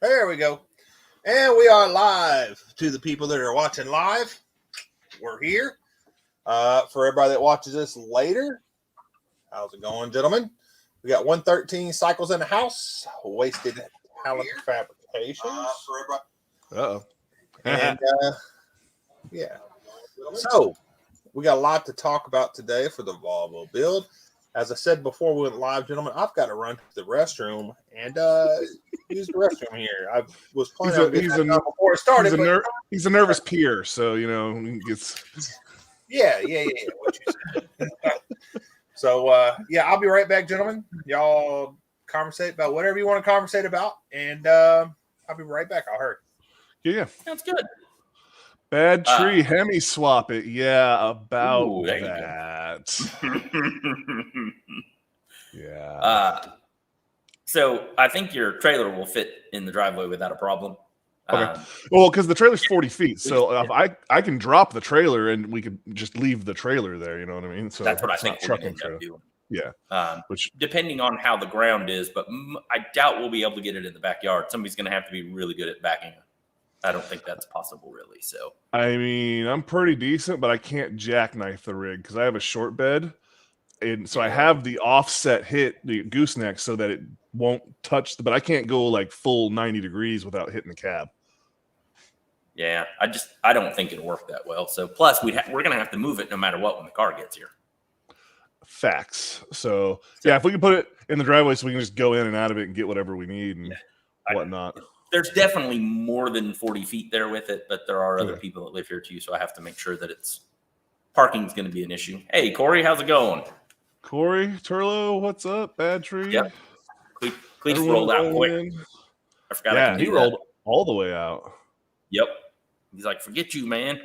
There we go. And we are live. To the people that are watching live, we're here. For everybody that watches this later, how's it going, gentlemen? We got 113 cycles in the house. Wasted talent fabrications. For everybody. Uh-oh. And yeah. So we got a lot to talk about today for the Volvo build. As I said before we went live, gentlemen, I've got to run to the restroom and use the restroom here. I was planning on getting that done before it started. He's a nervous peer, so he gets. Yeah. What you said. So I'll be right back, gentlemen. Y'all conversate about whatever you want to conversate about, and I'll be right back. I'll hurry. Yeah, sounds good. Bad tree, Hemi swap it. Yeah, about there that. Yeah. So I think your trailer will fit in the driveway without a problem. Okay. Well, because the trailer's 40 feet, so I can drop the trailer and we could just leave the trailer there. You know what I mean? So that's what I think we're going to end up doing. Yeah. Which, depending on how the ground is, but I doubt we'll be able to get it in the backyard. Somebody's going to have to be really good at backing it. I don't think that's possible, really. So I mean, I'm pretty decent, but I can't jackknife the rig because I have a short bed, and so I have the offset hit, the gooseneck, so that it won't touch. But I can't go like full 90 degrees without hitting the cab. Yeah, I don't think it'll work that well. So plus we're going to have to move it no matter what when the car gets here. Facts. So yeah, if we can put it in the driveway, so we can just go in and out of it and get whatever we need and whatnot. There's definitely more than 40 feet there with it, but there are other people that live here too, so I have to make sure that parking is going to be an issue. Hey, Corey, how's it going? Corey, Turlo, what's up? Bad tree. Yep. Cleats rolled out quick. I forgot. Yeah, he rolled all the way out. Yep. He's like, forget you, man.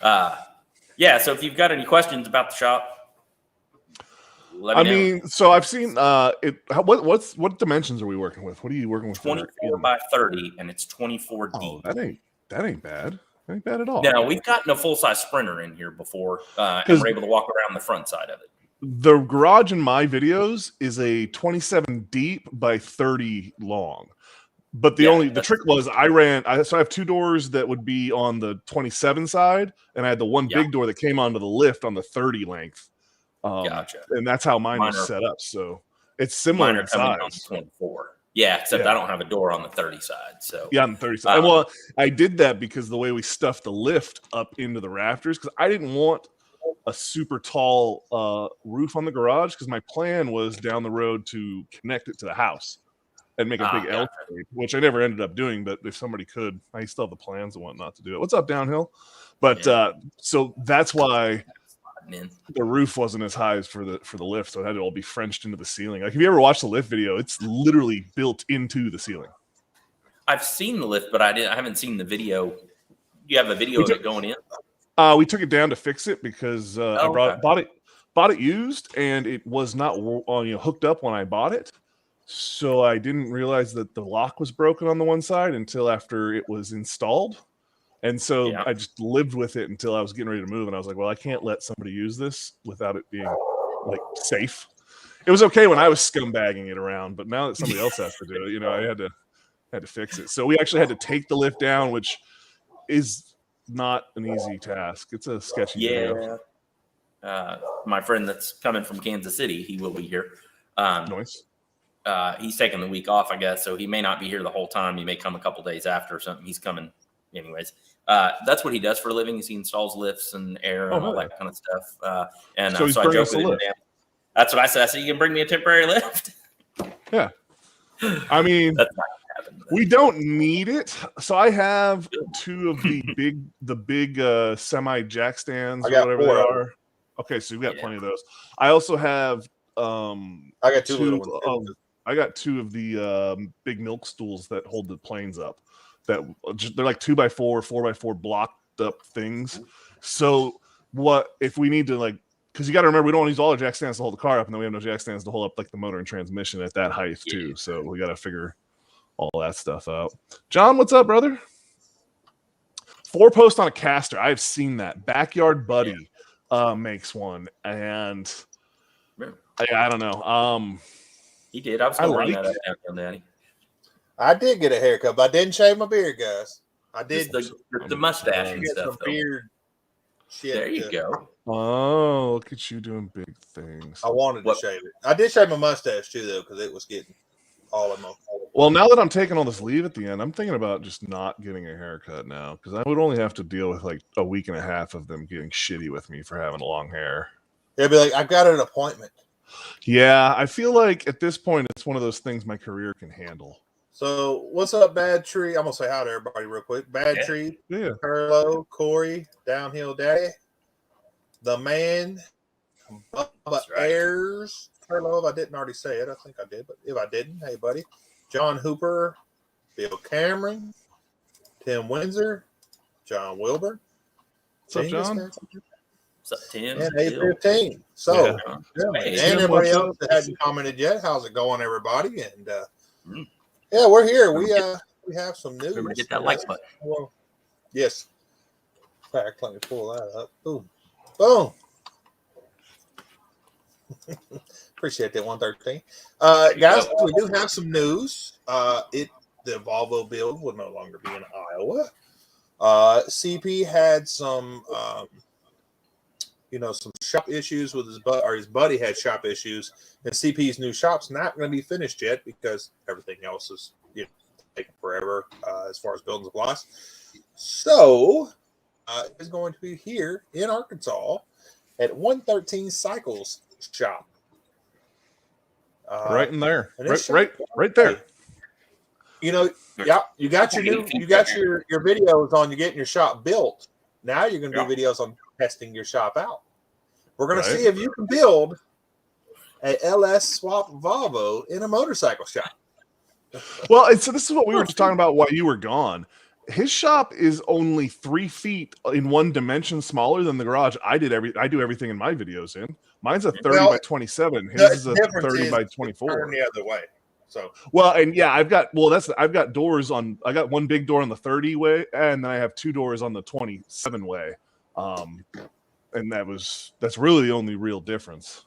Yeah. So if you've got any questions about the shop, let me know. So I've seen it. What dimensions are we working with? What are you working with? 24 by 30, and it's 24 deep. Oh, that ain't bad. That ain't bad at all. Now we've gotten a full size Sprinter in here before, and we're able to walk around the front side of it. The garage in my videos is a 27 deep by 30 long. But the trick was I have two doors that would be on the 27 side, and I had the one big door that came onto the lift on the 30 length. Gotcha. And that's how mine was set up. So it's similar in size. On 24. Yeah, except I don't have a door on the 30 side. So yeah, on the 30 side. Well, I did that because the way we stuffed the lift up into the rafters, because I didn't want a super tall roof on the garage, because my plan was down the road to connect it to the house and make a big L shape, which I never ended up doing. But if somebody could, I still have the plans and whatnot to do it. What's up, Downhill? But so that's why the roof wasn't as high as for the lift, so it had to all be Frenched into the ceiling. Like if you ever watched the lift video, it's literally built into the ceiling. I've seen the lift, but I haven't seen the video. You have a video of it going in? We took it down to fix it because I bought it used, and it was not hooked up when I bought it. So I didn't realize that the lock was broken on the one side until after it was installed. And so I just lived with it until I was getting ready to move. And I was like, well, I can't let somebody use this without it being like safe. It was okay when I was scumbagging it around, but now that somebody else has to do it, I had to fix it. So we actually had to take the lift down, which is not an easy task. It's a sketchy video. My friend that's coming from Kansas City, he will be here. Nice. He's taking the week off, I guess, so he may not be here the whole time. He may come a couple days after or something. He's coming anyways. That's what he does for a living. Is he installs lifts and air and all that kind of stuff. So I joke with him. That's what I said. I said, you can bring me a temporary lift. Yeah. I mean, we don't need it. So I have two of the big semi jack stands or whatever they are. Okay, so you've got plenty of those. I also have I got two of the big milk stools that hold the planes up. They're like 2x4, 4x4 blocked up things. So what if we need to because you got to remember we don't use all our jack stands to hold the car up, and then we have no jack stands to hold up like the motor and transmission at that height too. So we got to figure all that stuff out. John, what's up, brother? 4-post on a caster. I've seen that. Backyard Buddy makes one, and I don't know. He did. I was going to bring that up down, Daddy. I did get a haircut, but I didn't shave my beard, guys. I did the mustache and get stuff. some beard shit. There you go. Oh, look at you doing big things. I wanted to shave it. I did shave my mustache too, though, because it was getting all in my. Well, now that I'm taking all this leave at the end, I'm thinking about just not getting a haircut now, because I would only have to deal with like a week and a half of them getting shitty with me for having long hair. They'd be like, "I've got an appointment." Yeah, I feel like at this point, it's one of those things my career can handle. So, what's up, Bad Tree? I'm gonna say hi to everybody real quick. Bad Tree, Carlo, Corey, Downhill Daddy, the man, Bubba Ayers. Carlo, if I didn't already say it, I think I did, but if I didn't, hey, buddy. John Hooper, Bill Cameron, Tim Windsor, John Wilbur. What's up, John? What's up, Tim? And A15. So, and everybody else that hasn't commented yet, how's it going, everybody? And yeah, we're here. We have some news. Remember to get that like button. Well, yes. In fact, let me pull that up. Boom. Boom. Appreciate that 113. Guys, we do have some news. The Volvo build will no longer be in Iowa. CP had some some shop issues with his buddy had shop issues, and CP's new shop's not going to be finished yet because everything else is taking forever as far as building supplies. So it's going to be here in Arkansas at 113 Cycles shop. Right in there, right there. You got your videos on you getting your shop built. Now you're going to do videos on testing your shop out. We're going to see if you can build a LS swap Volvo in a motorcycle shop. Well, so this is what we were just talking about while you were gone. His shop is only 3 feet in one dimension smaller than the garage I do everything in my videos in. Mine's a 30 by 27. His is a 30 by 24. Turn the other way. So I've got doors on. I got one big door on the 30 way, and then I have 2 doors on the 27 way. And that's really the only real difference.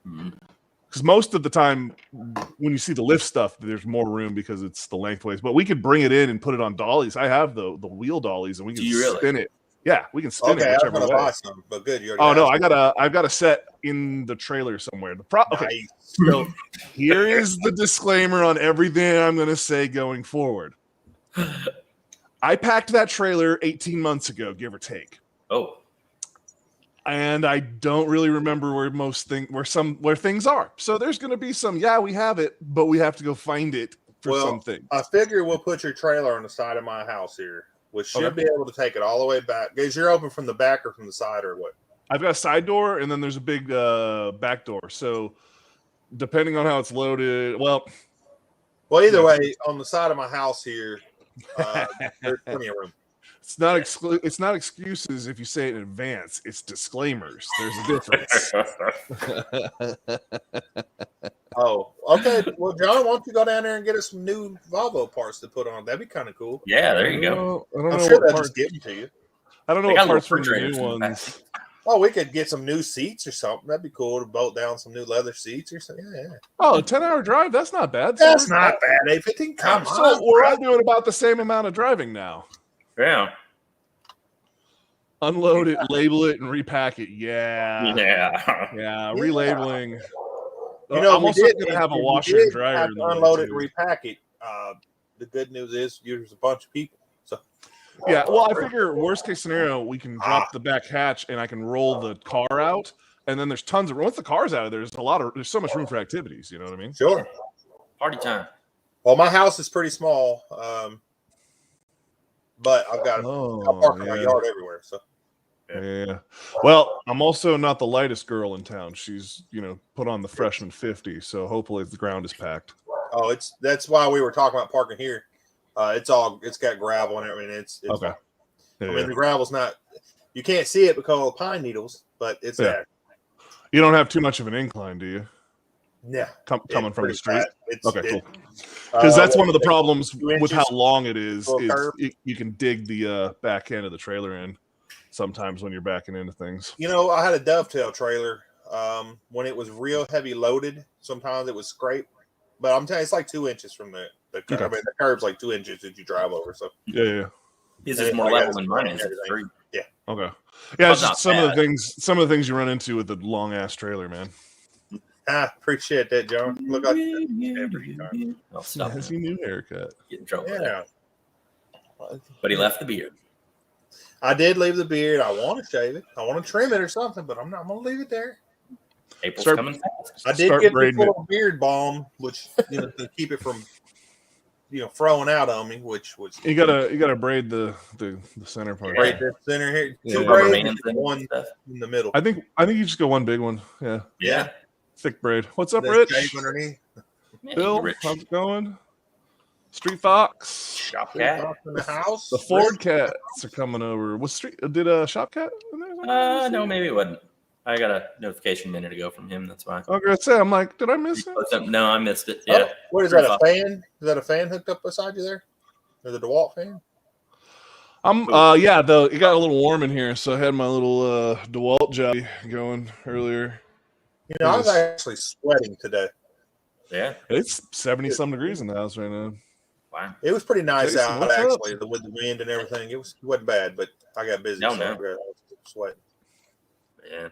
Because most of the time, when you see the lift stuff, there's more room because it's the lengthways. But we could bring it in and put it on dollies. I have the wheel dollies, and we can spin it. Yeah, we can spin it whichever way. Buy some, but good. I've got a set in the trailer somewhere. Okay, so here is the disclaimer on everything I'm going to say going forward. I packed that trailer 18 months ago, give or take. Oh. And I don't really remember where things are. So there's going to be some, we have it, but we have to go find it for something. I figure we'll put your trailer on the side of my house here, which should be able to take it all the way back. Guys, you're open from the back or from the side or what? I've got a side door, and then there's a big back door. So depending on how it's loaded, either way, on the side of my house here, there's plenty of room. It's not excuses if you say it in advance. It's disclaimers. There's a difference. Oh, okay. Well, John, why don't you go down there and get us some new Volvo parts to put on? That'd be kind of cool. Yeah, there you go. I'm sure they'll just give them to you. I don't know what parts for the new ones. Oh, we could get some new seats or something. That'd be cool to bolt down some new leather seats or something. Yeah. Oh, a 10-hour drive? That's not bad. That's not bad. A15, come on. So we're all doing about the same amount of driving now. Yeah. Unload it, label it, and repack it. Yeah. Relabeling. I'm also going to have a washer and dryer. Unload it and repack it. The good news is there's a bunch of people. So. Yeah, well, I figure worst case scenario, we can drop the back hatch and I can roll the car out, and then there's tons of once the car's out of there, there's so much room for activities. You know what I mean? Sure. Party time. Well, my house is pretty small, but I've got a park in my yard everywhere. So. Yeah. Well, I'm also not the lightest girl in town. She's, put on the freshman 50, so hopefully the ground is packed. Oh, that's why we were talking about parking here. It's got gravel and everything. It's okay. I mean, the gravel's not. You can't see it because of the pine needles, but it's there. You don't have too much of an incline, do you? Yeah. Coming from the street. Okay, cool. Because that's one of the problems with how long it is you can dig the back end of the trailer in. Sometimes when you're backing into things. I had a dovetail trailer when it was real heavy loaded. Sometimes it would scrape, but I'm telling you, it's like 2 inches from the The curb's like 2 inches that you drive over. So yeah. His is more level than mine is. Yeah. Okay. Yeah, it's just some of the things you run into with the long ass trailer, man. I appreciate that, John. Look like every time. I'll stop. Has he new haircut? Get in trouble. Yeah. But he left the beard. I did leave the beard. I want to shave it. I want to trim it or something, but I'm not going to leave it there. April's coming fast. I did get this little beard balm, which to keep it from throwing out on me. Which you gotta braid the center part. Braid the center here. Yeah. 2 braids, one in the middle. I think you just go one big one. Yeah. Yeah. Thick braid. What's up, Rich? Underneath. Bill, how's it going? Street Fox. Shop Cat in the house. The Ford Cats are coming over. What street did Shop Cat in there? No, maybe it wasn't. I got a notification a minute ago from him. That's why. I was gonna say, I'm like, did I miss it? No, I missed it. Yeah. Oh, what is that? A fan? Is that a fan hooked up beside you there? Or the DeWalt fan? Yeah, though it got a little warm in here, so I had my little DeWalt job going earlier. I was actually sweating today. Yeah. It's 70-some degrees in the house right now. Wow. It was pretty nice Jason, out actually, with the wind and everything. It wasn't bad, but I got busy. I was sweating. Yeah.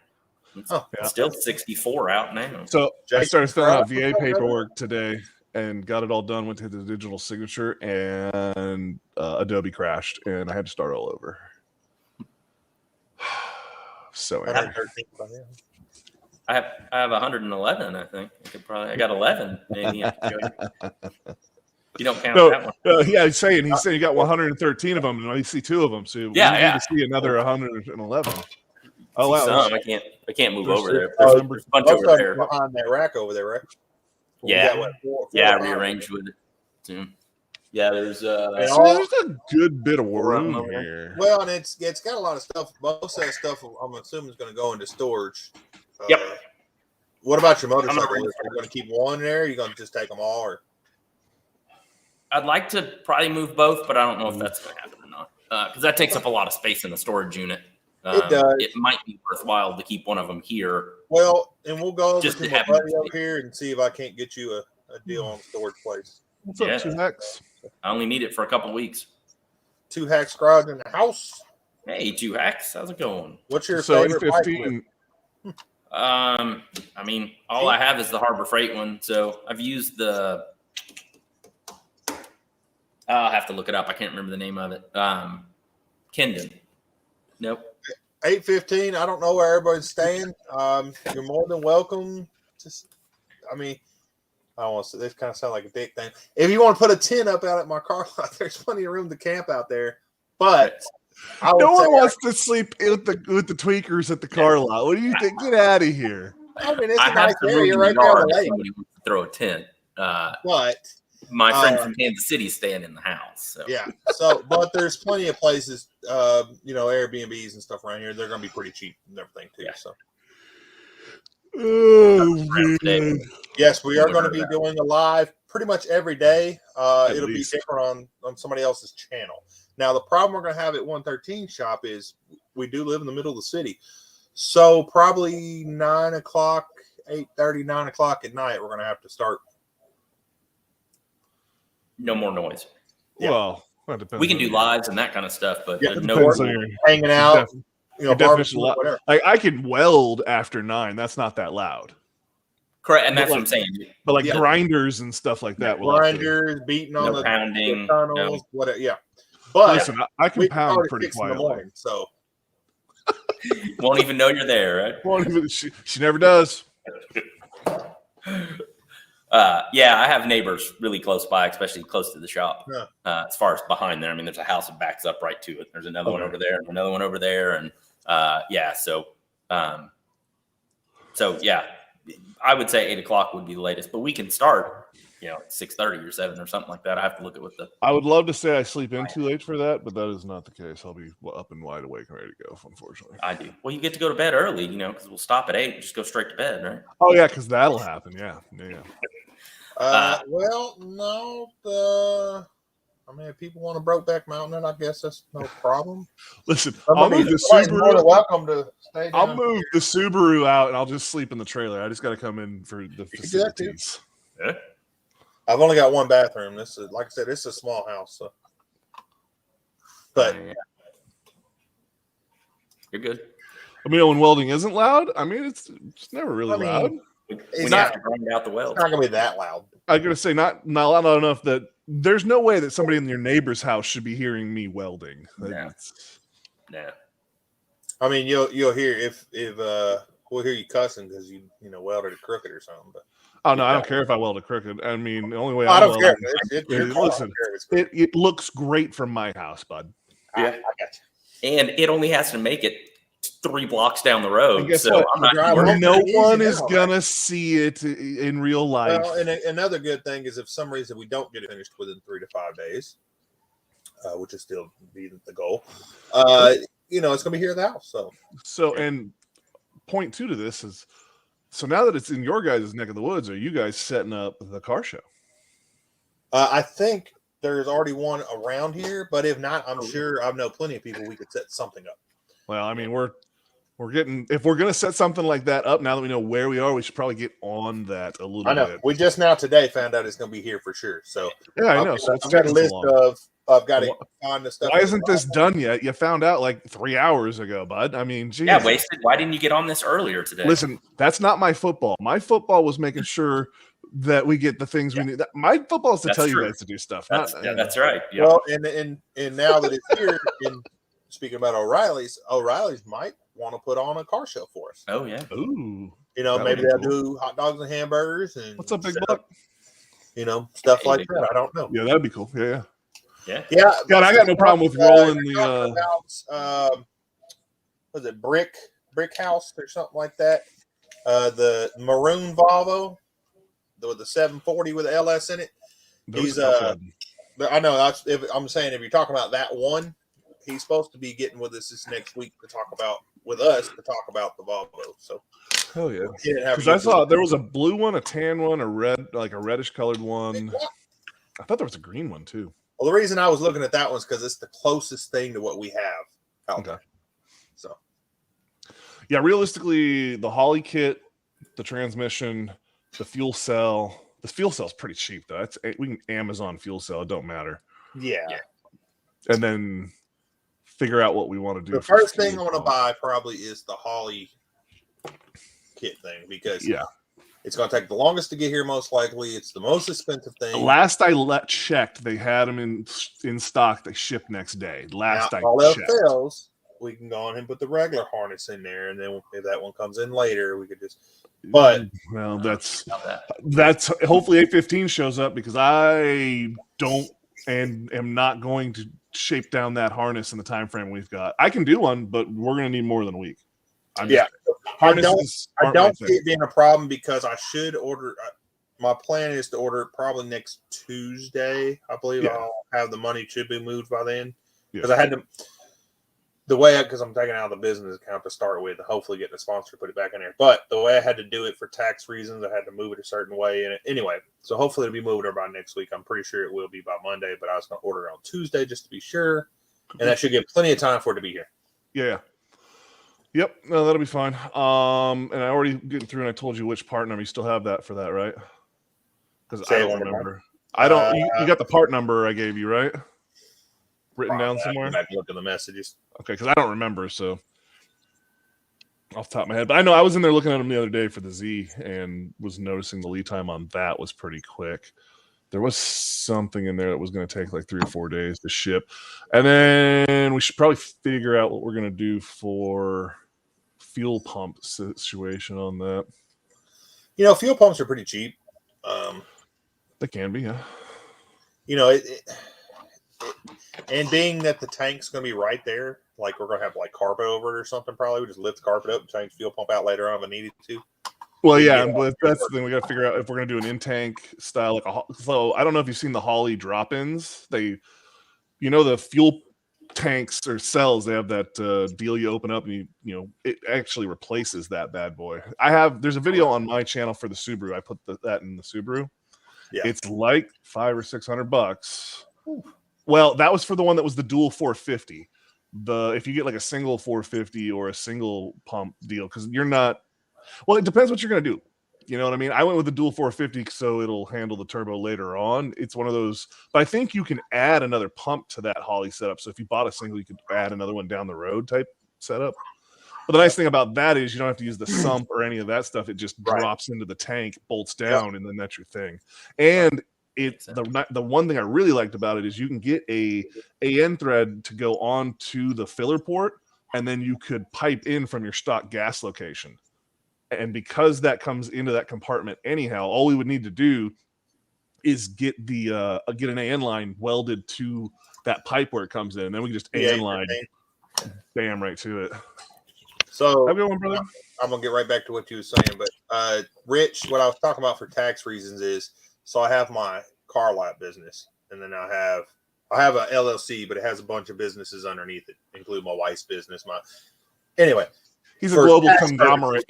It's still 64 out now. So I started filling out VA paperwork today and got it all done. Went to the digital signature, and Adobe crashed, and I had to start all over. So angry. I have 111. I think I got 11. Maybe you don't count that one. Yeah, he's saying you got 113 of them, and I see 2 of them. So we need to see another 111. Oh wow! I can't move over there. There's a bunch over there behind that rack over there, right? Yeah, I rearranged with it too. Yeah, there's a good bit of room here. Well, and it's got a lot of stuff. Most of that stuff, I'm assuming, is going to go into storage. Yep. What about your motorcycle? Are you going to keep one there? Or are you going to just take them all? Or I'd like to probably move both, but I don't know if that's going to happen or not because that takes up a lot of space in the storage unit. It does. It might be worthwhile to keep one of them here. Well, and we'll go over just to my buddy over here and see if I can't get you a deal on the storage place. What's up, 2 Hacks? I only need it for a couple of weeks. 2 Hacks garage in the house. Hey, 2 Hacks, how's it going? What's your favorite 15? I mean, all I have is the Harbor Freight one, so I've used the. I'll have to look it up. I can't remember the name of it. Kendon. Nope. 815. I don't know where everybody's staying. You're more than welcome. I don't want to say this kind of sound like a dick thing. If you want to put a tent up out at my car lot, there's plenty of room to camp out there. But no one wants to sleep with the tweakers at the car lot. What do you think? Get out of here. I mean, it's a nice area right there on the lake. Somebody wants to throw a tent. But my friend from Kansas City is staying in the house. So. Yeah. So, but there's plenty of places, Airbnbs and stuff around here. They're going to be pretty cheap and everything too. Yeah. So. Oh, man. Yes, we are going to be doing a live pretty much every day. It'll be different on somebody else's channel. Now, the problem we're going to have at 113 shop is we do live in the middle of the city. So probably 9 o'clock, 8:30, 9 o'clock at night, we're going to have to start. No more noise. Yeah. Well, we can do lives and that kind of stuff, but no hanging out. Whatever. Like I can weld after 9. That's not that loud. Correct, and that's what I'm saying. But like grinders and stuff like that. Grinders, beating on the pounding, tunnels, whatever. Yeah. But listen, I can pound pretty quietly. Morning, so won't even know you're there, right? She never does. I have neighbors really close by, especially close to the shop. Yeah. As far as behind there, I mean, there's a house that backs up right to it. There's another one over there, and another one over there, and I would say 8 o'clock would be the latest, but we can start, 6:30 or 7 or something like that. I have to look at what the. I would love to say I sleep in too late for that, but that is not the case. I'll be up and wide awake and ready to go. Unfortunately, I do. Well, you get to go to bed early, because we'll stop at 8 and just go straight to bed, right? Oh yeah, because that'll happen. Yeah. Well, no. If people want to Brokeback Mountain, I guess that's no problem. Listen, I'll move the Subaru. Welcome to stay. I'll move the Subaru out, and I'll just sleep in the trailer. I just got to come in for the facilities. Yeah. I've only got one bathroom. This is, like I said, this is a small house. So. But you're good. I mean, when welding isn't loud, I mean, it's never really loud. We have to grind out the weld. It's not going to be that loud. I'm going to say not loud enough that there's no way that somebody in your neighbor's house should be hearing me welding. No. I mean, you'll hear if we'll hear you cussing because you welded it crooked or something. But oh no, I don't care if I weld it crooked. I mean, the only way I don't care. Listen, it looks great from my house, bud. Yeah, I got you. And it only has to make it 3 blocks down the road. So no one is gonna see it in real life. Well, and another good thing is if for some reason we don't get it finished within 3 to 5 days, which is still be the goal. It's gonna be here at the house. So and point 2 to this is, so now that it's in your guys' neck of the woods, are you guys setting up the car show? I think there's already one around here, but if not, I'm sure I know plenty of people we could set something up. Well, I mean, we're getting, if we're going to set something like that up, now that we know where we are, we should probably get on that a little bit. We just now today found out it's going to be here for sure. So yeah, I know. So I've got a list of I've got to find the stuff. Why isn't this done yet? You found out like 3 hours ago, bud. I mean, geez. Yeah, wasted. Why didn't you get on this earlier today? Listen, that's not my football. My football was making sure that we get the things we need. My football is to tell you guys to do stuff. That's right. Yeah. Well, and now that it's here, and speaking about O'Reilly's might want to put on a car show for us. Oh yeah. Ooh. Maybe they'll do hot dogs and hamburgers and what's up, big buck? Stuff like that. I don't know. Yeah, that'd be cool. Yeah. God, I got no problem with rolling the was it brick house or something like that? The maroon Volvo with the 740 with the LS in it. He's I know I'm saying if you're talking about that one, he's supposed to be getting with us this next week to talk about the Volvo. So hell yeah. Because I saw there was a blue one, a tan one, a red, like a reddish colored one. I thought there was a green one too. Well, the reason I was looking at that one is because it's the closest thing to what we have out there. So, yeah, realistically, the Holly kit, the transmission, the fuel cell. The fuel cell's pretty cheap though. We can Amazon fuel cell. It don't matter. Yeah. And then figure out what we want to do. The first thing I want to buy probably is the Holly kit thing because it's going to take the longest to get here. Most likely, it's the most expensive thing. Last I checked, they had them in stock. They ship next day. All else fails, we can go on and put the regular harness in there, and then if that one comes in later, we could just. But well, that's hopefully 815 shows up because I don't and am not going to shape down that harness in the time frame we've got. I can do one, but we're going to need more than a week. I don't see it being a problem because I should order. My plan is to order it probably next Tuesday. I believe I'll have the money should be moved by then because I had to. Because I'm taking out of the business account to start with, and hopefully getting a sponsor to put it back in there. But the way I had to do it for tax reasons, I had to move it a certain way. And anyway, so hopefully it'll be moved there by next week. I'm pretty sure it will be by Monday, but I was going to order it on Tuesday just to be sure. And that should give plenty of time for it to be here. Yeah. Yep. No, that'll be fine. And I already getting through, and I told you which part number. You still have that for that, right? Because I don't remember. I don't. You got the part number I gave you, right? Written down somewhere. I can look at the messages. Okay, because I don't remember, so off the top of my head. But I know I was in there looking at them the other day for the Z and was noticing the lead time on that was pretty quick. There was something in there that was going to take like 3 or 4 days to ship. And then we should probably figure out what we're going to do for fuel pump situation on that. Fuel pumps are pretty cheap. They can be, yeah. And being that the tank's going to be right there, like we're going to have like carpet over it or something, probably we just lift the carpet up and change fuel pump out later on if I needed to. Well, yeah, but that's the thing. We got to figure out if we're going to do an in-tank style. So I don't know if you've seen the Holly drop-ins. The fuel tanks or cells, they have that deal you open up and it actually replaces that bad boy. There's a video on my channel for the Subaru. I put that in the Subaru. Yeah. It's like $500 or $600. Ooh. Well, that was for the one that was the dual 450. If you get like a single 450 or a single pump deal, because you're not. Well, it depends what you're going to do. You know what I mean? I went with the dual 450 so it'll handle the turbo later on. It's one of those, but I think you can add another pump to that Holley setup. So if you bought a single, you could add another one down the road type setup. But the nice thing about that is you don't have to use the sump or any of that stuff. It just drops into the tank, bolts down, and then that's your thing. And the one thing I really liked about it is you can get a AN thread to go on to the filler port, and then you could pipe in from your stock gas location. And because that comes into that compartment anyhow, all we would need to do is get an AN line welded to that pipe where it comes in, and then we can just AN line, bam, right to it. So have a good one, brother. I'm gonna get right back to what you were saying, but Rich, what I was talking about for tax reasons is, so I have my car lot business, and then I have a LLC, but it has a bunch of businesses underneath it, including my wife's business. Anyway. He's a global conglomerate.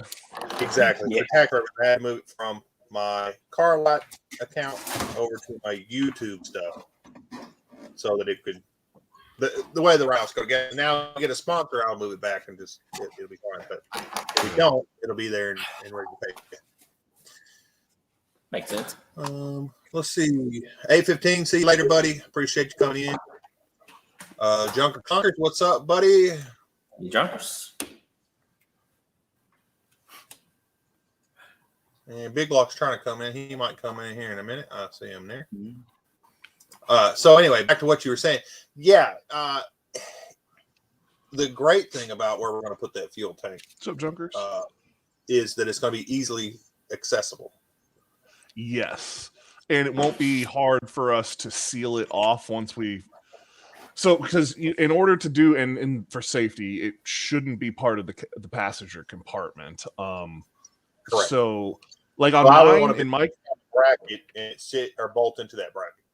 Exactly. Yeah. For tax purposes, I had to move it from my car lot account over to my YouTube stuff so that it could, the way the routes go. Now I get a sponsor, I'll move it back and just, it'll be fine. But if we don't, it'll be there and ready to pay. Makes sense. Let's see. 8:15. See you later, buddy. Appreciate you coming in. Junker Conkers, what's up, buddy? Junkers. And Big Lock's trying to come in. He might come in here in a minute. I see him there. So anyway, back to what you were saying. Yeah. The great thing about where we're going to put that fuel tank, what's up, Junkers? Is that it's going to be easily accessible. Yes. And it won't be hard for us to seal it off once we. So, because in order to do, and for safety, it shouldn't be part of the passenger compartment. Correct. So, like on mine, in my bracket, and sit or bolt into that bracket.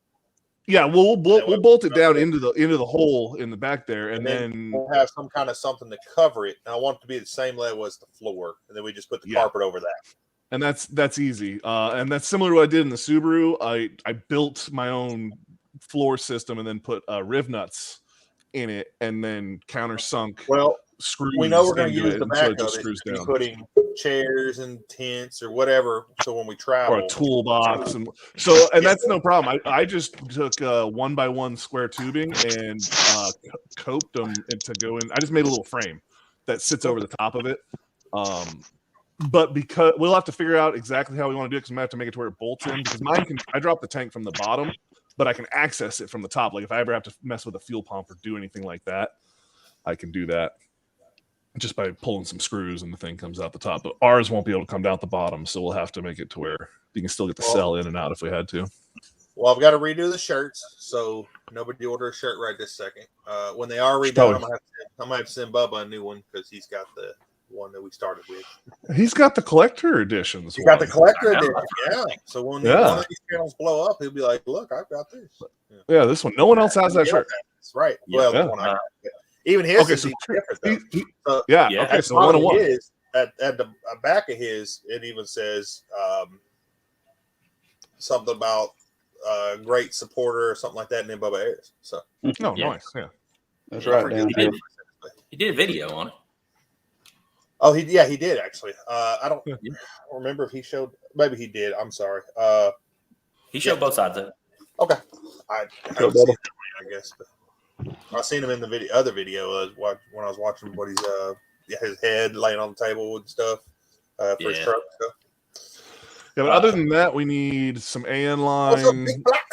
Yeah, we'll bolt it down into the hole in the back there, and then we'll have some kind of something to cover it. And I want it to be the same level as the floor, and then we just put the carpet over that. And that's easy. And that's similar to what I did in the Subaru. I built my own floor system and then put riv nuts in it, and then countersunk. Well, screws. We know we're going to use the back so of it, putting chairs and tents or whatever. So when we travel, or a toolbox, and that's no problem. I just took 1x1 square tubing and coped them to go in. I just made a little frame that sits over the top of it. But because we'll have to figure out exactly how we want to do it, because we might have to make it to where it bolts in. Because I drop the tank from the bottom, but I can access it from the top. Like if I ever have to mess with a fuel pump or do anything like that, I can do that just by pulling some screws, and the thing comes out the top. But ours won't be able to come down the bottom, so we'll have to make it to where you can still get the cell in and out if we had to. Well, I've got to redo the shirts, so nobody order a shirt right this second. When they are redone, I'm gonna have to send Bubba a new one, because he's got the one that we started with. He's got the collector editions. He's got the collector edition, yeah. So when one of these channels blow up, he'll be like, "Look, I've got this." Yeah, this one. No one else has that shirt. That's right. Well, the one I got. Even his is different, though. Okay, so 101. His, at the back of his, it even says something about great supporter or something like that, and then Bubba Ayers. So, nice. Yeah, that's right. He did a video on it. Oh, he did actually. I don't remember if he showed. Maybe he did. I'm sorry. He showed both sides of it. Okay, I haven't seen it, I guess. But I seen him in the other video when I was watching what he's his head laying on the table and stuff for his truck and stuff. Yeah, but other than that, we need some AN line. What's up, Big Black?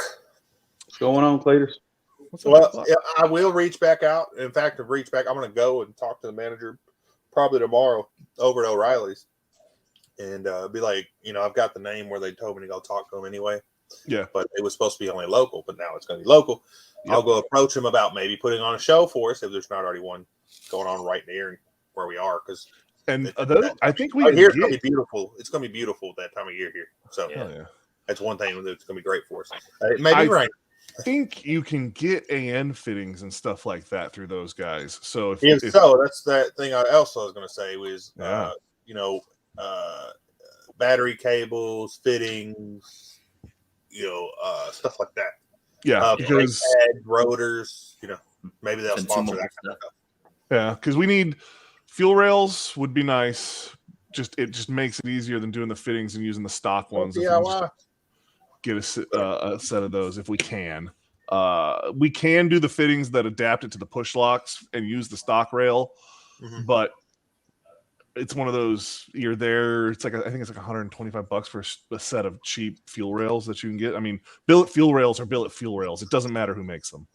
What's going on, Cletus? Well, I will reach back out. In fact, I'm going to go and talk to the manager probably tomorrow over at O'Reilly's, and be like, I've got the name where they told me to go talk to him anyway. Yeah, but it was supposed to be only local, but now it's going to be local. Yep. I'll go approach him about maybe putting on a show for us if there's not already one going on right near where we are. Because I think we it's going to be beautiful. It's going to be beautiful that time of year here. So that's one thing that's going to be great for us. It may be right. I think you can get AN fittings and stuff like that through those guys. So that's that thing I also was going to say was battery cables, fittings, stuff like that. Yeah, because rotors, maybe they'll sponsor that kind of stuff. Yeah, because we need fuel rails would be nice. it just makes it easier than doing the fittings and using the stock ones. DIY. Get a set of those if we can. We can do the fittings that adapt it to the push locks and use the stock rail, but it's one of those, you're there. It's like, I think it's like $125 for a set of cheap fuel rails that you can get. I mean, billet fuel rails are billet fuel rails. It doesn't matter who makes them.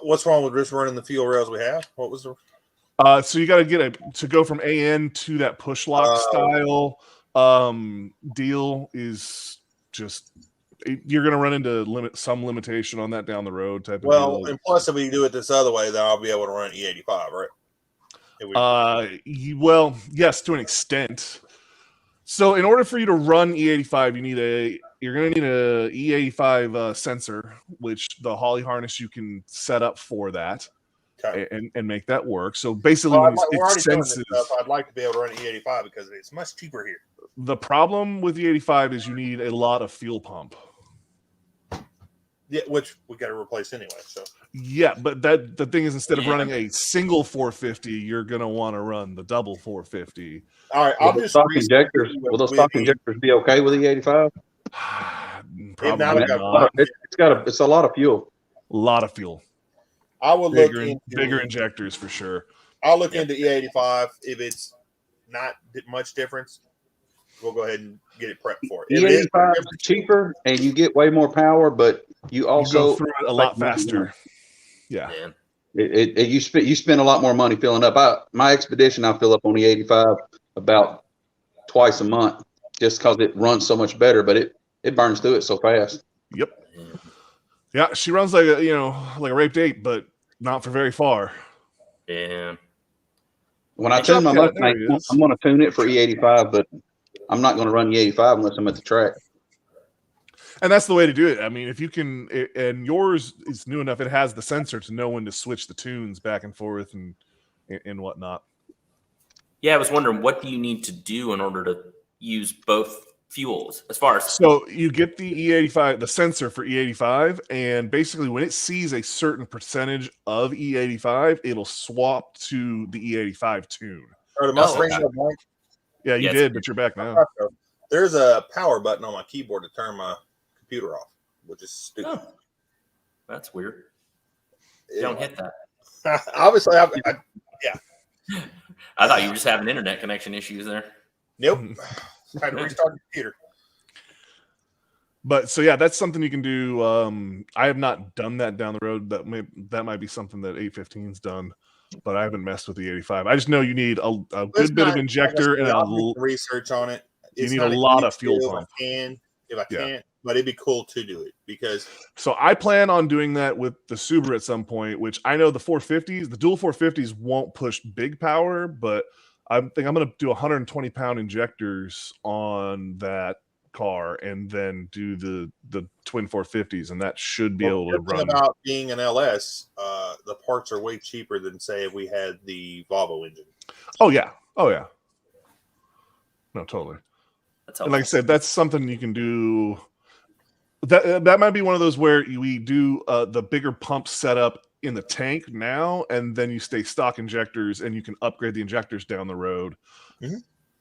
What's wrong with just running the fuel rails we have? What was the? So you got to get to go from AN to that push lock style deal is just, you're going to run into some limitation on that down the road type of deal. And plus if we do it this other way, then I'll be able to run E85, right? Well, yes, to an extent. So in order for you to run E85, you're going to need a E85 sensor, which the Holley harness you can set up for that. Okay. And make that work. So basically, when it senses, I'd like to be able to run E85 because it's much cheaper here. The problem with E85 is you need a lot of fuel pump. Yeah, which we got to replace anyway. So yeah, but the thing is, instead of running a single 450, you're gonna want to run the double 450. All right, Will those stock injectors be okay with E85? Probably not. It's a lot of fuel. A lot of fuel. I will look into bigger injectors for sure. I'll look into E85. If it's not much difference, we'll go ahead and get it prepped for it. E85 is cheaper and you get way more power, but you also go through it a lot faster. Yeah. You spend a lot more money filling up. My Expedition, I fill up on E85 about twice a month just because it runs so much better, but it burns through it so fast. Yep. Yeah, she runs like a raped ape, but not for very far. Yeah. When I tune my Mustang, I'm going to tune it for E85, but I'm not going to run E85 unless I'm at the track. And that's the way to do it. I mean, if you can, and yours is new enough, it has the sensor to know when to switch the tunes back and forth and whatnot. Yeah, I was wondering, what do you need to do in order to use both fuels as far as? So you get the E85, the sensor for E85, and basically when it sees a certain percentage of E85, it'll swap to the E85 tune. Yeah, you did, but you're back now. There's a power button on my keyboard to turn my computer off, which is stupid. Oh, that's weird. Don't hit that. Obviously, yeah. I thought you were just having internet connection issues there. Nope. Had to restart the computer. But so yeah, that's something you can do. I have not done that down the road. That might be something that 815's done, but I haven't messed with the 85. I just know you need a good bit of injector and research on it. You need a lot of fuel pump. If I can't, but it'd be cool to do it because. So I plan on doing that with the Subaru at some point, which I know the 450s, the dual 450s won't push big power, but I think I'm going to do 120-pound injectors on that car and then do the twin 450s, and that should be able to run. About being an LS, the parts are way cheaper than say if we had the Volvo engine. Oh yeah. No, totally. And like I said, that's something you can do. That might be one of those where we do the bigger pump setup in the tank now, and then you stay stock injectors, and you can upgrade the injectors down the road. Mm-hmm.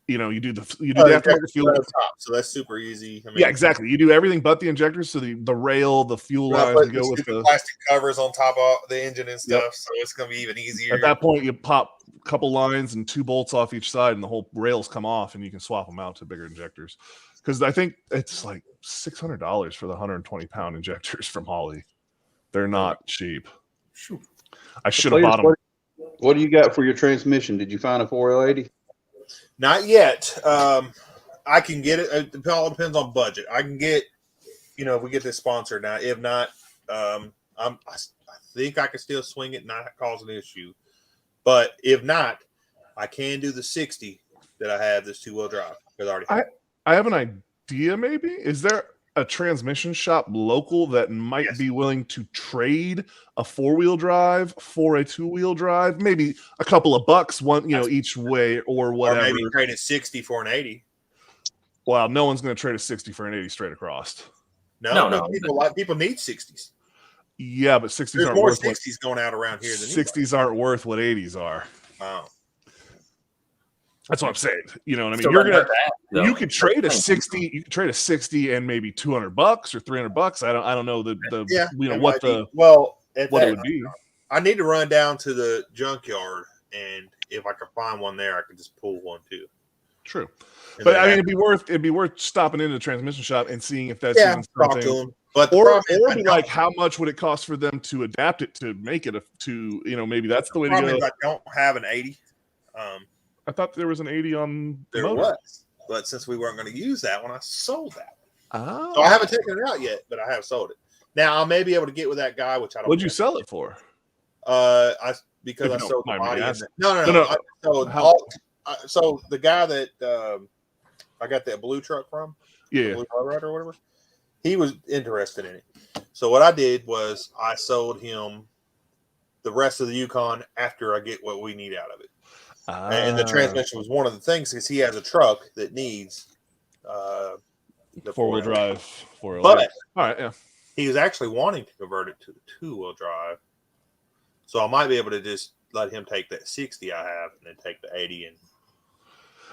You do the aftermarket fuel top, so that's super easy. I mean, yeah, exactly. You do everything but the injectors, so the rail, the fuel lines go with the plastic covers on top of the engine and stuff. Yep. So it's going to be even easier. At that point, you pop a couple lines and 2 bolts off each side, and the whole rails come off, and you can swap them out to bigger injectors. Because I think it's like $600 for the 120-pound injectors from Holley. They're not cheap. I should have bought them. What do you got for your transmission? Did you find a 4L80? Not yet. I can get it. It all depends on budget. I can get, if we get this sponsored now. If not, I think I can still swing it, not cause an issue. But if not, I can do the 60 that I have, this 2-wheel drive. I have an idea, maybe. Is there a transmission shop local that might be willing to trade a 4-wheel drive for a 2-wheel drive? Maybe a couple of bucks, each way or whatever. Or maybe trade a 60 for an 80. Well, no one's going to trade a 60 for an 80 straight across. No. People need 60s. Yeah, but 60s There's aren't more worth 60s going out around here than 60s aren't worth what 80s are. Wow. That's what I'm saying. You know what I mean? Still You're doesn't gonna hurt to ask, you though. could trade a 60. You could trade a 60 and maybe $200 or $300. I don't know the Yeah, you know it what might be. the well at what that, it would be. I need to run down to the junkyard, and if I can find one there, I could just pull one too. True, And but then I mean, it'd be worth stopping into the transmission shop and seeing if that's even talk to something. them. But the Or problem is, be like, how much would it cost for them to adapt it to make it maybe that's the way to go. I don't have an 80. I thought there was an 80 on the There motor. was, but since we weren't going to use that one, I sold that one. Oh. So I haven't taken it out yet, but I have sold it. Now I may be able to get with that guy, which I don't. What'd you sell it for? Because I sold the body. No. So the guy that I got that blue truck from, Blue Rider or whatever, he was interested in it. So what I did was I sold him the rest of the Yukon after I get what we need out of it. And the transmission was one of the things because he has a truck that needs the four-wheel drive. But all right, yeah, he was actually wanting to convert it to the two-wheel drive. So I might be able to just let him take that 60 I have and then take the 80. And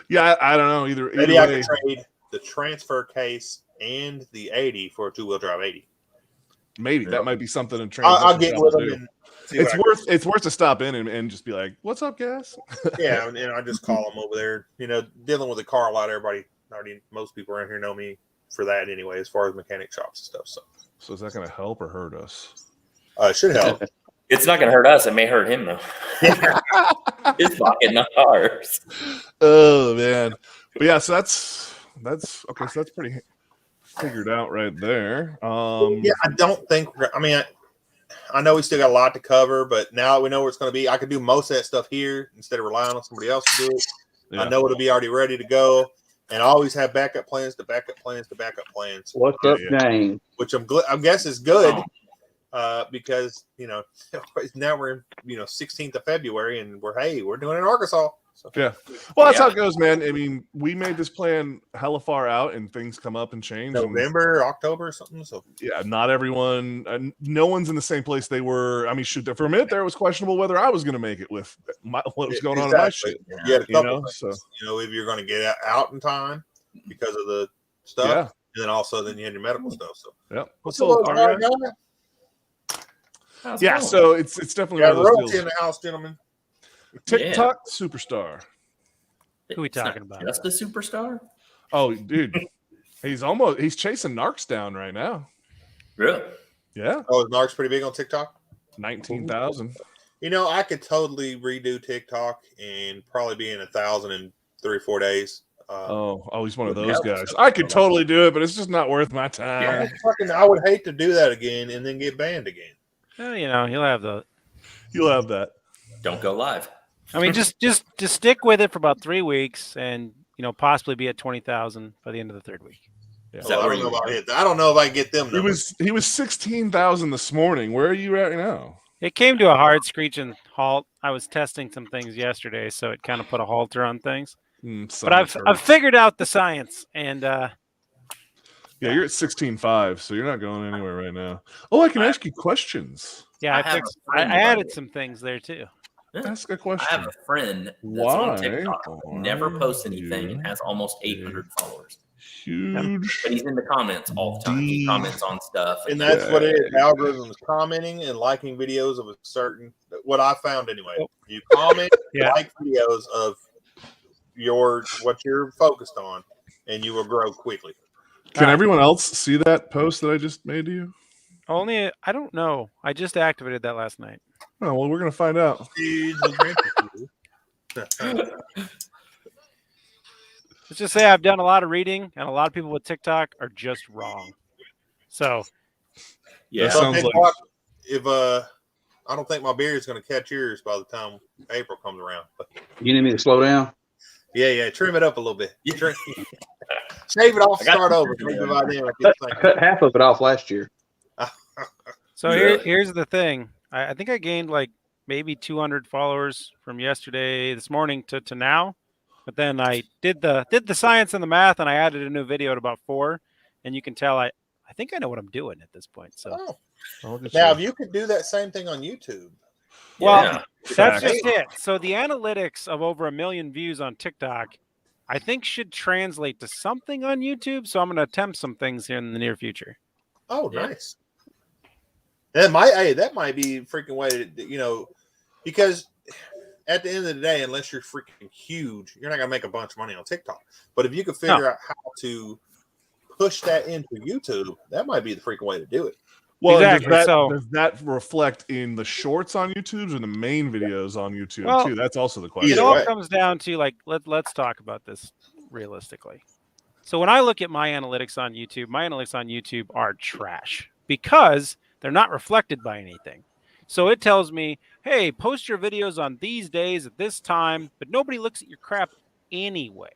yeah, I don't know either. Maybe I could trade the transfer case and the 80 for a two-wheel drive 80. Maybe that might be something in transition. I'll get with him. It's worth to stop in and just be like, "What's up, guys?" Yeah, and I just call him over there. You know, dealing with the car a lot. Most people around here know me for that anyway, as far as mechanic shops and stuff. So is that going to help or hurt us? It should help. It's not going to hurt us. It may hurt him though. His pocket, not ours. Oh man, but yeah. So that's okay. So that's pretty figured out right there. Yeah, I don't think. I know we still got a lot to cover, but now that we know where it's going to be, I can do most of that stuff here instead of relying on somebody else to do it. Yeah. I know it'll be already ready to go, and I always have backup plans to backup plans to backup plans. What's up, Jane? Which I guess is good because now we're in 16th of February, and we're doing it in Arkansas. So. Yeah, well, that's how it goes, man. I mean, we made this plan hella far out, and things come up and change. October, or something. So yeah, not everyone, no one's in the same place they were. I mean, for a minute there, it was questionable whether I was going to make it with what was going on in my shit. Yeah, so if you're going to get out in time because of the stuff, and then also you had your medical stuff. So yeah, what's the yeah, so it's definitely one of those royalty in the house, gentlemen. TikTok superstar. Who are we talking about? Just a superstar? Oh, dude. he's chasing Narcs down right now. Really? Yeah. Oh, is Narcs pretty big on TikTok? 19,000. I could totally redo TikTok and probably be in 1,000 in 3 or 4 days. He's one of those guys. I could totally do it, but it's just not worth my time. I would hate to do that again and then get banned again. Well, you'll have that. Don't go live. I mean, just stick with it for about 3 weeks, and possibly be at 20,000 by the end of the 3rd week. Yeah. I don't know if I can get them. He was 16,000 this morning. Where are you at now? It came to a hard screeching halt. I was testing some things yesterday, so it kind of put a halter on things. But I've figured out the science, and yeah, you're at 16.5, so you're not going anywhere right now. Oh, I can ask you questions. Yeah, I added some things there too. Ask a question. I have a friend that's on TikTok, never posts anything, and has almost 800 followers. Huge. But he's in the comments all the time. He comments on stuff. And that's what it is. Algorithms commenting and liking videos of a certain, what I found anyway. You comment, like videos of what you're focused on, and you will grow quickly. Can everyone else see that post that I just made to you? I don't know. I just activated that last night. Oh, well, we're going to find out. Let's just say I've done a lot of reading, and a lot of people with TikTok are just wrong. So, yeah, sounds like I don't think my beard is going to catch yours by the time April comes around. You need me to slow down? Yeah, trim it up a little bit. Shave it off, start over. I cut half of it off last year. So here's the thing. I think I gained like maybe 200 followers from this morning to now. But then I did the science and the math, and I added a new video at about 4. And you can tell I think I know what I'm doing at this point. So now if you could do that same thing on YouTube. Well, That's just it. So the analytics of over 1 million views on TikTok, I think, should translate to something on YouTube. So I'm going to attempt some things here in the near future. Oh, nice. That might be a freaking way to, because at the end of the day, unless you're freaking huge, you're not going to make a bunch of money on TikTok. But if you can figure out how to push that into YouTube, that might be the freaking way to do it. Well, exactly. Does that reflect in the shorts on YouTube or the main videos on YouTube too? That's also the question. It all comes down to, like, let's talk about this realistically. So when I look at my analytics on YouTube are trash because they're not reflected by anything. So it tells me, hey, post your videos on these days at this time, but nobody looks at your crap anyway.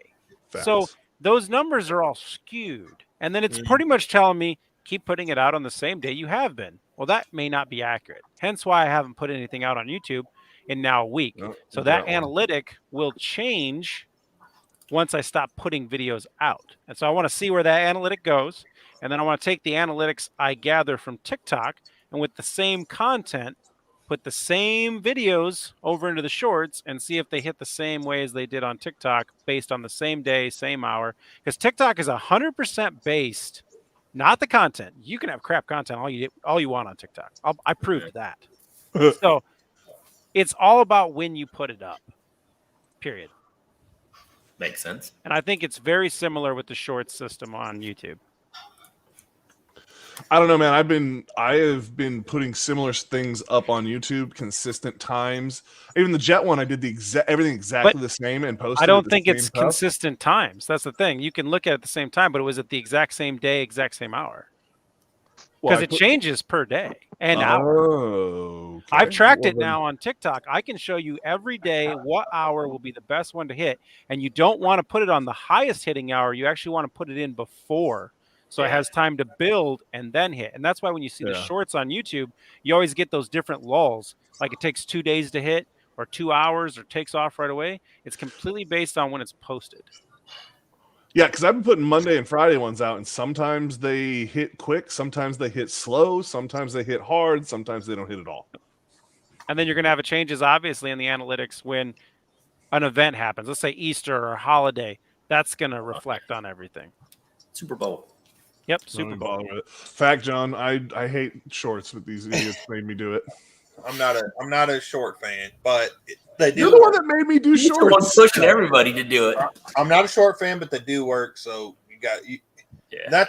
Facts. So those numbers are all skewed. And then it's pretty much telling me, keep putting it out on the same day you have been. Well, that may not be accurate. Hence why I haven't put anything out on YouTube in now a week. So that analytic will change once I stop putting videos out. And so I want to see where that analytic goes. And then I want to take the analytics I gather from TikTok and with the same content, put the same videos over into the shorts and see if they hit the same way as they did on TikTok based on the same day, same hour. Because TikTok is 100% based, not the content. You can have crap content all you want on TikTok. I proved that. So it's all about when you put it up, period. Makes sense. And I think it's very similar with the shorts system on YouTube. I don't know, man. I have been putting similar things up on YouTube consistent times. Even the jet one, I did everything exactly the same and posted. I don't think it's consistent times. That's the thing. You can look at it at the same time, but it was at the exact same day, exact same hour. Because it changes per day and hour. Okay. I've tracked it now on TikTok. I can show you every day what hour will be the best one to hit. And you don't want to put it on the highest hitting hour. You actually want to put it in before. So it has time to build and then hit. And that's why when you see the shorts on YouTube, you always get those different lulls. Like it takes 2 days to hit or 2 hours or takes off right away. It's completely based on when it's posted. Yeah, because I've been putting Monday and Friday ones out, and sometimes they hit quick, sometimes they hit slow, sometimes they hit hard, sometimes they don't hit at all. And then you're going to have changes, obviously, in the analytics when an event happens. Let's say Easter or a holiday. That's going to reflect on everything. Super Bowl. Yep, Super Bowl. With it. Fact, John, I hate shorts, but these idiots made me do it. I'm not a short fan, but they do. You're the one that made me do shorts. You're the one pushing everybody to do it. I'm not a short fan, but they do work. So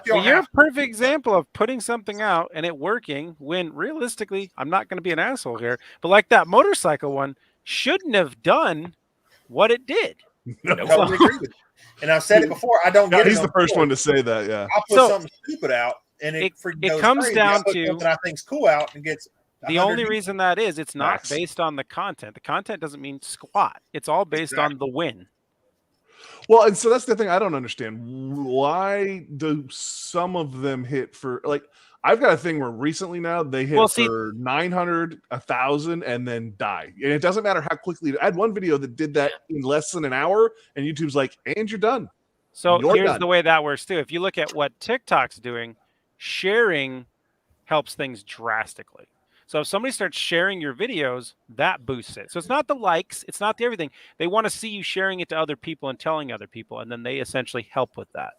you're a perfect example of putting something out and it working when realistically, I'm not going to be an asshole here, but like that motorcycle one shouldn't have done what it did. No. Totally agree with you. And I've said it before. I don't get it. He's the first one to say that. Yeah, I'll put something stupid out, and it comes crazy. down to something I think's cool out and gets. The only reason that is it's not based on the content. The content doesn't mean squat. It's all based on the win. Well, and so that's the thing I don't understand. Why do some of them hit for like? I've got a thing where recently now they hit for 900, 1,000, and then die. And it doesn't matter how quickly. I had one video that did that in less than an hour, and YouTube's like, and you're done. So here's the way that works too. If you look at what TikTok's doing, sharing helps things drastically. So if somebody starts sharing your videos, that boosts it. So it's not the likes, it's not the everything. They want to see you sharing it to other people and telling other people, and then they essentially help with that.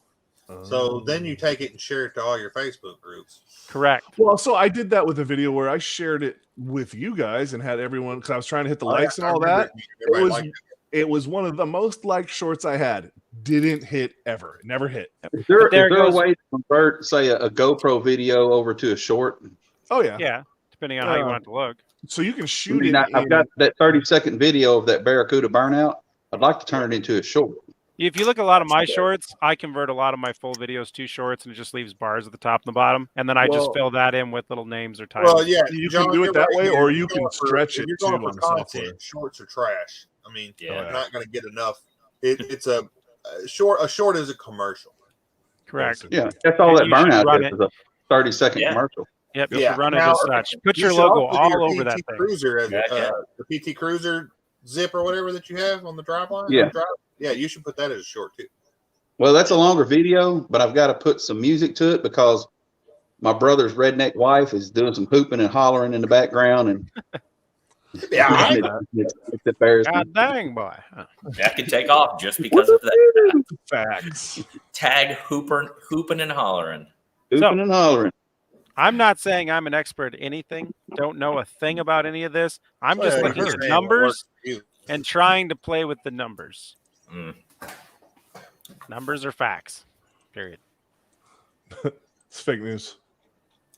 So then you take it and share it to all your Facebook groups. Correct. Well, so I did that with a video where I shared it with you guys and had everyone, because I was trying to hit the likes and all that. It was one of the most liked shorts I had. Didn't hit ever. Never hit. Is there a way to convert, say, a GoPro video over to a short? Oh, yeah. Yeah, depending on how you want it to look. So you can shoot it. I've got that 30-second video of that Barracuda burnout. I'd like to turn it into a short. If you look at a lot of my shorts, I convert a lot of my full videos to shorts, and it just leaves bars at the top and the bottom, and then I just fill that in with little names or titles. Well, yeah, you can do it that way, or you can stretch it. You're going for content. Shorts are trash. I mean, you're not going to get enough. It's a short. A short is a commercial. Correct. Yeah, that's all that burnout is a 30-second commercial. Yep, you should run it as such. Put your logo all over that thing. Cruiser as the PT Cruiser zip or whatever that you have on the driveline. Yeah, you should put that as a short too. Well, that's a longer video, but I've got to put some music to it because my brother's redneck wife is doing some hooping and hollering in the background, and Yeah, It's embarrassing. God dang, boy. That could take off just because of that. Facts. Tag hooping and hollering. Hooping and hollering. I'm not saying I'm an expert at anything. Don't know a thing about any of this. I'm just looking at numbers and trying to play with the numbers. Numbers are facts. Period. It's fake news.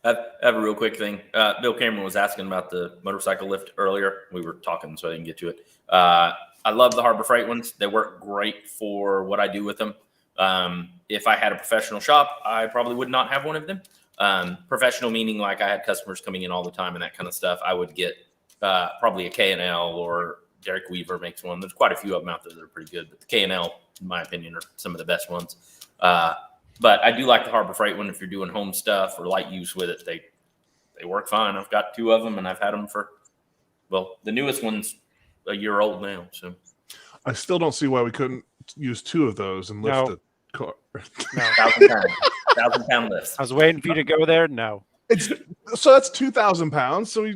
I have a real quick thing. Bill Cameron was asking about the motorcycle lift earlier. We were talking, so I didn't get to it. I love the Harbor Freight ones. They work great for what I do with them. If I had a professional shop, I probably would not have one of them. Professional meaning like I had customers coming in all the time and that kind of stuff. I would get probably a K&L, or Derek Weaver makes one. There's quite a few of them out there that are pretty good, but the K&L, in my opinion, are some of the best ones. But I do like the Harbor Freight one if you're doing home stuff or light use with it. They work fine. I've got 2 of them, and I've had them for, well, the newest one's a year old now. So I still don't see why we couldn't use 2 of those and lift the car. No. 1,000 pound lifts. I was waiting for you to go there. No. So that's 2,000 pounds. So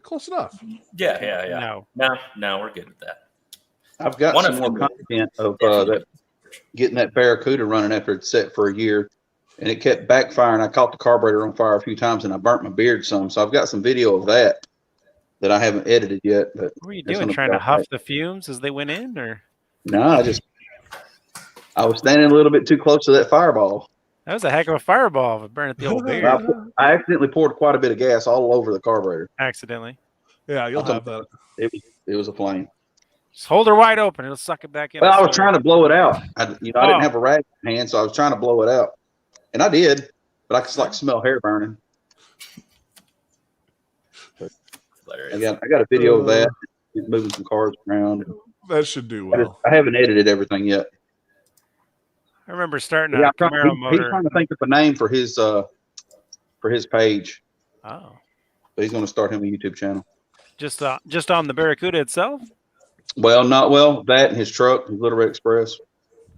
close enough. Yeah. No, we're good with that. I've got some more content of that. Getting that Barracuda running after it's set for a year, and it kept backfiring. I caught the carburetor on fire a few times, and I burnt my beard some. So I've got some video of that I haven't edited yet. But what were you doing? Trying to huff the fumes as they went in, or? No, I was standing a little bit too close to that fireball. That was a heck of a fireball if it burned at the old beard. I accidentally poured quite a bit of gas all over the carburetor. Accidentally. Yeah, you'll have that. It was a flame. Just hold her wide open. It'll suck it back in. Well, I was trying to blow it out. I didn't have a rag in hand, so I was trying to blow it out. And I did, but I could smell hair burning. I got a video of that. He's moving some cars around. That should do well. I haven't edited everything yet. I remember starting a Camaro motor. He's trying to think of a name for his page. Oh. But he's going to start him a YouTube channel. Just on the Barracuda itself? That and his truck, his Little Red Express.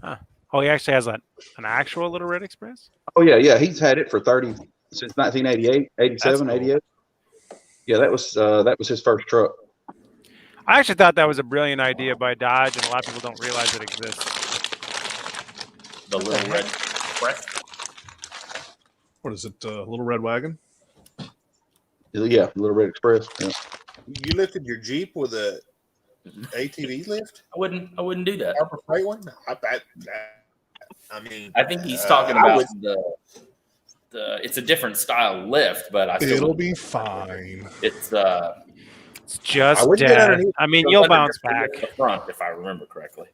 Huh. Oh, he actually has an actual Little Red Express? Oh, yeah. He's had it for since 1988, 87, cool. 88. Yeah, that was his first truck. I actually thought that was a brilliant idea by Dodge, and a lot of people don't realize it exists. The Little Red Express. What is it? Little Red Wagon? Yeah, Little Red Express. Yeah. You lifted your Jeep with a ATV lift? I wouldn't do that. Harbor Freight one? I think he's talking about it's a different style lift, but it'll be fine. It's just dead. You'll bounce back. The front, if I remember correctly.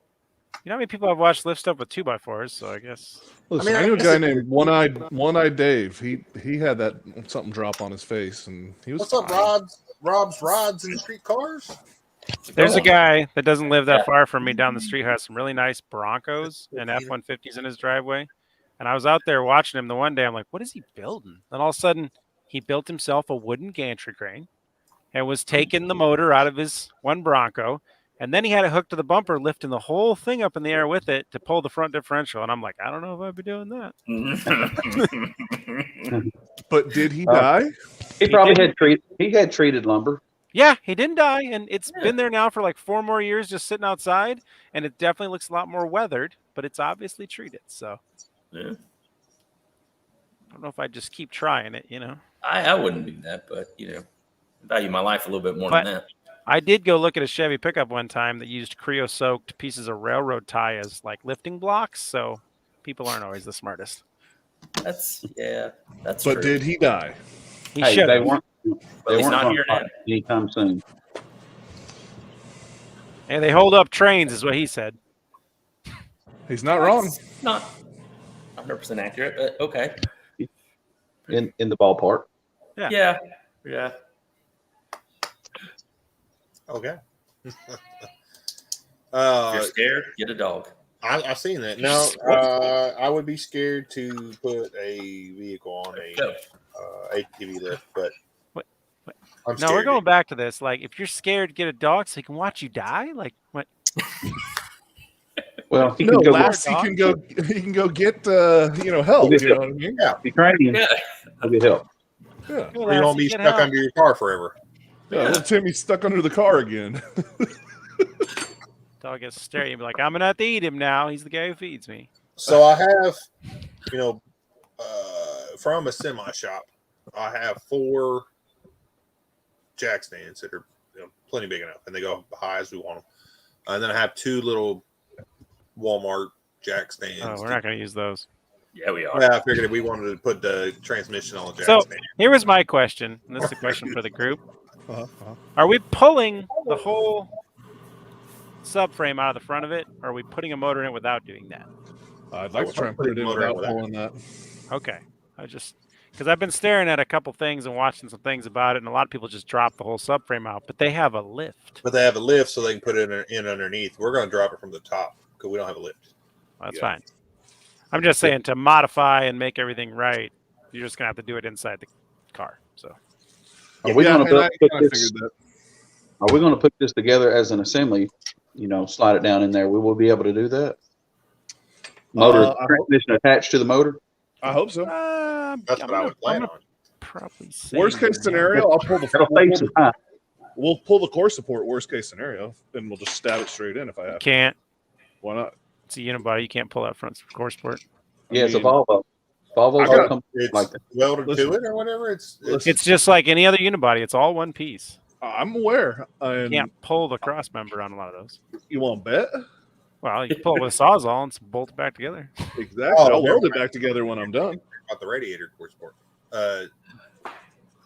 You know how many people I've watched lift stuff with 2x4s, so I guess. Listen, I knew a guy named One-Eyed Dave. He had that something drop on his face, and he was. What's up, Rob's Rods and Street Cars? There's a guy that doesn't live that far from me down the street who has some really nice Broncos and F-150s in his driveway. And I was out there watching him the one day. I'm like, what is he building? And all of a sudden, he built himself a wooden gantry crane and was taking the motor out of his one Bronco. And then he had it hooked to the bumper, lifting the whole thing up in the air with it to pull the front differential. And I'm like, I don't know if I'd be doing that. But did he die? He had treated lumber. Yeah, he didn't die. And it's been there now for like 4 more years, just sitting outside. And it definitely looks a lot more weathered, but it's obviously treated. So yeah. I don't know if I'd just keep trying it, I wouldn't do that, but value my life a little bit more than that. I did go look at a Chevy pickup one time that used Creo-soaked pieces of railroad tie as like lifting blocks. So people aren't always the smartest. That's But true. did he die? He should. They weren't not here now. anytime soon. And they hold up trains, is what he said. He's not wrong. It's not 100% accurate, but okay. In the ballpark. Yeah. Okay. If you're scared, get a dog. I've seen that. No, I would be scared to put a vehicle on a ATV lift, but no, we're going back to this. Like, if you're scared, get a dog so he can watch you die. Like, what? Well, he can go get help. You know what I mean? Yeah, be training. He'll get help. Yeah, you won't be stuck under your car forever. Yeah, little Timmy's stuck under the car again. Dog gets staring and be like, I'm gonna have to eat him now. He's the guy who feeds me. So I have, from a semi shop, I have 4 jack stands that are plenty big enough, and they go high as we want them. And then I have 2 little Walmart jack stands. Oh, we're not going to use those. Yeah, we are. Yeah, I figured we wanted to put the transmission on the jack stand. Here was my question, and this is a question for the group. Are we pulling the whole subframe out of the front of it, or are we putting a motor in it without doing that? I'd like to try and put it in without pulling that. Okay. Because I've been staring at a couple things and watching some things about it, and a lot of people just drop the whole subframe out, but they have a lift. But they have a lift so they can put it in underneath. We're going to drop it from the top because we don't have a lift. Well, that's fine. I'm just saying to modify and make everything right, you're just going to have to do it inside the car. So, are we going to put this together as an assembly? Slide it down in there. We will be able to do that. Transmission attached to the motor. I hope so. That's what I would plan on. Probably say worst case scenario, I'll pull the. We'll pull the core support. Worst case scenario, and we'll just stab it straight in if I have. Can't. Why not? It's a unibody. You can't pull that front core support. Yeah, it's a Volvo. Volvo it's welded to it or whatever. It's just like any other unibody. It's all one piece. I'm aware. You can't pull the cross member on a lot of those. You want to bet? Well, you can pull it with a sawzall and bolt it back together. Exactly. I'll weld it back together when I'm done. About the radiator core support.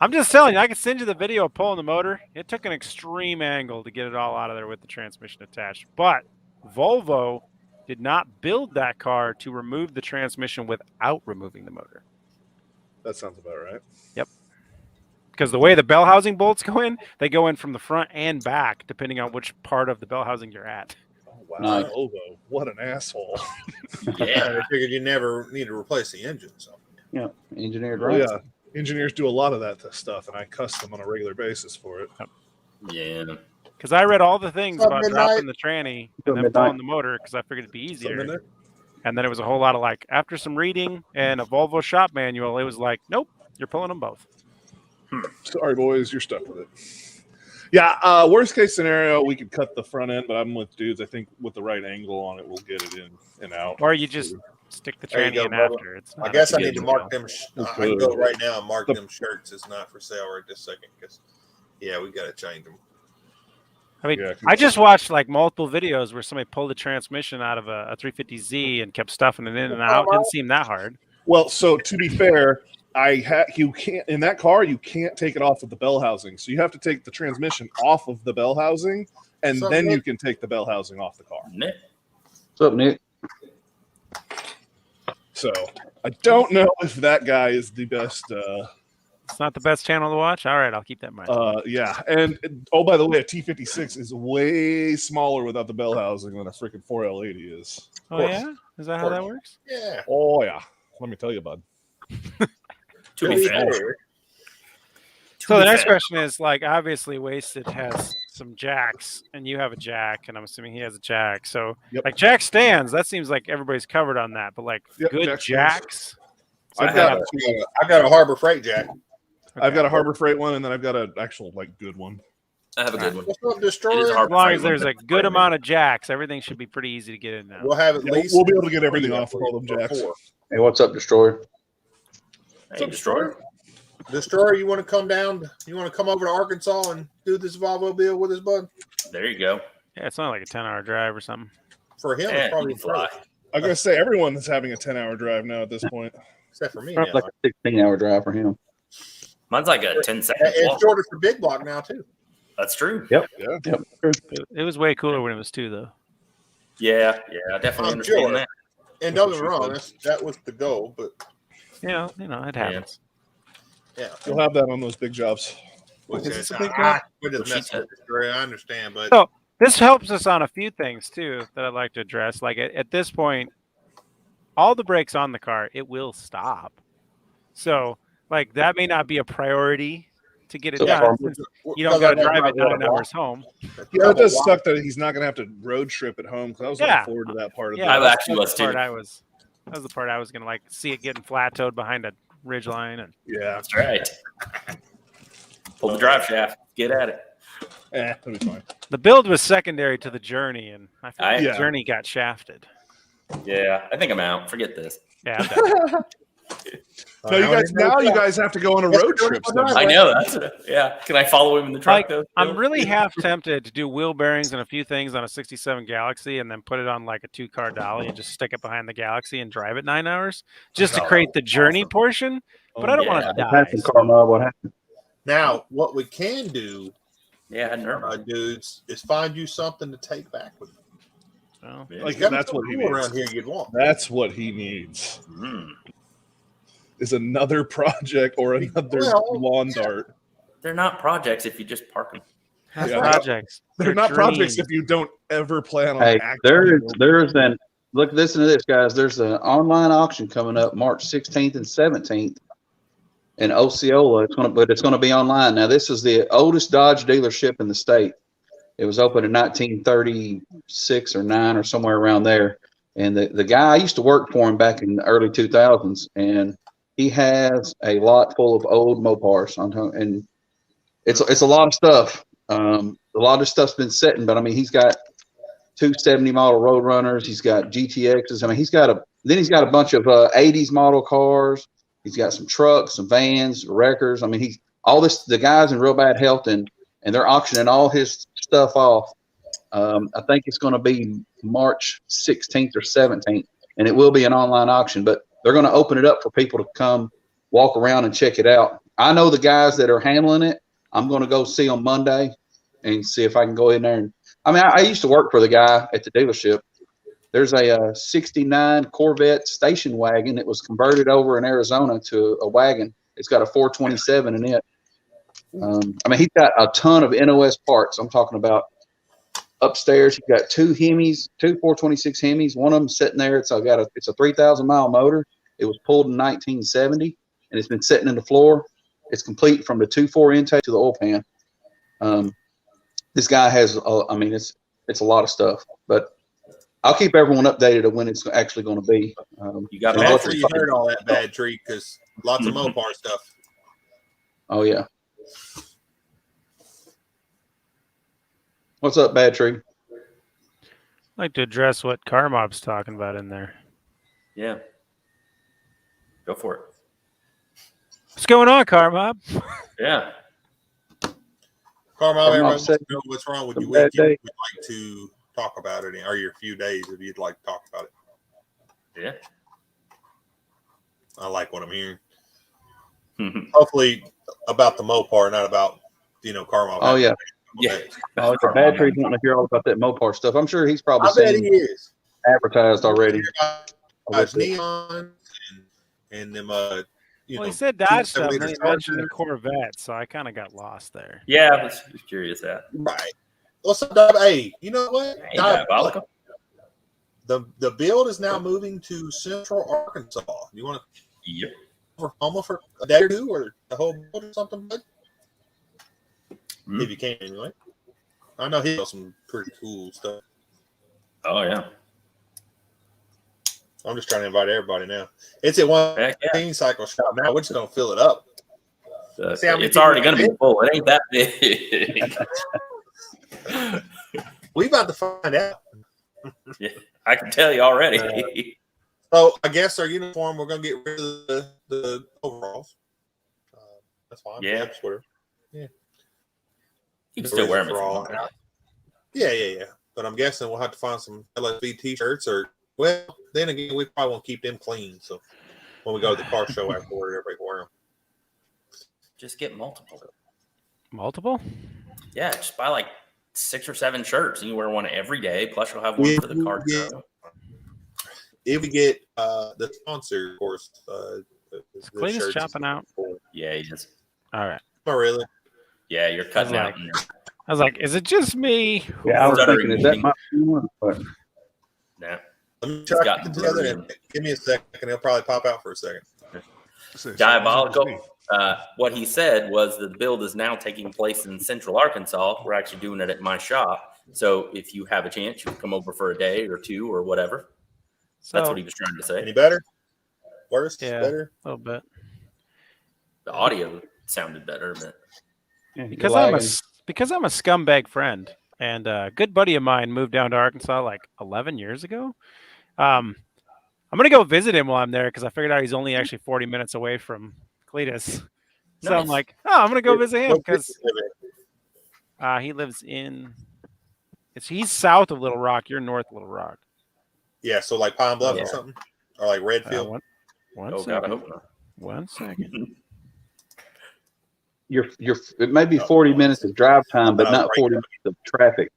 I'm just telling you, I can send you the video of pulling the motor. It took an extreme angle to get it all out of there with the transmission attached. But Volvo did not build that car to remove the transmission without removing the motor. That sounds about right. Yep. Because the way the bell housing bolts go in, they go in from the front and back, depending on which part of the bell housing you're at. Oh, wow. Nice. Volvo, what an asshole. Yeah, I figured you never need to replace the engine. So. Yeah, engineered right. Yeah, engineers do a lot of that stuff, and I custom on a regular basis for it. Yeah. Because I read all the things about dropping the tranny and then pulling the motor because I figured it'd be easier. And then it was a whole lot of after some reading and a Volvo shop manual, it was like, nope, you're pulling them both. Sorry, boys, you're stuck with it. Yeah, worst case scenario, we could cut the front end, but I'm with dudes. I think with the right angle on it, we'll get it in and out. Or you just stick the tranny in after. I guess I need to mark them. I can go right now and mark them shirts. It's not for sale right this second because, we got to change them. I mean, I just watched multiple videos where somebody pulled the transmission out of a 350Z and kept stuffing it in and out. It didn't seem that hard. Well, so to be fair, you can't in that car. You can't take it off of the bell housing, so you have to take the transmission off of the bell housing, and then you can take the bell housing off the car. Nick, what's up, Nick? So I don't know if that guy is the best. It's not the best channel to watch. All right, I'll keep that in mind. Yeah, and by the way, a T56 is way smaller without the bell housing than a freaking 4L80 is. Oh yeah, is that how that works? Yeah. Oh yeah. Let me tell you, bud. To be fair. So the next question is obviously Wasted has some jacks and you have a jack and I'm assuming he has a jack. So jack stands, that seems like everybody's covered on that, but good jacks. So I got a Harbor Freight jack. Okay. I've got a Harbor Freight one and then I've got an actual good one. I have a good one. As long as there's a good amount of jacks, everything should be pretty easy to get in now. We'll have at least we'll be able to get everything off of all them jacks. Hey, what's up, Destroyer? Hey, Destroyer. Destroyer, you want to come down? You want to come over to Arkansas and do this Volvo deal with us, bud? There you go. Yeah, it's not like a 10-hour drive or something. For him, it's probably fly. I'm gonna say everyone is having a 10-hour drive now at this point, except for me. Probably like a 16-hour drive for him. Mine's like a 10-second. It's shorter for big block now too. That's true. Yep. It was way cooler when it was 2, though. Yeah, I definitely understand that. And don't get me wrong, that was the goal, but it happens. Yeah, you'll have that on those big jobs. Which is a big job. I understand, but so this helps us on a few things too that I'd like to address. At this point, all the brakes on the car, it will stop. So that may not be a priority to get it done. You don't got to drive it 9 hours home. Yeah, it does suck that he's not going to have to road trip at home because I was looking forward to that part of it. I actually was too. That was the part I was going to see it getting flat-toed behind a ridge line. And yeah, that's right. Pull the drive shaft. Get at it. That'll be fine. The build was secondary to the journey, and I feel like Yeah. the journey got shafted. Yeah, I think I'm out. Forget this. Yeah, I'm done. No, you guys have to go on a road trip. I know that's it. Yeah. Can I follow him in the truck though? I'm really half tempted to do wheel bearings and a few things on a 67 Galaxy and then put it on like a 2-car dolly and just stick it behind the Galaxy and drive it 9 hours just to create the journey portion. But I don't want to die. What happened? Now, what we can do, dudes, is find you something to take back with you. Well, like that's what he needs. Around here, you'd want. That's what he needs. Is another project or another lawn dart. They're not projects if you just park them. Projects. They're not projects if you don't ever plan on. Hey, listen to this, guys. There's an online auction coming up March 16th and 17th in Osceola. It's going to be online. Now, this is the oldest Dodge dealership in the state. It was opened in 1936 or 9 or somewhere around there. And the guy, I used to work for him back in the early 2000s, and he has a lot full of old Mopars, and it's a lot of stuff. A lot of stuff's been sitting, but I mean, he's got 270 model Roadrunners. He's got GTXs. I mean, he's got a bunch of 80s model cars. He's got some trucks, some vans, wreckers. I mean, the guy's in real bad health, and they're auctioning all his stuff off. I think it's going to be March 16th or 17th, and it will be an online auction, but they're going to open it up for people to come walk around and check it out. I know the guys that are handling it. I'm going to go see on Monday and see if I can go in there. And I mean, I used to work for the guy at the dealership. There's a 69 Corvette station wagon that was converted over in Arizona to a wagon. It's got a 427 in it. I mean, he's got a ton of NOS parts. I'm talking about upstairs. He's got 2 Hemis, 2 426 Hemis. One of them sitting there. It's a 3,000 mile motor. It was pulled in 1970, and it's been sitting in the floor. It's complete from the 2.4 intake to the oil pan. This guy has, it's a lot of stuff, but I'll keep everyone updated of when it's actually going to be. You got after you heard all that, Bad Tree, because lots of Mopar stuff. Oh yeah. What's up, Bad Tree? I'd like to address what Car Mob's talking about in there. Yeah. Go for it. What's going on, Car Mob? Yeah. Car Mob, everybody wants to know what's wrong with you. We'd like to talk about it, or your few days if you'd like to talk about it. Yeah. I like what I'm hearing. Hopefully about the Mopar, not about, Car Mob. Oh, yeah. Yeah. Oh, the Bad Tree's wanting to hear all about that Mopar stuff. I'm sure he's probably seen it advertised already. Neon and them, well, he said Dodge stuff, and then he mentioned the Corvette, so I kind of got lost there. Yeah, I was curious that. Right. What's up, hey, you know what? Hey, Diabolical. The build is now moving to Central Arkansas. You want to Oklahoma for a day or two, or the whole build or something? Bud? If you can, anyway. I know he does some pretty cool stuff. Oh yeah. I'm just trying to invite everybody now. It's at 1 cycle shop now. We're just gonna fill it up. It's already gonna be full. It ain't that big. We about to find out. Yeah, I can tell you already. So I guess our uniform, we're gonna get rid of the overalls. That's fine. Yeah. Yeah. You can still wear them. Yeah. But I'm guessing we'll have to find some LSB t-shirts, or well, then again, we probably won't keep them clean. So when we go to the car show afterward, everybody can wear them. Just get multiple. Multiple? Yeah, just buy like 6 or 7 shirts, and you wear one every day. Plus, you'll have one for the car show. If we get the sponsor, of course, is Cletus chopping out? Yeah, he is. All right. Oh, really? Yeah, you're cutting out. I was like, is it just me? Yeah, I was thinking, is that my one? No. Let me try to get together and give me a second. He'll probably pop out for a second. Diabolical. What he said was the build is now taking place in Central Arkansas. We're actually doing it at my shop. So if you have a chance, you can come over for a day or 2 or whatever. So, that's what he was trying to say. Any better? Worse? Yeah, better? A little bit. The audio sounded better, but because because I'm a scumbag friend, and a good buddy of mine moved down to Arkansas like 11 years ago. I'm going to go visit him while I'm there because I figured out he's only actually 40 minutes away from Cletus. So I'm like, I'm going to go visit him because he lives in he's south of Little Rock. You're north of Little Rock. Yeah, so like Pine Bluff or something? Or like Redfield? One second. 1 second. It may be 40 minutes of drive time, but not 40 minutes of traffic.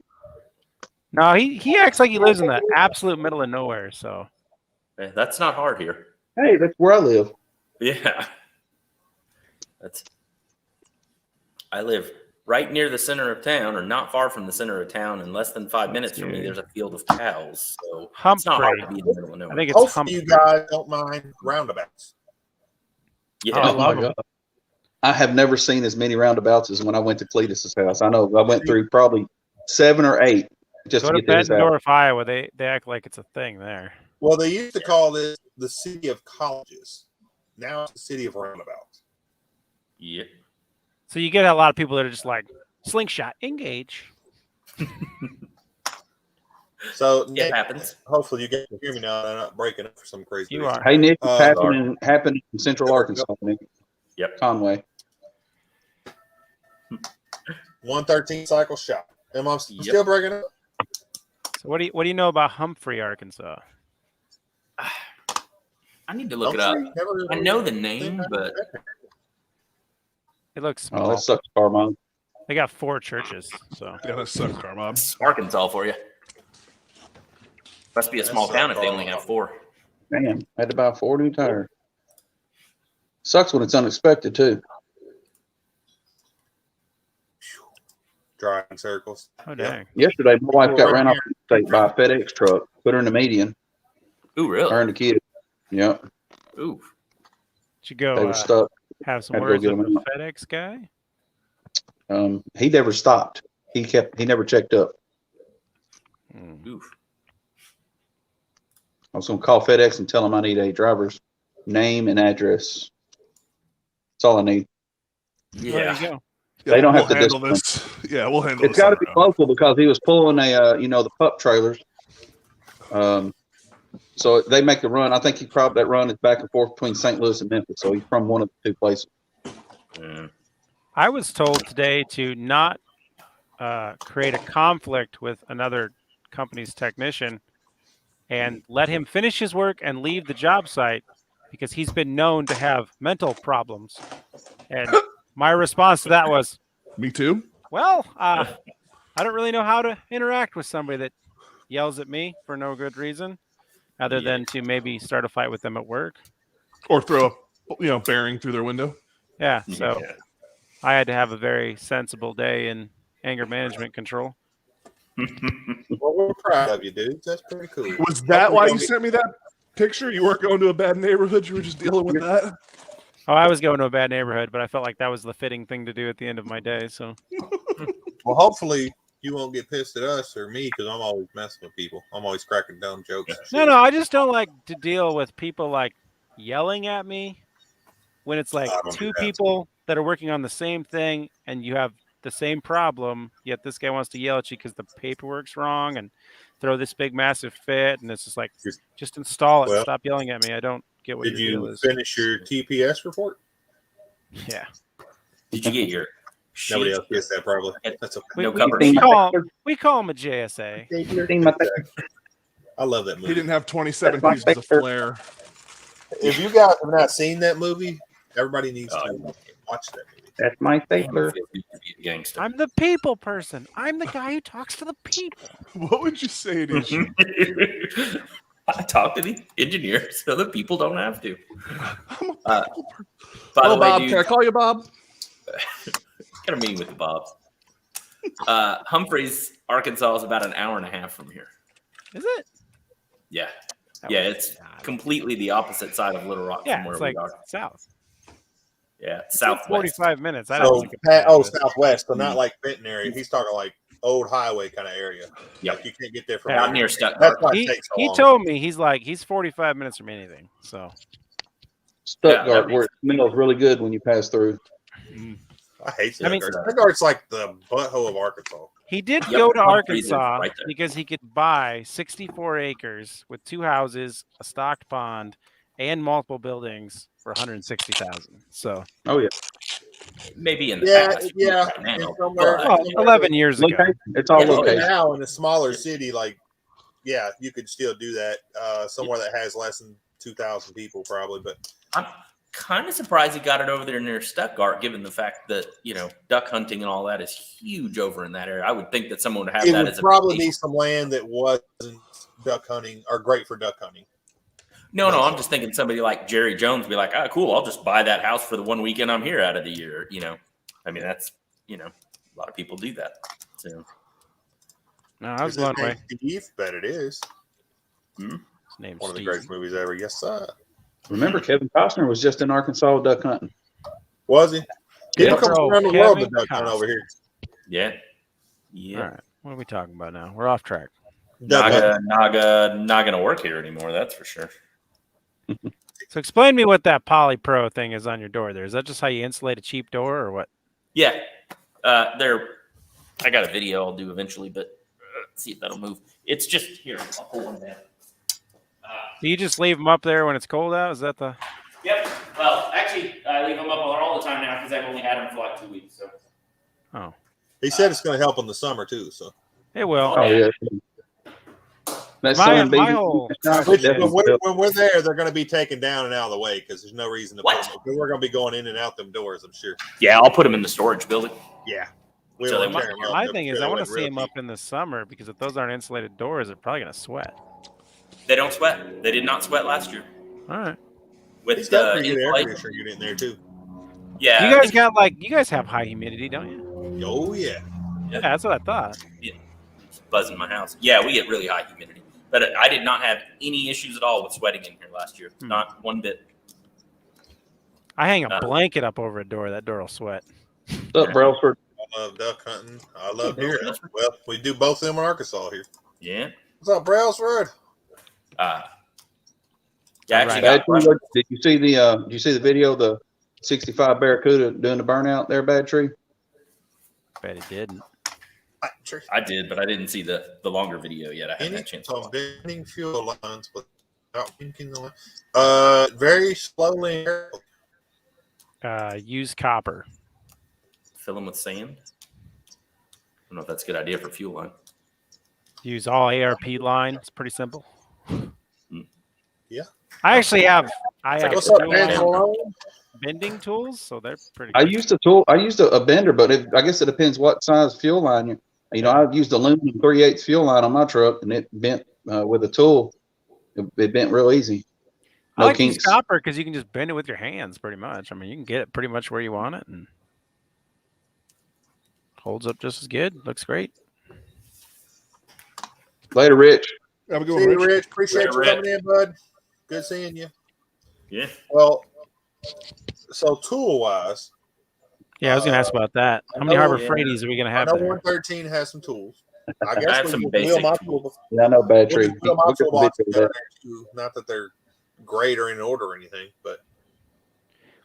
No, he acts like he lives in the absolute middle of nowhere. So that's not hard here. Hey, that's where I live. Yeah, I live right near the center of town, or not far from the center of town. In less than 5 minutes from me, there's a field of cows. So it's not hard to be in the middle of nowhere. I think it's hopefully you guys don't mind roundabouts. Yeah, oh my God. I have never seen as many roundabouts as when I went to Cletus's house. I know I went through probably 7 or 8 just to get to his house. Bettendorf, Iowa, they act like it's a thing there. Well, they used to call this the city of colleges. Now it's the city of roundabouts. Yeah. So you get a lot of people that are just like, slingshot, engage. So Nick, it happens. Hopefully you guys can hear me now. I'm not breaking up for some crazy reason. Hey, Nick, it's happening in Central Arkansas, Nick. Yep. Conway. 113 cycle shot. Am I still breaking up? So what do you know about Humphrey, Arkansas? I need to look it up. I know the name, but it looks small. Oh, that sucks, Carmine. They got 4 churches, so yeah, that sucks, Carmine. It's Arkansas for you. Must be a small town if they only have 4. Man, had to buy 4 new tires. Sucks when it's unexpected too. Driving circles. Oh dang! Yesterday, my wife got ran off the interstate by a FedEx truck. Put her in the median. Ooh, really? Her and the kid. Yep. Ooh. Did you go? They were stuck. Have some words with the FedEx guy. He never stopped. He never checked up. Oof. I was going to call FedEx and tell them I need a driver's name and address. That's all I need. Yeah. There you go. They don't have to handle this. Yeah, we'll handle It's this. got to be local because he was pulling the pup trailers. So they make the run. I think that run is back and forth between St. Louis and Memphis. So he's from one of the 2 places. I was told today to not create a conflict with another company's technician and let him finish his work and leave the job site because he's been known to have mental problems. And my response to that was, me too. Well, I don't really know how to interact with somebody that yells at me for no good reason other than to maybe start a fight with them at work. Or throw a bearing through their window. Yeah, so I had to have a very sensible day in anger management control. Well, we're proud of you, dudes. That's pretty cool. Was that why you sent me that picture? You weren't going to a bad neighborhood. You were just dealing with that. Oh, I was going to a bad neighborhood, but I felt like that was the fitting thing to do at the end of my day. So, well, hopefully you won't get pissed at us or me because I'm always messing with people. I'm always cracking dumb jokes. No, I just don't like to deal with people like yelling at me when it's like 2 people that are working on the same thing and you have the same problem, yet this guy wants to yell at you because the paperwork's wrong and throw this big massive fit, and it's just like, just install it. Well, stop yelling at me. I don't get what did your deal you is. finish your TPS report? Yeah. Did you get your Nobody else gets that probably. That's okay. We call him a JSA. I love that movie. He didn't have 27 pieces of flair. If you guys have not seen that movie, everybody needs to watch that movie. That's my favorite. I'm the people person. I'm the guy who talks to the people. What would you say it is? I talk to the engineers so the people don't have to. By Hello, the way, Bob. dude, Can I call you Bob? Got a meeting with the Bobs. Humphreys, Arkansas is about an hour and a half from here. Is it? Yeah. It's completely the opposite side of Little Rock from where we are. South. Yeah, southwest. 45 minutes. Southwest, but not like Benton area. He's talking like old highway kind of area. Yep. Like you can't get there from out near Stuttgart. That's why it takes so he long. told me he's 45 minutes from anything. So Stuttgart, where it smells really good when you pass through. I hate Stuttgart. Stuttgart's like the butthole of Arkansas. He did go to Arkansas because he could buy 64 acres with 2 houses, a stocked pond, and multiple buildings for 160,000. So, maybe in the past. Yeah. Right now, well, 11 years ago. It's all location. Now in a smaller city, like, yeah, you could still do that somewhere that has less than 2,000 people, probably. But I'm kind of surprised he got it over there near Stuttgart, given the fact that duck hunting and all that is huge over in that area. I would think that someone would have that as probably be some land that wasn't duck hunting or great for duck hunting. No, I'm just thinking somebody like Jerry Jones be like, cool, I'll just buy that house for the 1 weekend I'm here out of the year. I mean, that's a lot of people do that. So no, I was blown away. Steve, bet it is. His name's one of the greatest movies ever. Yes, sir. Remember, Kevin Costner was just in Arkansas duck hunting. Was he? People come around the world to duck hunt over here. Yeah. All right. What are we talking about now? We're off track. Naga, not going to work here anymore. That's for sure. So explain to me what that Poly Pro thing is on your door there. Is that just how you insulate a cheap door or what? Yeah. I got a video I'll do eventually, but let's see if that'll move. It's just here. I'll pull one down. Do you just leave them up there when it's cold out? Is that the? Yep. Well, actually, I leave them up all the time now because I've only had them for like 2 weeks. So. Oh. He said it's going to help in the summer too. So. It will. Oh yeah. That's my whole. When we're there, they're going to be taken down and out of the way because there's no reason to. Put them. We're going to be going in and out them doors. I'm sure. Yeah, I'll put them in the storage building. Yeah. My thing is, I want to see them up in the summer because if those aren't insulated doors, they're probably going to sweat. They don't sweat. They did not sweat last year. All right. With the air pressure get in there too. Yeah. You guys have high humidity, don't you? Oh yeah. Yeah, that's what I thought. Yeah. It's buzzing my house. Yeah, we get really high humidity. But I did not have any issues at all with sweating in here last year. Not one bit. I hang a blanket up over a door. That door will sweat. What's up, Brailsford? I love duck hunting. I love here. Well, we do both of them in Arkansas here. Yeah. What's up, Brailsford? Did you see the video of the 65 Barracuda doing the burnout there, Bad Tree? Bet it didn't. I did, but I didn't see the longer video yet. I haven't had a chance to watch. Bending fuel lines without winking the line. Very slowly. Use copper. Fill them with sand. I don't know if that's a good idea for fuel line. Use all ARP line. It's pretty simple. Yeah. I actually have. What's up, bending tools, so they're pretty. I used a bender, but I guess it depends what size fuel line I've used aluminum 3/8 fuel line on my truck, and it bent with a tool. It bent real easy. I like use copper because you can just bend it with your hands, pretty much. I mean, you can get it pretty much where you want it, and holds up just as good. Looks great. Later, Rich. Have a good one, Rich. Appreciate you coming in, bud. Good seeing you. Yeah. Well, so tool wise. Yeah, I was going to ask about that. How many Harbor Freighties are we going to have? I know 113 has some tools. I guess I have some basic tools. Yeah, I know Bad Tree. Not that they're great or in order or anything, but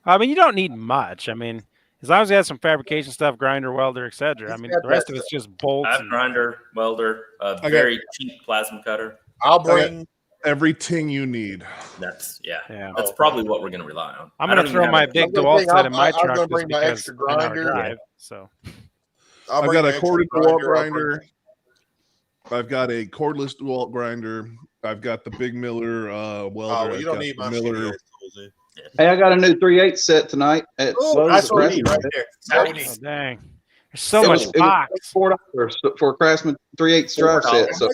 I mean, you don't need much. I mean, as long as you have some fabrication stuff, grinder, welder, etc. I mean, the rest of it's just bolts. I have grinder, welder, a very cheap plasma cutter. I'll bring everything you need. That's That's probably what we're going to rely on. I'm going to throw my big DeWalt set in my truck. I'm going to bring my extra grinder. So I've got a corded DeWalt grinder. I've got a cordless DeWalt grinder. I've got the big Miller welder. You don't need my Miller. Hey, I got a new 3/8 set tonight at that's what we need right there. Oh, dang. There's so much box. $4 for a Craftsman 3/8 drive set. So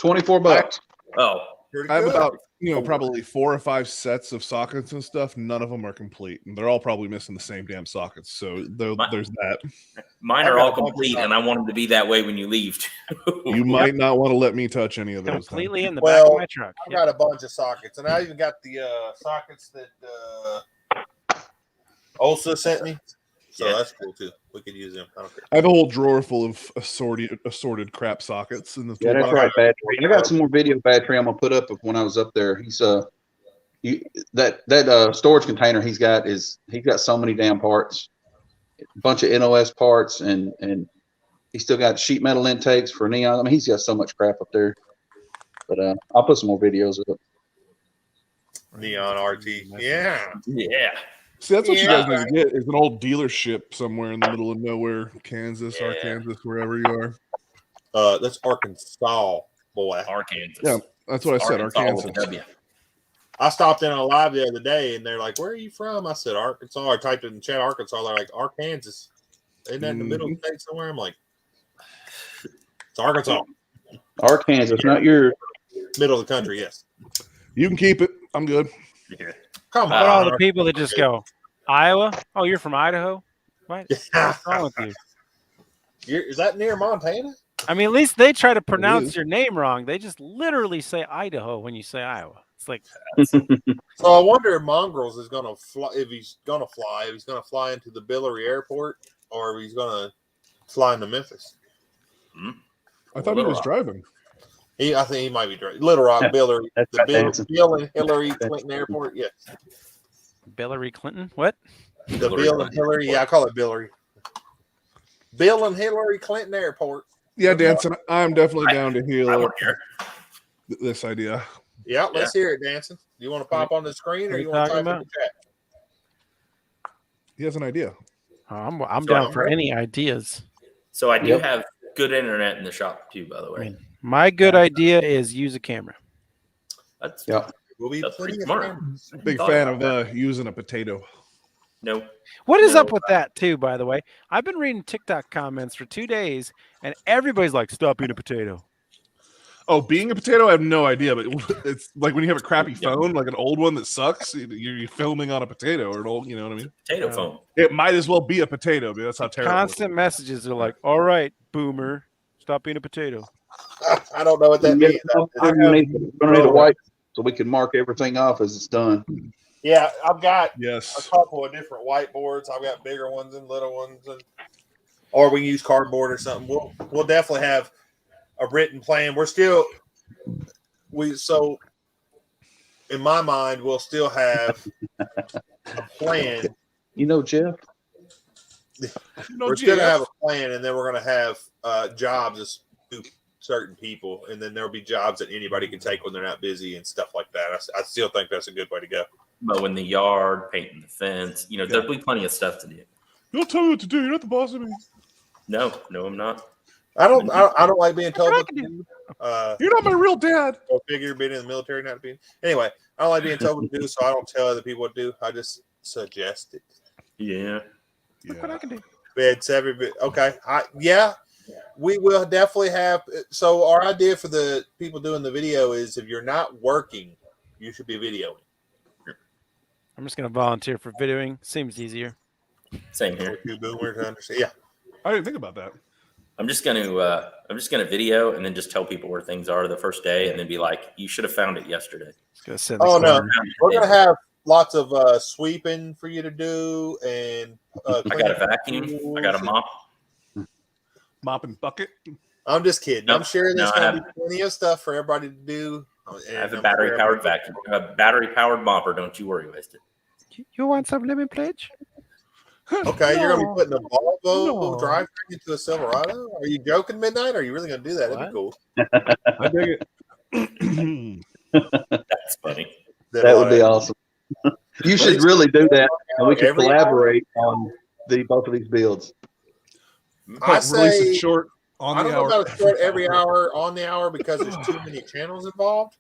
$24. Oh, I have about probably 4 or 5 sets of sockets and stuff. None of them are complete, and they're all probably missing the same damn sockets. So there's that. Mine are all complete, and I want them to be that way when you leave. You might not want to let me touch any of those. Completely in the back of my truck. I've got a bunch of sockets, and I even got the sockets that Olsa sent me. So that's cool too. We could use them. I have a whole drawer full of assorted crap sockets in the. Yeah, that's right, Bad Tree. I got some more video, Bad Tree. I'm gonna put up of when I was up there. He's that storage container he's got so many damn parts. a bunch of NOS parts, and he's still got sheet metal intakes for neon. I mean, he's got so much crap up there. But I'll put some more videos of it. Neon RT. Yeah. See, that's what you guys need to get is an old dealership somewhere in the middle of nowhere, Kansas, Arkansas, wherever you are. That's Arkansas, boy. Arkansas. Yeah, that's what I said, Arkansas. I stopped in on a live the other day, and they're like, "Where are you from?" I said, "Arkansas." I typed in the chat, Arkansas. They're like, "Arkansas." Isn't that in the middle of the state somewhere? I'm like, it's Arkansas. Arkansas, not your middle of the country, yes. You can keep it. I'm good. Yeah. Come What on. all the people that just go, Iowa? Oh, you're from Idaho? What? What's wrong with you? Is that near Montana? I mean, at least they try to pronounce your name wrong. They just literally say Idaho when you say Iowa. It's like. So I wonder if Mongrels is going to fly. If he's going to fly into the Billary Airport, or if he's going to fly into Memphis. I thought he was driving. I think he might be driving. Little Rock, Billary, Bill and Hillary Clinton Airport. Yes. Billary Clinton? What? The Bill and Hillary. Yeah, I call it Billary. Bill and Hillary Clinton Airport. Yeah, Danson, I'm definitely down to hear this idea. Yeah, let's hear it, Danson. Do you want to pop on the screen, or you want to type in the chat? He has an idea. I'm down for any ideas. So I do have good internet in the shop too, by the way. My good idea is use a camera. That's We'll be pretty smart. Big fan of using a potato. No. What is up with that too, by the way? I've been reading TikTok comments for 2 days, and everybody's like, "Stop being a potato." Oh, being a potato, I have no idea, but it's like when you have a crappy phone, like an old one that sucks, you're filming on a potato or an old, you know what I mean? Potato phone. It might as well be a potato, but that's how terrible. Constant messages are like, "All right, boomer, stop being a potato." I don't know what that means. We're gonna need a white so we can mark everything off as it's done. Yeah, I've got a couple of different whiteboards. I've got bigger ones and little ones, or we can use cardboard or something. We'll definitely have a written plan. So in my mind, we'll still have a plan. You know, Jeff. We're still gonna have a plan, and then we're gonna have jobs to certain people, and then there'll be jobs that anybody can take when they're not busy and stuff like that. I still think that's a good way to go. Mowing the yard, painting the fence, there'll be plenty of stuff to do. You'll tell me what to do. You're not the boss of me. No, I'm not. I don't like being told what to do. You're not my real dad. Go figure, being in the military, not being. Anyway, I don't like being told what to do, so I don't tell other people what to do. I just suggest it. Yeah. Look what I can do. It's every bit okay. We will definitely have. So our idea for the people doing the video is, if you're not working, you should be videoing. I'm just going to volunteer for videoing. Seems easier. Same here. Boomer to understand. Yeah, I didn't think about that. I'm just gonna video and then just tell people where things are the first day, and then be like, "You should have found it yesterday." Oh no, we're gonna have lots of sweeping for you to do, and I got a vacuum. I got a mop. Mop and bucket. I'm just kidding. Nope. I'm sure there's gonna be plenty of stuff for everybody to do. I have a battery-powered vacuum. I have a battery-powered mopper. Don't you worry, waste it. You want some lemon pledge? Okay, you're gonna be putting a Volvo drivetrain into a Silverado? Are you joking, Midnight? Are you really gonna do that? That'd be cool. I dig it. That's funny. That would be awesome. You should really do that, and we can collaborate on both of these builds. I say short on the hour. I don't know about a short every hour on the hour, because there's too many channels involved.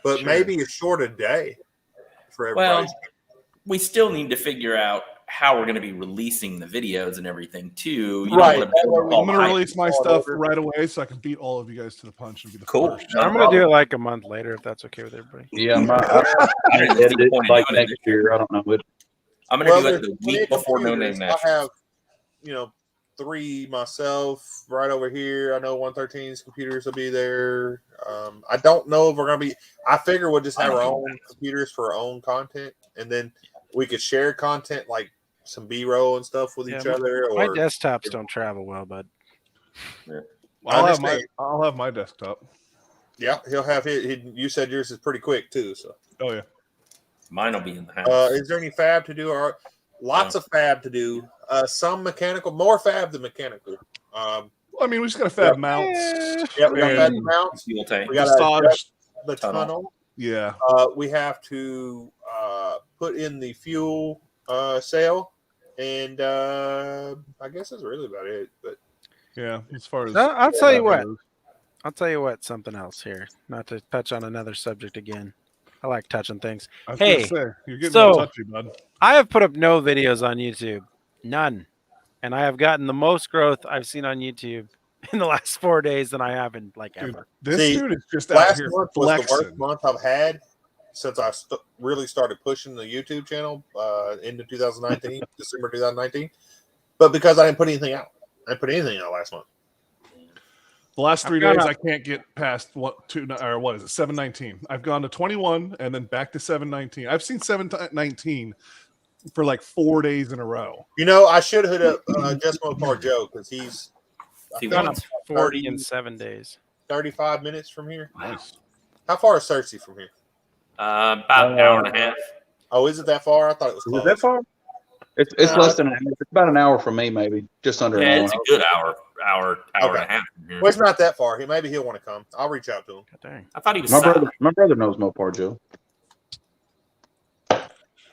But maybe a short a day for everybody. Well, we still need to figure out how we're going to be releasing the videos and everything too. Right. I'm going to release my stuff right away so I can beat all of you guys to the punch and be the first. I'm going to do it like a month later if that's okay with everybody. Yeah, I edit it like next year. I don't know what. I'm going to do it the week before No Name National. I have, 3 myself right over here. I know 113's computers will be there. I don't know if we're going to be. I figure we'll just have our own computers for our own content, and then we could share content like some B-roll and stuff with each other. My desktops don't travel well, but I'll have my desktop. Yeah, he'll have his. You said yours is pretty quick too. So. Oh yeah. Mine will be in the house. Is there any fab to do? Or lots of fab to do. some mechanical, more fab than mechanical. I mean, we just got to fab mounts. Yeah, we got fab mounts. Fuel tank. We got to adjust the Tunnel. tunnel. Yeah. We have to put in the fuel cell, and I guess that's really about it. But yeah, as far as I'll tell you what. I'll tell you what. Something else here. Not to touch on another subject again. I like touching things. Hey, you're getting so touchy, bud. I have put up no videos on YouTube, none, and I have gotten the most growth I've seen on YouTube in the last 4 days than I have in like ever. Dude is just out last here month was flexing. the worst month I've had since I really started pushing the YouTube channel into 2019, December 2019. But because I didn't put anything out, I didn't put anything out last month. The last 3 days, I can't get past 719. I've gone to 21 and then back to 719. I've seen 719 for like 4 days in a row. You know, I should have hit up Just Mopar Joe because he's gone up 40 in 7 days. 35 minutes from here. Nice. How far is Cersei from here? About an hour and a half. Oh, is it that far? I thought it was close. Is it that far? It's less than an hour. It's about an hour from me, maybe just under an hour. It's a good hour and a half. From here. Well, it's not that far. Maybe he'll want to come. I'll reach out to him. God dang. I thought he was. My brother knows Mopar Joe. Is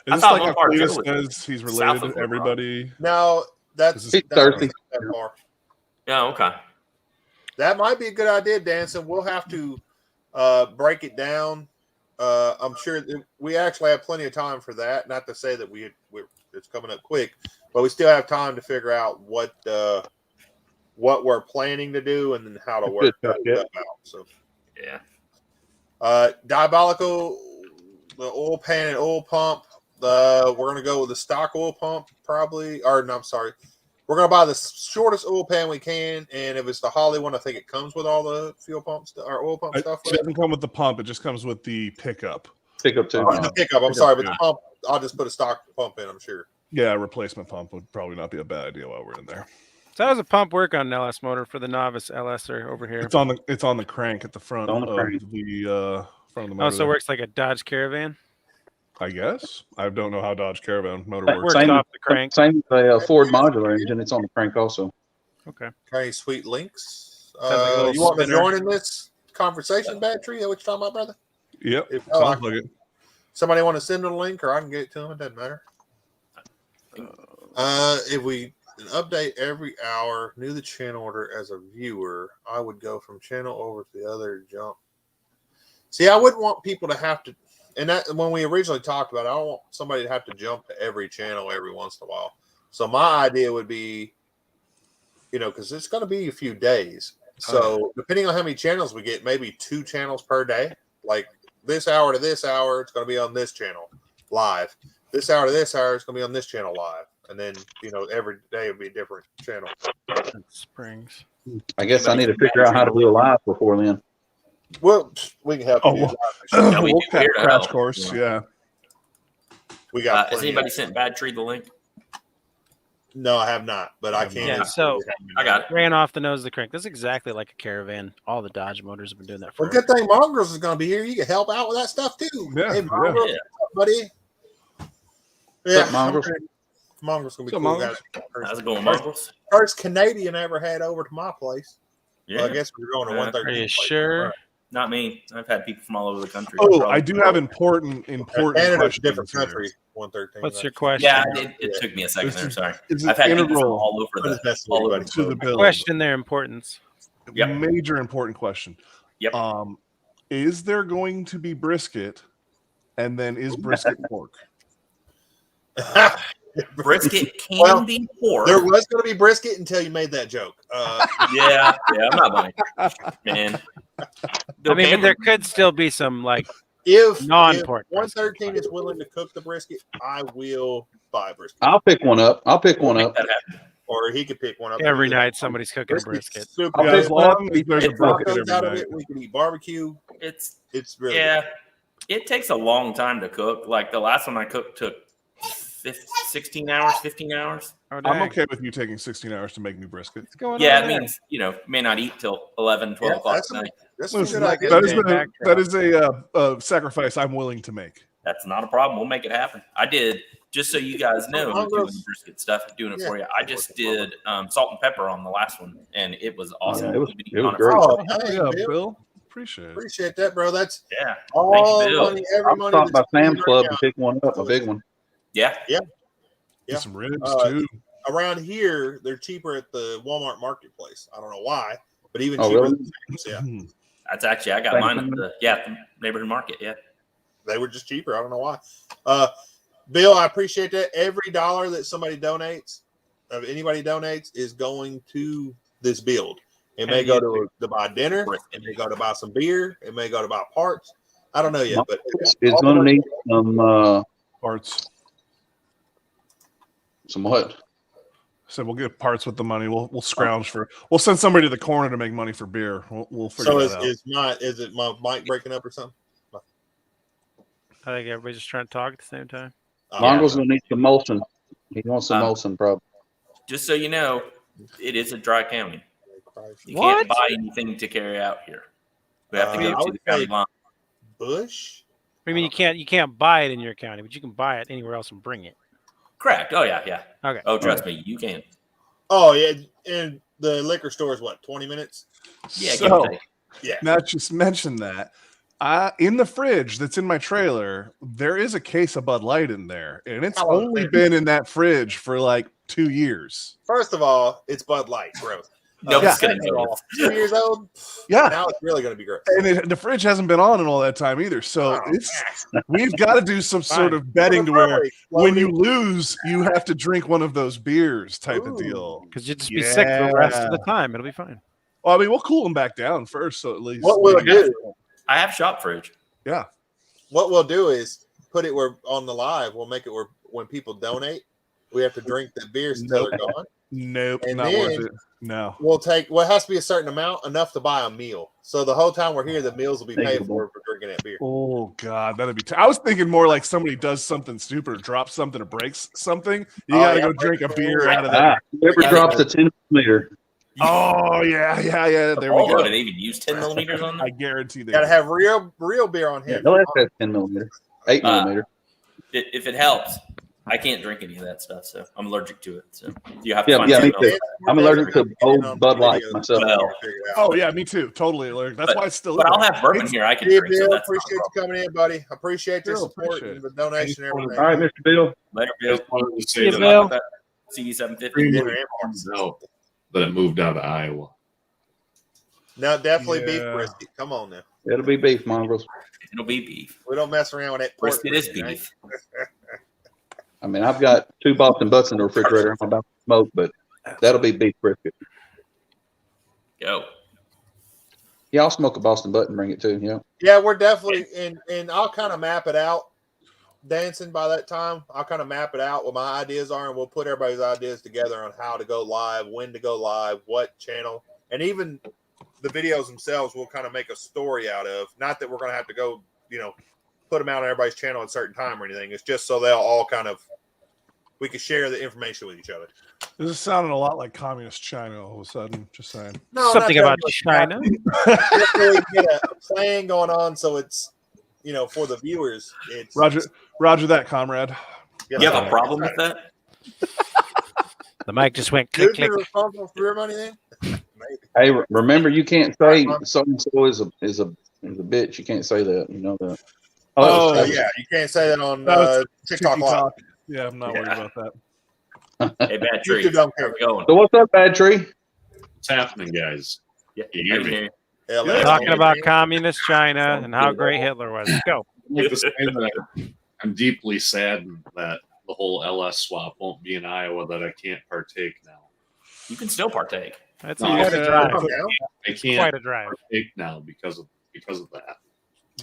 this like how Cletus says he's related to everybody? No, that's Thursday. That far. Yeah, okay. That might be a good idea, Danson. We'll have to break it down. I'm sure we actually have plenty of time for that. Not to say that it's coming up quick, but we still have time to figure out what we're planning to do and then how to work that out. So, yeah. Diabolical, the oil pan and oil pump. We're going to go with the stock oil pump, probably. Or no, I'm sorry. We're going to buy the shortest oil pan we can, and if it's the Holly one, I think it comes with all the fuel pumps or oil pump stuff. It doesn't come with the pump; it just comes with the pickup. Pickup too. The pickup. I'm sorry, but the pump. I'll just put a stock pump in. I'm sure. Yeah, a replacement pump would probably not be a bad idea while we're in there. So how does a pump work on an LS motor for the novice LSer over here? It's on the crank at the front of the motor. Oh, so it works like a Dodge Caravan. I guess. I don't know how Dodge Caravan motor works. Works off the crank. Same with a Ford modular engine. It's on the crank also. Okay. Okay, sweet links. Like You want to spinner. join in this conversation, Battery? Is that what you're talking about, brother? Yep. Sounds like it. Somebody want to send a link, or I can get it to them. It doesn't matter. If we update every hour, new the channel order as a viewer, I would go from channel over to the other jump. See, I wouldn't want people to have to, and that when we originally talked about it, I don't want somebody to have to jump to every channel every once in a while. So my idea would be, because it's going to be a few days. So depending on how many channels we get, maybe 2 channels per day. Like this hour to this hour, it's going to be on this channel live. This hour to this hour, it's going to be on this channel live. And then, every day will be a different channel. Springs. I guess I need to figure out how to do a live before then. Well, we can help you. We'll crash course, yeah. We got. Has anybody sent Bad Tree the link? No, I have not, but I can. Yeah, so I got it. Ran off the nose of the crank. That's exactly like a Caravan. All the Dodge motors have been doing that for. Well, good thing Mongrels is going to be here. You can help out with that stuff too. Yeah, hey, Mongrels, buddy. Yeah, Mongrels? Mongrels going to be What's cool. up, Guys. How's it going, Mongrels? First Canadian I ever had over to my place. Yeah. Well, I guess we're going to 113. Are you sure? Right. Not me. I've had people from all over the country. Oh, I do have important Canada's a questions different here. country. 113. What's your question? Yeah, it took me a second there. Sorry. I've had people from all over the bill. Question their importance. Yep. Major important question. Yep. Is there going to be brisket, and then is brisket pork? Brisket can be pork. There was going to be brisket until you made that joke. Yeah, I'm not buying it, man. I mean, there could still be some if non-pork. 113 is willing to cook the brisket, I will buy brisket. I'll pick one up. Or he could pick one up. Every night somebody's cooking a brisket. Super Yeah, good. as long as there's a bucket Tacos every out of night. it, we can eat barbecue. It's really yeah. good. It takes a long time to cook. Like the last one I cooked took 16 hours, 15 hours. Oh, I'm okay with you taking 16 hours to make new brisket. What's going Yeah, on it there? means may not eat till 11, 12 o'clock at night. That's a Listen, good idea. that is a sacrifice I'm willing to make. That's not a problem. We'll make it happen. I did just so you guys know, doing the brisket stuff, doing it for you. I just did salt and pepper on the last one, and it was awesome. Yeah, it was great. Oh, hey, Bill. Appreciate that, bro. That's all money, every I'll money. stop by Sam's Club and pick one up, a big one. Yeah. Some ribs too. Around here, they're cheaper at the Walmart marketplace. I don't know why, but even cheaper than Sam's, yeah. That's actually, I got mine at the neighborhood market. Yeah. They were just cheaper. I don't know why. Bill, I appreciate that. Every dollar that somebody donates, anybody donates, is going to this build. It may go to buy dinner. It may go to buy some beer. It may go to buy parts. I don't know yet, but it's going to need some parts. Some what? So we'll get parts with the money. We'll scrounge for. We'll send somebody to the corner to make money for beer. We'll figure that out. Is it my mic breaking up or something? I think everybody's just trying to talk at the same time. Mongo's gonna need some Molson. He wants some Molson, probably. Just so you know, it is a dry county. You can't buy anything to carry out here. We have to go to the county line. Bush? I mean, you can't buy it in your county, but you can buy it anywhere else and bring it. Correct. Oh yeah. Okay. Oh, trust me, you can. Oh yeah, and the liquor store is what, 20 minutes? Yeah. So, yeah. Matt just mentioned that. In the fridge that's in my trailer, there is a case of Bud Light in there, and it's only been in that fridge for like 2 years. First of all, it's Bud Light, bro. Nobody's gonna know. 2 years old. Yeah. Now it's really going to be great. And the fridge hasn't been on in all that time either. So we've got to do some sort of betting to where when you lose, you have to drink one of those beers type of deal. Because you'll just be sick for the rest of the time. It'll be fine. Well, I mean, we'll cool them back down first, so at least. What we'll do? I have shop fridge. Yeah. What we'll do is put it where on the live. We'll make it where when people donate, we have to drink the beers until they're gone. Nope, and not worth it. No. We'll take it has to be a certain amount, enough to buy a meal. So the whole time we're here, the meals will be paid for drinking that beer. Oh God, that'd be. I was thinking more like somebody does something stupid, or drops something, or breaks something. You gotta go drink a beer out of that. Whoever drops a 10 millimeter. Oh yeah. There we go. Did they even use 10 millimeters on them? I guarantee they gotta have real beer on here. No, that's 10 millimeter, 8 millimeter. If it helps, I can't drink any of that stuff, so I'm allergic to it. So you have to find me too. I'm allergic to old Bud Light myself. Oh yeah, me too. Totally allergic. That's why it's still. But I'll have bourbon here. I can drink. Bill, So appreciate you coming in, buddy. Appreciate your support and the donation and everything. All right, Mr. Bill. Later, Bill. See you, Bill. CD750. But it moved out of Iowa. No, definitely beef brisket. Come on now. It'll be beef, mongrels. It'll be beef. We don't mess around with that. Brisket is beef. I mean, I've got 2 Boston butts in the refrigerator. I'm about to smoke, but that'll be beef brisket. Go. Yeah, I'll smoke a Boston butt and bring it too. Yeah. Yeah, we're definitely and I'll kind of map it out. Dancing by that time, I'll kind of map it out what my ideas are, and we'll put everybody's ideas together on how to go live, when to go live, what channel, and even the videos themselves we'll kind of make a story out of. Not that we're going to have to go, put them out on everybody's channel at a certain time or anything. It's just so they'll all we can share the information with each other. This is sounding a lot like communist China all of a sudden. Just saying. No, something about China. Just so we get a plan going on, so it's for the viewers. It's Roger that, comrade. You have a problem with that? The mic just went click, click. You're responsible for your money then? Maybe. Hey, remember you can't say so and so is a bitch. You can't say that. You know that. Oh yeah, you can't say that on TikTok Live. Yeah, I'm not worried about that. Hey, Bad Tree. Going. So what's up, Bad Tree? What's happening, guys? Yeah, you hear me? Yeah, talking about communist China and how great Hitler was. Let's go. I'm deeply saddened that the whole LS swap won't be in Iowa, that I can't partake now. You can still partake. That's quite a drive. I can't quite a drive. partake now because of that.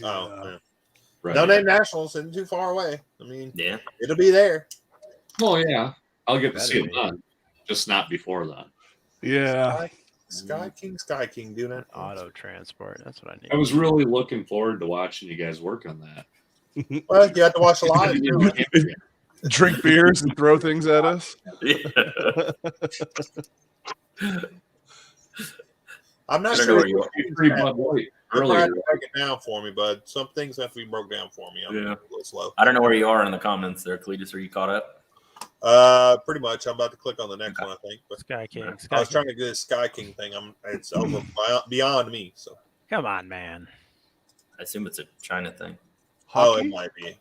Oh, right. No name nationals isn't too far away. I mean, yeah, it'll be there. Oh yeah, I'll get to see it done, just not before then. Yeah. Sky King doing it. Auto transport. That's what I need. I was really looking forward to watching you guys work on that. Well, you have to watch live. Drink beers and throw things at us. Yeah. I'm not sure. earlier. have to break it down for me, bud. Some things have to be broke down for me. I'm a little slow. I don't know where you are in the comments there, Cletus. Are you caught up? Pretty much. I'm about to click on the next one, I think. But Sky King. I was trying to do this Sky King thing. It's over beyond me. So Come on, man. I assume it's a China thing. Oh, it might be.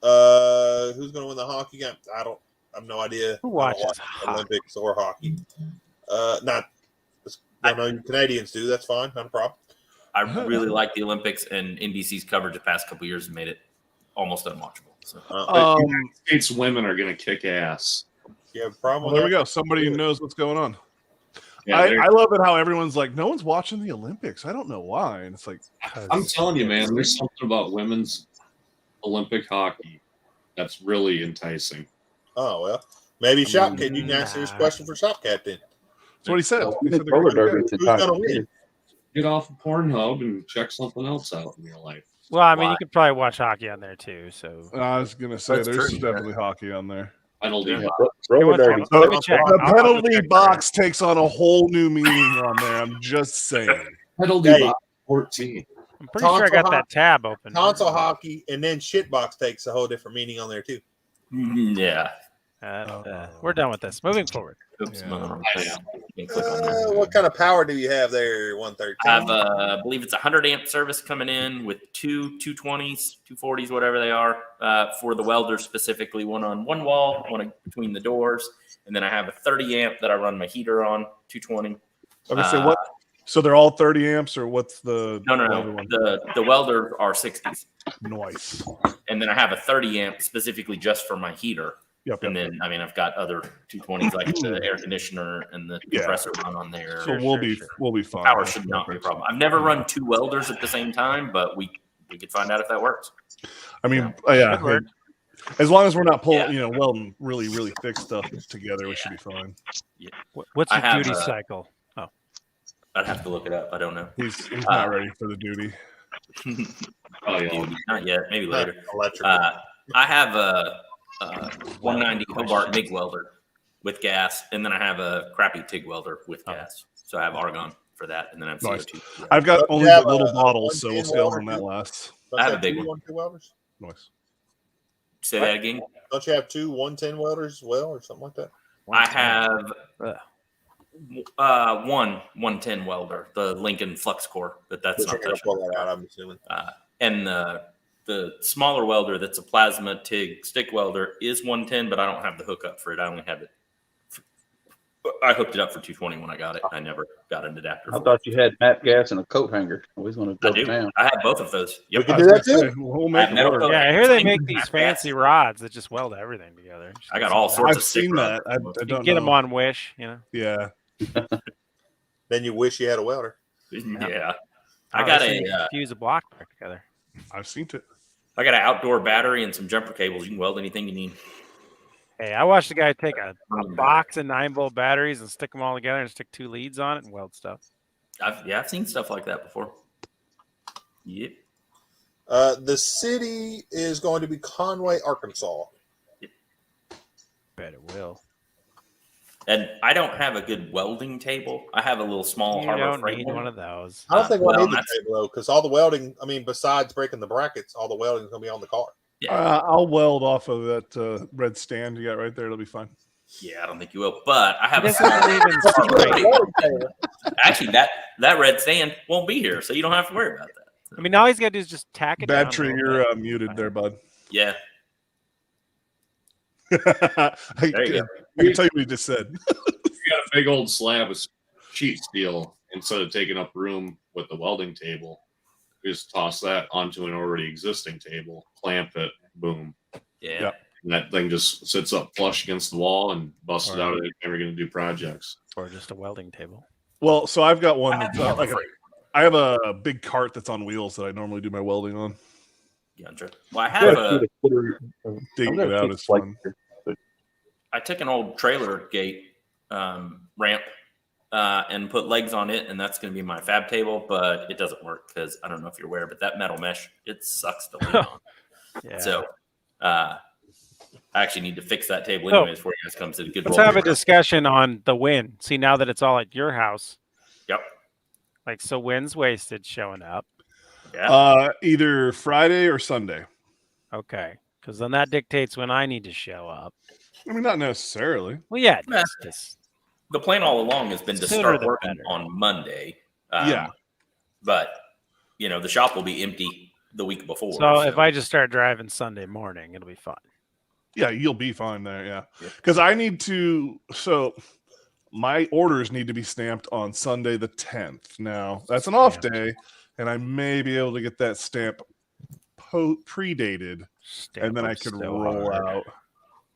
Who's going to win the hockey game? I have no idea. Who watches Olympics or hockey? I know you Canadians do. That's fine. Not a problem. I really like the Olympics, and NBC's coverage the past couple of years has made it almost unwatchable. So. United States women are going to kick ass. You have a problem? Well, there we go. Somebody who knows what's going on. Yeah, I love it how everyone's like, no one's watching the Olympics. I don't know why. And it's like, I'm telling you, man, there's something about women's Olympic hockey that's really enticing. Oh, well. Maybe Shopcat. You can answer this question for Shopcat then. that's what he said. He said Roller they're derby. Who's going to win? Get off of Pornhub and check something else out in your life. Well, I mean, you could probably watch hockey on there too. So I was gonna say That's there's true, definitely hockey on there. Penalty Yeah, box. roller derby. Let me check. The I'll penalty check box takes on a whole new meaning on there. I'm just saying. Penalty Hey. box 14. I'm pretty sure I got that tab open. Console hockey and then shitbox takes a whole different meaning on there too. Yeah. We're done with this. Moving forward. Oops, Yeah. I'm on the wrong thing. You can click on that. What kind of power do you have there? 113. I have, I believe it's a 100 amp service coming in with two 220s, 240s, whatever they are, for the welders specifically. One on one wall, one between the doors, and then I have a 30 amp that I run my heater on, 220. Okay, so what? So they're all 30 amps, or what's the No. other one? The welders are 60s, Nice. and then I have a 30 amp specifically just for my heater. Yep. And then, I mean, I've got other 220s like the air conditioner and the compressor run on there. So we'll be fine. Power should not be a problem. I've never run two welders at the same time, but we could find out if that works. I mean, Good work. as long as we're not pulling, Yeah. welding really, really thick stuff together, we should be fine. What's I your have, duty cycle? Oh, I'd have to look it up. I don't know. He's not ready for the duty. Oh, yeah. Dude, not yet. Maybe later. Electric. I have a 190 Hobart MIG welder with gas, and then I have a crappy TIG welder with gas. So I have argon for that, and then I have Nice. CO2. I've got Don't you only have the little a bottles, so we'll 110 see how long welder that lasts. Don't I you have a big two one. 110 welders? Nice. Say that again. Don't you have two 110 welders as well, or something like that? I have one 110 welder, the Lincoln Flux Core, but that's But not you're gonna touching. pull that out, I'm assuming. And the smaller welder that's a plasma TIG stick welder is 110, but I don't have the hookup for it. I only have it. I hooked it up for 220 when I got it. I never got an adapter. I for thought you had map gas and a coat hanger. Always want to I go do. down. I have both of those. We Yep. can do that too. We'll make it metal work. coat. yeah. I hear they make these fancy rods that just weld everything together. I got all sorts I've of stick seen rods. that. I You don't get know. them on Wish, Yeah. Then you wish you had a welder. Yeah. I got fuse a block back together. I've seen it. I got an outdoor battery and some jumper cables. You can weld anything you need. Hey, I watched a guy take a box of 9-volt batteries and stick them all together and stick 2 leads on it and weld stuff. I've seen stuff like that before. Yep. The city is going to be Conway, Arkansas. Bet it will. And I don't have a good welding table. I have a little small You Harbor don't Freight need one. one of those. I don't think we'll well, need the that's- table though, because all the welding, I mean, besides breaking the brackets, all the welding is going to be on the car. Yeah. I'll weld off of that red stand you got right there. It'll be fine. Yeah, I don't think you will. But I have He a doesn't believe in straight. actually that red stand won't be here, so you don't have to worry about that. I mean, all he's got to do is just tack it down. Bad a tree, little you're bit. muted there, bud. Yeah. I There you go. can tell you what he just said. You got a big old slab of sheet steel. Instead of taking up room with the welding table, you just toss that onto an already existing table, clamp it, boom. Yeah. Yep. And that thing just sits up flush against the wall and busts it All out right. anytime you're going to do projects. Or just a welding table. Well, so I've got one that's Harbor like Freight. I have a big cart that's on wheels that I normally do my welding on. Gotcha. Well, I have a. Digging it out is fun. I took an old trailer gate ramp and put legs on it, and that's going to be my fab table. But it doesn't work because I don't know if you're aware, but that metal mesh it sucks to lean on. Yeah. So I actually need to fix that table So, anyways before you guys come to the good. Let's roll. have a discussion on the win. See, now that it's all at your house, Yep. like, so wind's wasted showing up. Yeah. Either Friday or Sunday. Okay, because then that dictates when I need to show up. I mean, not necessarily. Well, yeah, Nah. just The plan all along has been to Sooner start the working better. on Monday. Yeah. But, the shop will be empty the week before. so if I just start driving Sunday morning, it'll be fine. Yeah, you'll be fine there. Yeah. Because I need to. So my orders need to be stamped on Sunday the 10th. Now, that's an off day, and I may be able to get that stamp predated, and then I could roll out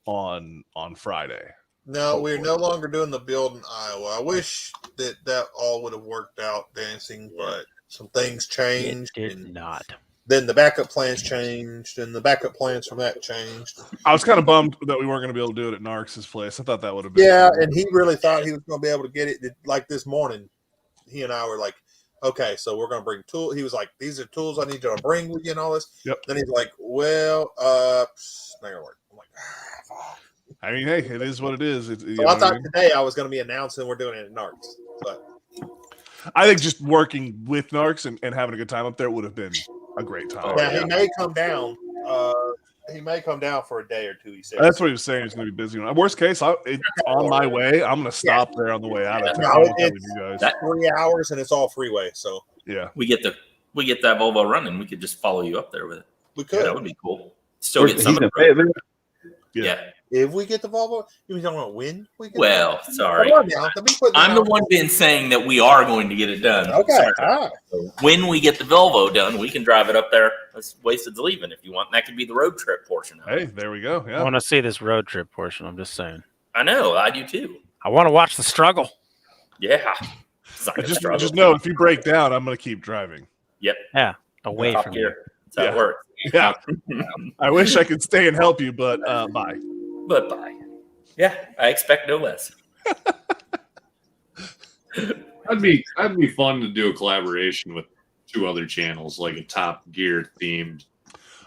on Friday. No, we're no longer doing the build in Iowa. I wish that all would have worked out, dancing, but some things changed. It did not. Then the backup plans changed, and the backup plans from that changed. I was kind of bummed that we weren't going to be able to do it at Narc's place. I thought that would have been Yeah, cool. and he really thought he was going to be able to get it. Like this morning, he and I were like, okay, so we're going to bring tools. He was like, these are tools I need you to bring with you and all this. Yep. Then he's like, well, it's not going to work. I'm like, fuck. I mean, hey, it is what it is. So I thought today I was going to be announcing we're doing it at Narc's. But I think just working with Narc's and having a good time up there would have been a great time. now he may come down. He may come down for a day or two. He said That's what he was saying. He's going to be busy. Worst case, it's on my way. I'm going to stop there on the way out of town. It's 3 hours and it's all freeway. So yeah, we get that Volvo running. We could just follow you up there with it. we could. That would be cool. Still get some of the road. Yeah. If we get the Volvo, you don't want to win. Well, sorry. Come on now, let me put I'm the one being saying that we are going to get it done. Okay. Sorry. All right. When we get the Volvo done, we can drive it up there. That's Wasted's leaving if you want. That could be the road trip portion of it. Hey, there we go. I Yeah. want to see this road trip portion. I'm just saying. I know. I do too. I want to watch the struggle. Yeah. It's not gonna struggle. Just know if you break down, I'm going to keep driving. Yep. Yeah, away Top from gear. here. That's how it works. Yeah. I wish I could stay and help you, but bye. But bye. Yeah, I expect no less. That'd be fun to do a collaboration with 2 other channels, like a Top Gear themed.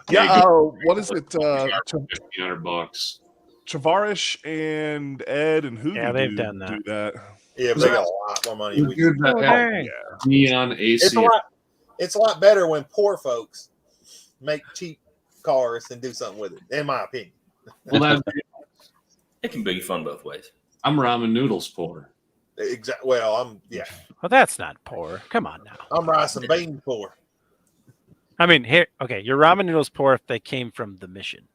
Yeah. What is it? $1,500. Chavarish and Ed and Hoovy they've done that. do that. Yeah, but they got a lot more money. Dude, that Dang. neon AC. It's a lot better when poor folks make cheap cars and do something with it, in my opinion. Well, It can be fun both ways. I'm ramen noodles poor. Exactly. Well, Well, that's not poor. Come on now. I'm rice and beans poor. I mean, here, okay, your ramen noodles poor if they came from the mission.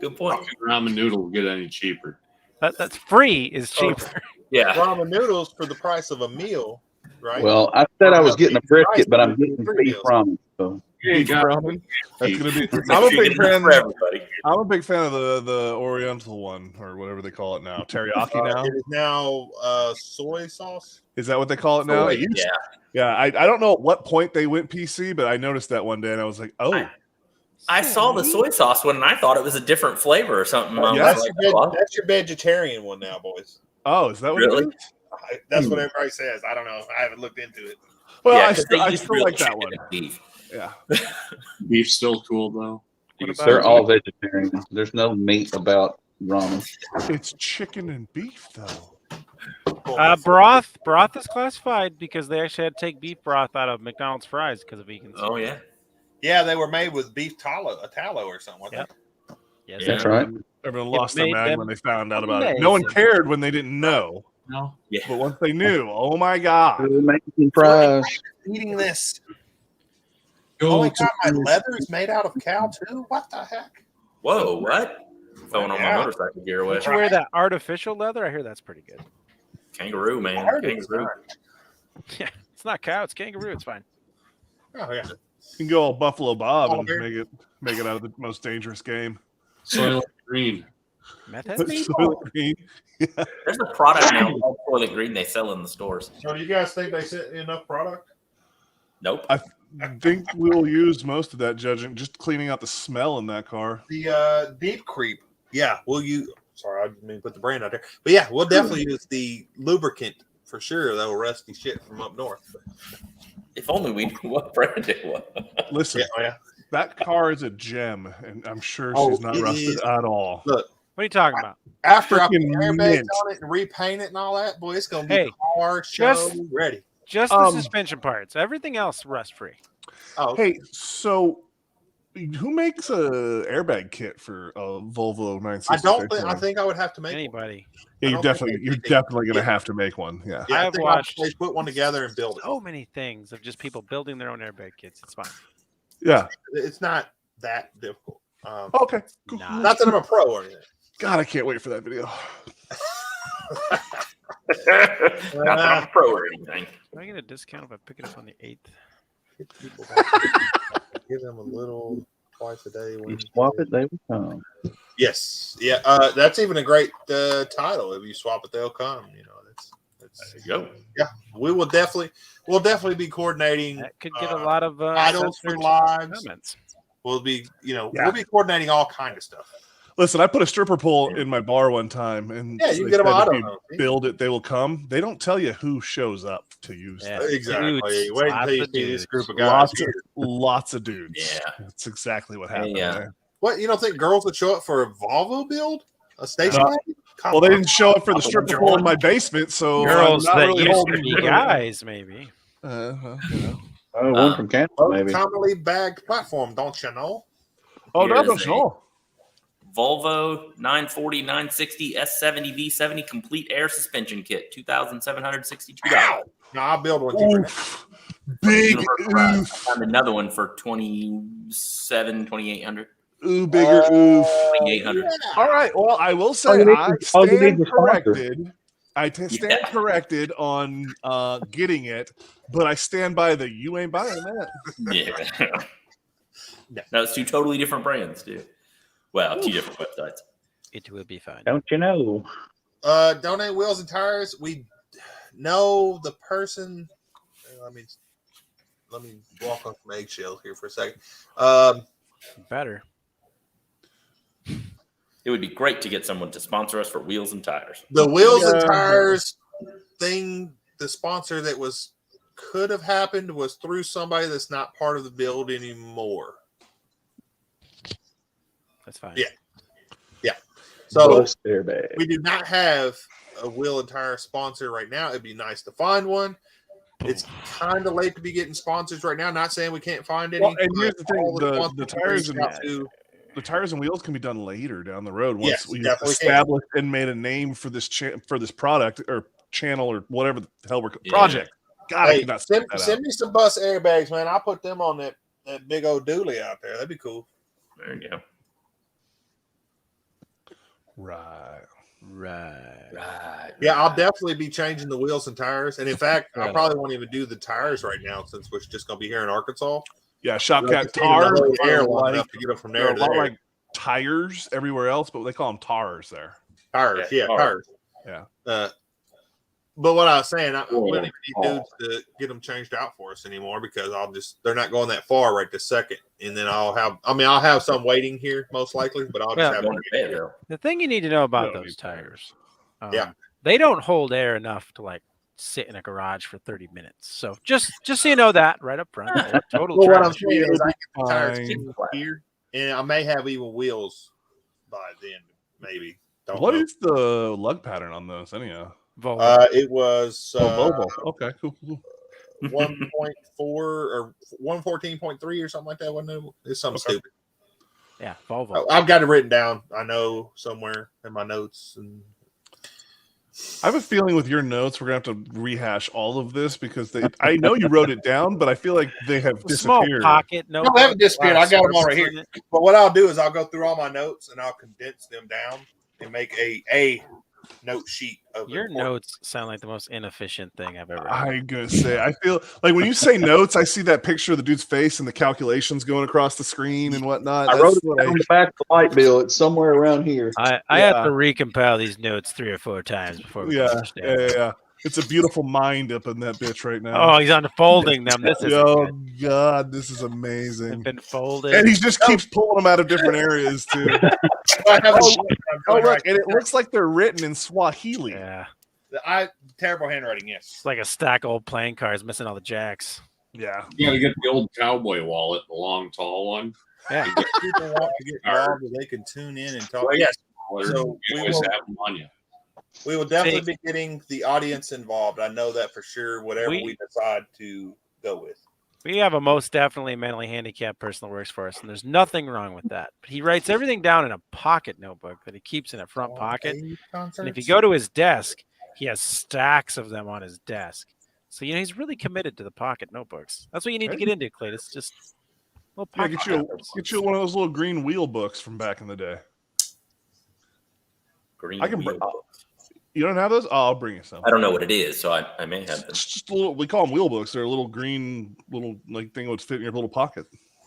Good point. Ramen noodles get any cheaper. That's free is cheaper. Yeah. Ramen noodles for the price of a meal, right? Well, I said I was getting a brisket, but I'm getting beef ramen. So Beef ramen. That's gonna be. Make I'm a sure you big get enough fan. for everybody. I'm a big fan of the Oriental one or whatever they call it now. Teriyaki now. It is now soy sauce. Is that what they call it now? Soy, It used- yeah. Yeah. I don't know at what point they went PC, but I noticed that one day and I was like, oh. I saw the soy sauce one and I thought it was a different flavor or something. I was Yeah. like, what? That's your vegetarian one now, boys. Oh, is that what Really? it is? That's what everybody says. I don't know. I haven't looked into it. Well, Yeah, I 'cause still, they I use still real like that chicken one. and beef. Yeah. Beef's still cool though. they're all vegetarian. There's no meat about ramen. It's chicken and beef though. Broth is classified because they actually had to take beef broth out of McDonald's fries because of vegans. Oh, yeah. Yeah, they were made with beef tallow or something. Wasn't Yep. they? Yes, Yeah. That's right. Everyone It lost their made mind them when they found out about it. No one cared when they didn't know. No. Yeah. But once they knew, oh my God. They're making fries. Eating this. Go Oh my to- God, my leather is made out of cow too. What the heck? Whoa, what? Throwing on my Yeah. motorcycle gear away. Don't you wear that artificial leather? I hear that's pretty good. Kangaroo, man. I heard it's Kangaroo. not. Yeah, it's not cow, it's kangaroo. It's fine. Oh yeah. You can go all Buffalo Bob and Oliver. make it out of the most dangerous game. Soylent Green. Meth head? Soylent Green. There's a product now called Soylent Green they sell in the stores. So do you guys think they sent enough product? Nope. I think we'll use most of that, judging just cleaning out the smell in that car. The deep creep. Yeah, we'll use. Sorry, I didn't mean to put the brand out there, but yeah, we'll definitely use the lubricant for sure. That rusty shit from up north. If only we knew what brand it was. Listen, Yeah. that car is a gem, and I'm sure Oh, she's not it rusted is. at all. Look, What are you talking about? after I put Freaking airbags mint. on it and repaint it and all that, boy, it's gonna be Hey, car show just- ready. Just the suspension parts. Everything else rust free. Oh, hey, so who makes a airbag kit for a Volvo 960? I don't think. I think I would have to make anybody. Yeah, you're definitely going to have to make one. Yeah. Yeah, I've watched they put one together and build it. So many things of just people building their own airbag kits. It's fine. Yeah. It's not that difficult. Okay. Cool. Not that I'm a pro or anything. God, I can't wait for that video. Not that I'm a pro or anything. Can I get a discount if I pick it up on the 8th? Give them a little twice a day. You swap it, they will come. Yes. Yeah. That's even a great title. If you swap it, they'll come. You know, that's there you go. Yeah. We'll definitely be coordinating. That could get a lot of titles for lives. Comments. We'll be coordinating all kind of stuff. Listen, I put a stripper pole in my bar one time, and you can get them out of them. Build it, they will come. They don't tell you who shows up to use them. Exactly. Wait until you see this group of guys. Lots of dudes. Yeah, that's exactly what happened. There. What, you don't think girls would show up for a Volvo build? A station wagon? Well, they didn't show up for the stripper pole in my basement, so girls not that really used to be guys, maybe. One from Canada, maybe. Commonly bagged platform, don't you know? Oh, that was all. Volvo 940 960 S70 V70 complete air suspension kit, $2,762. No, I'll build one cheaper. Big I found another one for $2,800. Ooh, bigger oof. $2,800. All right. Well, I will say I stand corrected. I stand corrected on getting it, but I stand by the you ain't buying that. Yeah. No, it's two totally different brands, dude. Well, two different websites. It will be fine. Don't you know? Donate wheels and tires. We know the person. Let me walk on some eggshells here for a second. Better. It would be great to get someone to sponsor us for wheels and tires. The wheels and tires thing, the sponsor that could have happened was through somebody that's not part of the build anymore. That's fine. Yeah. So airbag. we do not have a wheel and tire sponsor right now. It'd be nice to find one. It's kind of late to be getting sponsors right now. Not saying we can't find any. Well, and here's the thing: the tires and wheels can be done later down the road once we established and made a name for this for this product or channel or whatever the hell we're project. God, I cannot send me some bus airbags, man. I'll put them on that big old dually out there. That'd be cool. There you go. Right. Yeah, I'll definitely be changing the wheels and tires. And in fact, I probably won't even do the tires right now since we're just going to be here in Arkansas. Yeah, Shopcat tires are to get them from there to there. Like tires everywhere else, but they call them tars there. Tires. Yeah. But what I was saying, we don't even need dudes to get them changed out for us anymore because they're not going that far right this second. And then I'll have some waiting here most likely, but I'll just have them. The thing you need to know about those tires, they don't hold air enough to like sit in a garage for 30 minutes. So just so you know that right up front. Total what I'm saying is I get the tires here, and I may have even wheels by then, maybe. What is the lug pattern on those anyhow? It was Volvo. Okay, cool. 1.4 or 114.3 or something like that. Wasn't it? It's something stupid. Yeah, Volvo. I've got it written down. I know somewhere in my notes. And I have a feeling with your notes, we're gonna have to rehash all of this because I know you wrote it down, but I feel like they have disappeared. Small pocket. No, they haven't disappeared. I got them all right here. But what I'll do is I'll go through all my notes and I'll condense them down and make a note sheet of your notes sound like the most inefficient thing I've ever heard. I'm gonna say I feel like when you say notes, I see that picture of the dude's face and the calculations going across the screen and whatnot. I wrote it on the back of the light bill. It's somewhere around here. I have to recompile these notes 3 or 4 times before we understand. Yeah. It's a beautiful mind up in that bitch right now. Oh, he's unfolding them. This is God, this is amazing. They've been folded, and he just keeps pulling them out of different areas too. Look, and it looks like they're written in Swahili. Yeah, terrible handwriting. Yes, it's like a stack of old playing cards missing all the jacks. Yeah, you gotta get the old cowboy wallet, the long, tall one. Yeah, people want to get involved, they can tune in and talk. Yes, so you always have them on you. We will definitely be getting the audience involved. I know that for sure. Whatever we decide to go with. We have a most definitely mentally handicapped person that works for us, and there's nothing wrong with that. But he writes everything down in a pocket notebook that he keeps in a front pocket. And if you go to his desk, he has stacks of them on his desk. So, he's really committed to the pocket notebooks. That's what you need to get into, Cletus. Just a little pocket. Get you one of those little green wheel books from back in the day. Green wheel books. You don't have those? Oh, I'll bring you some. I don't know what it is, so I may have them. It's just a little. We call them wheel books. They're a little green, thing that would fit in your little pocket.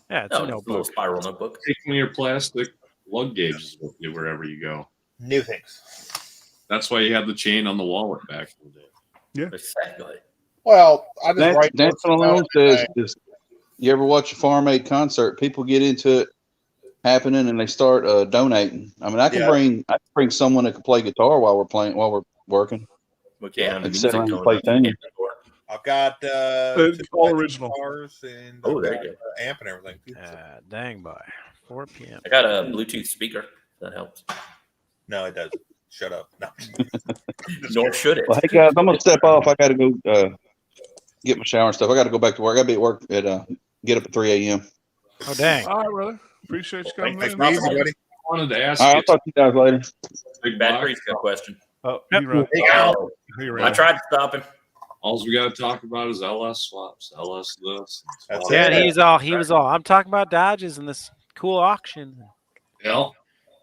Yeah, it's a notebook. Little spiral notebook. Taking your plastic lug gauges with you wherever you go. New things. That's why you have the chain on the wallet back in the day. Yeah, exactly. Well, I just write. That's what Malone says. You ever watch a Farm Aid concert? People get into it happening and they start donating. I mean, I can bring someone that can play guitar while we're working. We can and sit around and play tunes. I've got all original guitars and there you go. amp and everything. Dang by 4 p.m. I got a Bluetooth speaker. That helps. No, it doesn't. Shut up. No. Nor should it. Well, hey guys, I'm gonna step off. I got to go get my shower and stuff. I got to go back to work. I got to be at work at get up at 3 a.m. Oh dang! All right, brother. Appreciate you coming. Thanks, easy, buddy. I wanted to ask All right, you. I'll talk to you guys later. Big Battery's got a question. Oh, Yep. I tried to stop him. All we got to talk about is LS swaps, LS this. That's Yeah, it. he was all. I'm talking about Dodges and this cool auction. Yeah,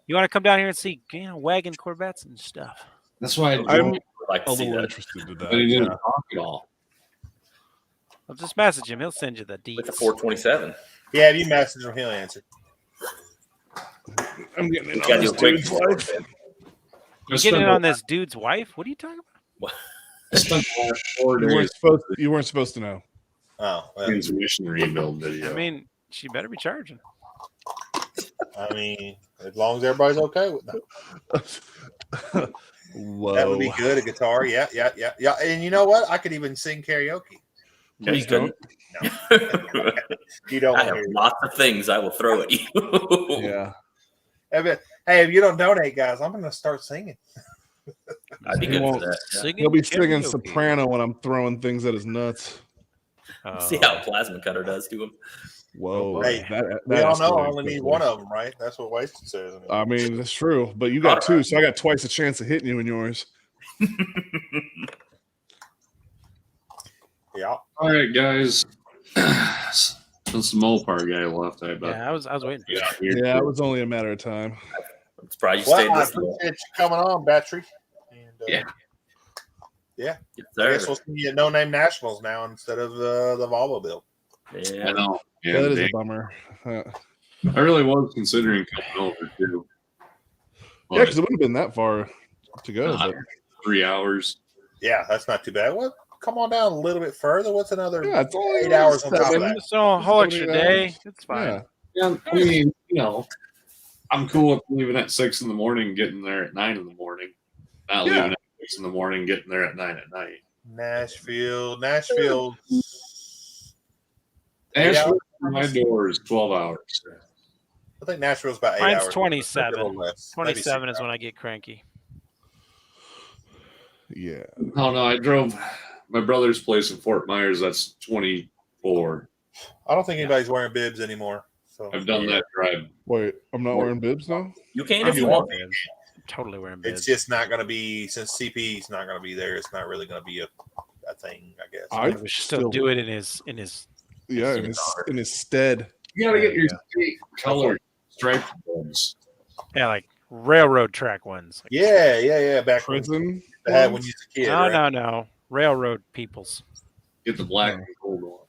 You want to come down here and see, wagon Corvettes and stuff? that's why I'm Like a to see little that. interested to that. But he didn't Yeah. talk at all. I'll just message him. He'll send you the deets. With the 427. Yeah, if you message him, he'll answer. I'm getting in You on gotta this do a quick dude's life. You getting in on this dude's wife? What are you talking about? I spent the last 4 You weren't days supposed. You weren't supposed to know. Oh, well, transmission rebuild video. I mean, she better be charging. as long as everybody's okay with that. Whoa. That would be good. A guitar, yeah. And you know what? I could even sing karaoke. Please don't. No, you don't. I want have to hear lots of things I will throw at you. Yeah. that. Hey, if you don't donate, guys, I'm going to start singing. I'd be He good for won't- that. Yeah. He'll be singing soprano when I'm throwing things at his nuts. See how a plasma cutter does to him. Whoa. Hey, that We all know I escalated only need quickly. one of them, right? That's what Wasted says. I mean, that's true. But you got two, so I got twice the chance of hitting you in yours. Yeah. All right, guys. Since the Mopar guy left, I bet. Yeah, I was waiting for that. Yeah, it was only a matter of time. I'm surprised you Well, stayed I this long. appreciate you coming on, Battery. And, Yeah. Yeah. Yes, I sir. guess we'll see you at No Name Nationals now instead of the Volvo build. I Yeah. know. Yeah, Yeah, that is a dang. bummer. Yeah, I really was considering coming over too. because it wouldn't have been that far to go. Not But 3 hours. Yeah, that's not too bad. Well, come on down a little bit further. What's another yeah, it's only 8 hours on top of 7. that? So a whole extra day. It's fine. Yeah. Yeah, I mean, I'm cool with leaving at 6 in the morning, getting there at 9 in the morning. Not Yeah. leaving at 6 in the morning, getting there at 9 at night. Nashville. Asheville, my door is 12 hours. I think Nashville's about 8 Mine's hours. 27. Maybe a little less. Maybe 27 6 is when I get cranky. Yeah. Oh no, I drove my brother's place in Fort Myers. That's 24. I don't think anybody's wearing bibs anymore. So I've done that drive. Wait, I'm not wearing bibs now? You can if you want. I'm totally wearing it's bibs. just not going to be, since CP's not going to be there, it's not really going to be a thing, I guess. I We should still do it in his. Yeah, in his stead. You gotta get your Yeah. state colored striped ones. Yeah, like railroad track ones. Like, Yeah. Back when Prison. they had when you was a kid. No, right? no. Railroad peoples. Get the black and gold ones.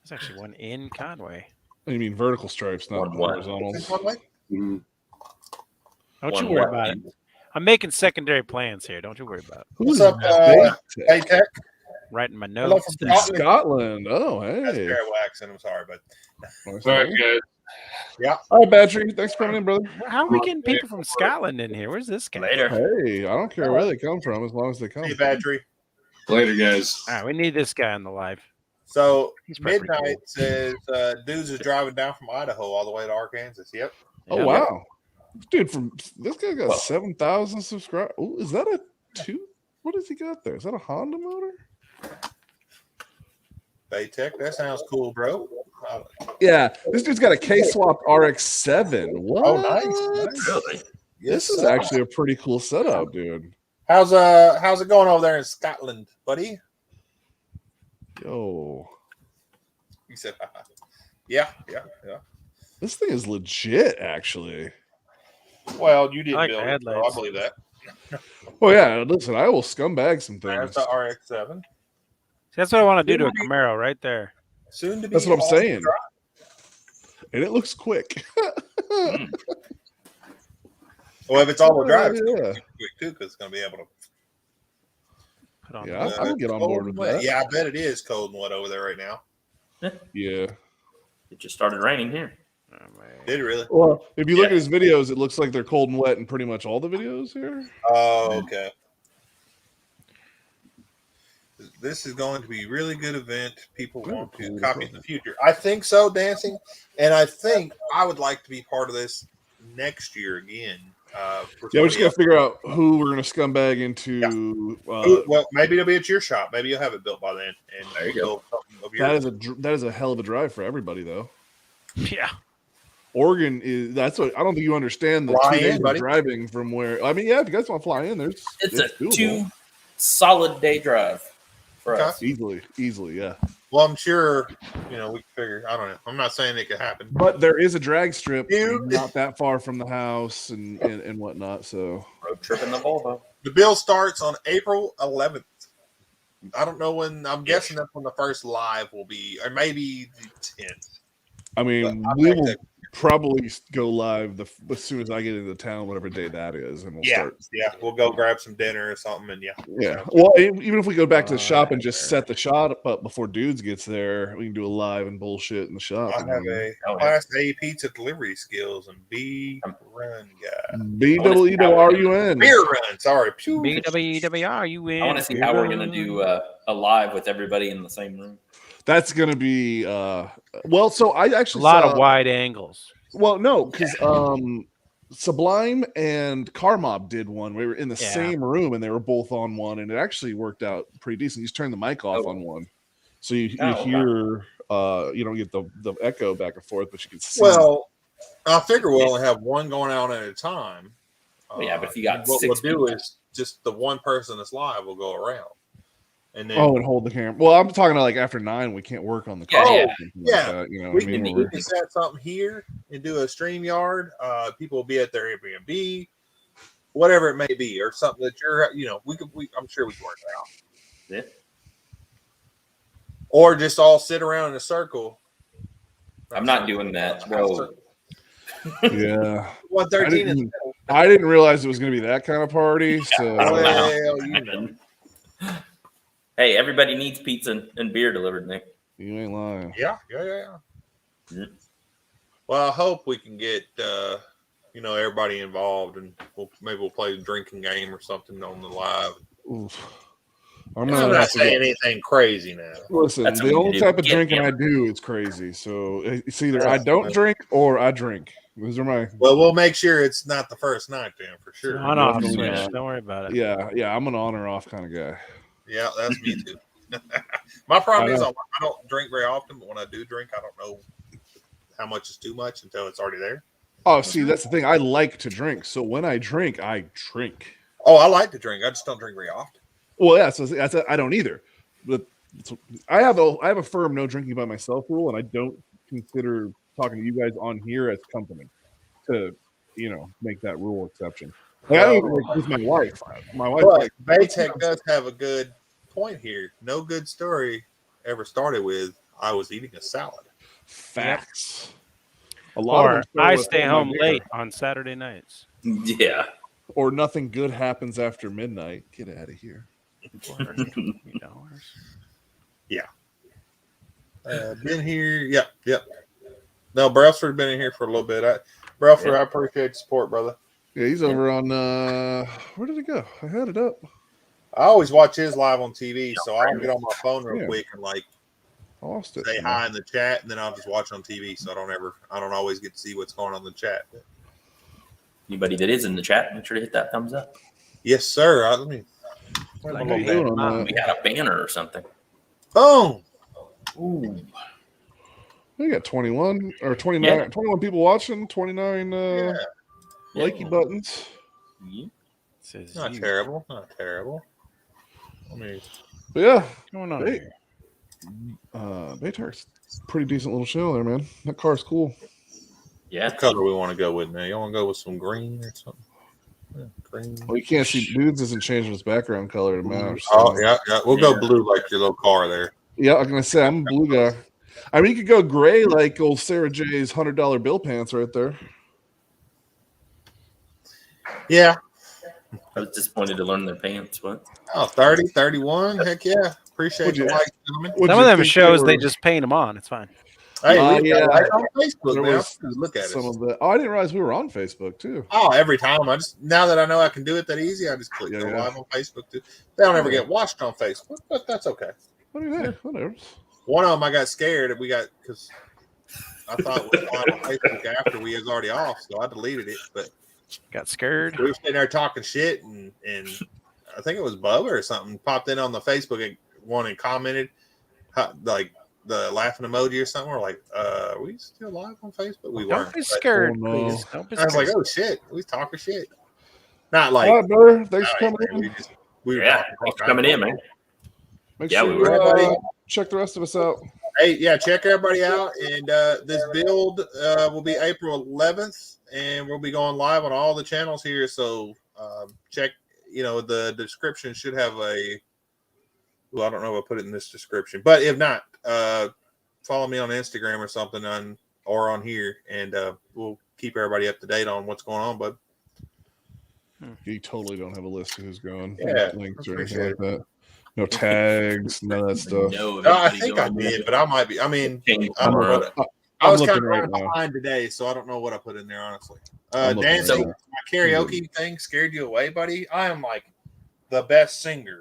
There's actually one in Conway. You mean vertical stripes, not One. horizontals. One way? Mhm. Don't One you worry what? about it. I'm making secondary plans here. Don't you worry about it. What's Who's up, that? Hey, Tech? Writing my Hello notes. from down. Scotland. Scotland. Oh, That's hey. terrible accent. I'm sorry, but All right, guys. All right, Battery. Thanks for coming in, brother. How are we getting people from Scotland in here? Where's this guy? Later. Hey, I don't care where they come from as long as they come. hey, Battery. Later, guys. All right, we need this guy on the live. So He's probably pretty midnight says dudes is driving down from Idaho all the way to Arkansas. Yep. Oh, Yeah. wow. Dude, from this guy got 7,000 subscribers. Oh, is that a 2? What does he got there? Is that a Honda motor? Baytech, that sounds cool, bro. Yeah, this dude's got a K-swapped RX-7. What? Oh, nice. Really? This is actually a pretty cool setup, dude. How's it going over there in Scotland, buddy? Yo. He said, yeah. This thing is legit, actually. Well, you didn't like build the it, so I headlights. believe that. Well, yeah, listen, I will scumbag some things. That's the RX-7. See, that's what I want to do to a Camaro right there. Soon to be. That's what I'm all-wheel saying. drive. And it looks quick. Well, if it's all-wheel drive, it's Yeah. gonna be quick too, because it's going to be able to. Put on Yeah, the- I can get on board with that. Yeah, I bet it is cold and wet over there right now. Yeah. It just started raining here. Oh, man. Did it really? Well, if you look at his videos, it looks like they're cold and wet in pretty much all the videos here. Oh, okay. This is going to be a really good event. People want to copy in the future. I think so, Dancing. And I think I would like to be part of this next year again. Yeah, we just got to figure out who we're going to scumbag into. Well, maybe it'll be at your shop. Maybe you'll have it built by then. And There you go. That is a hell of a drive for everybody, though. Yeah. Oregon is that's what I don't think you understand the Fly 2 days in, of buddy. driving from where. I mean, yeah, if you guys want to fly in, It's it's a doable. 2 solid day drive for Okay. us. easily, yeah. Well, I'm sure, we can figure. I don't know. I'm not saying it could happen. But there is a drag strip Dude. not that far from the house and whatnot. So Road trip in the Volvo. The bill starts on April 11th. I don't know when. I'm guessing that's when the first live will be, or maybe the 10th. I mean, But I we think will that- probably go live as soon as I get into town, whatever day that is, and we'll start. Yeah, we'll go grab some dinner or something, and Yeah. Well, even if we go back to the shop and just set the shop up before dudes gets there, we can do a live and bullshit in the shop. I have a Oh, yeah. Class A pizza delivery skills and B run guy. BWRUN. Beer run, sorry. Pew. BWWR, you win. I want to see how we're going to do a live with everybody in the same room. That's gonna be well. So I a actually lot saw, of wide angles. Well, no, because Sublime and Car Mob did one. We were in the same room and they were both on one, and it actually worked out pretty decent. You just turn the mic off on one, so you hear you don't get the echo back and forth, but you can see. Well, I figure we'll only have one going out at a time. Yeah, but if you got what 6 we'll do people. is just the one person that's live will go around, and then and hold the camera. Well, I'm talking like after 9, we can't work on the Yeah, car. yeah. or something like Yeah. that, you know. we what I mean? can, we can set something here and do a StreamYard. People will be at their Airbnb, whatever it may be, or something that you're, I'm sure we can work it out. Yeah. Or just all sit around in a circle. I'm not doing that, bro. Yeah. 113 is I didn't realize it was going to be that kind of party. So well, Hey, everybody needs pizza and beer delivered, Nick. you ain't lying. Yeah. Well, I hope we can get everybody involved, and maybe we'll play a drinking game or something on the live. Oof. I'm not saying anything crazy now. Listen, That's the what only you do. type of Get drinking him. I do is crazy. So it's either I don't drink or I drink. Those are my Well, we'll make sure it's not the first night then, for sure. On off definitely switch. not. Don't worry about it. yeah. I'm an on or off kind of guy. Yeah, that's me too. My problem is I don't drink very often, but when I do drink, I don't know how much is too much until it's already there. Oh, see, that's the thing. I like to drink, so when I drink, I drink. Oh, I like to drink. I just don't drink very often. Well, yeah. So I don't either. But I have a firm no drinking by myself rule, and I don't consider talking to you guys on here as company to make that rule exception. Like, I don't even like with my wife. My wife. But Baytech does have a good point here. No good story ever started with I was eating a salad. Facts. A lot of Or them start I with, stay "Oh, my home neighbor," late on Saturday nights. Yeah. or nothing good happens after midnight. Get out of here. Been here. Yep. No, Brailsford been in here for a little bit. Brailsford, I appreciate the support, brother. Yeah, he's over on where did it go? I had it up. I always watch his live on TV, so I'll get on my phone real quick and I lost it. say hi in the chat, and then I'll just watch on TV. So I don't always get to see what's going on in the chat. Anybody that is in the chat, make sure to hit that thumbs up. Yes, sir. Let me. We got a banner or something. Boom. Ooh. We got 21 or 29, 21 people watching, 29 likey buttons. Yeah. Not terrible. Not terrible. But yeah, What's going on here? Baytar's pretty decent little show there, man. That car's cool. Yeah. What color we want to go with now? You want to go with some green or something? Yeah, green. Well, you can't see dudes isn't changing his background color to match. Oh, yeah. We'll go blue like your little car there. Yeah, I'm gonna say I'm a blue guy. I mean, you could go gray like old Sarah J's $100 bill pants right there. Yeah. I was disappointed to learn their pants. What? Oh, 30, 31. Heck yeah. Appreciate the like, gentlemen. Some of them shows they just paint them on. It's fine. Hey, we got on Facebook now. Look at some us. of the. Oh, I didn't realize we were on Facebook too. Oh, every time. Now that I know I can do it that easy, I just click go live on Facebook too. They don't ever get watched on Facebook, but that's okay. Whatever. One of them, I got scared because I thought it was live on Facebook after we was already off, so I deleted it. But got scared. We were sitting there talking shit, and I think it was Bubba or something popped in on the Facebook one and commented like the laughing emoji or something. We're like, are we still live on Facebook? We weren't. Don't be scared, please. Don't be scared. I was like, oh shit, we talking shit. Not like, all right, brother. Thanks for coming in. We were thanks for coming in, man. Make sure you check the rest of us out. Hey, yeah, check everybody out. And this build will be April 11th, and we'll be going live on all the channels here. So check, the description should have I don't know if I put it in this description, but if not, follow me on Instagram or something or on here, and we'll keep everybody up to date on what's going on, bud. You totally don't have a list of who's going. Yeah, links or anything like that. No tags, none of that stuff. No, I think I did, but I might be. I mean, I was kind of running behind today, so I don't know what I put in there, honestly. Dan, so my karaoke thing scared you away, buddy. I am like the best singer.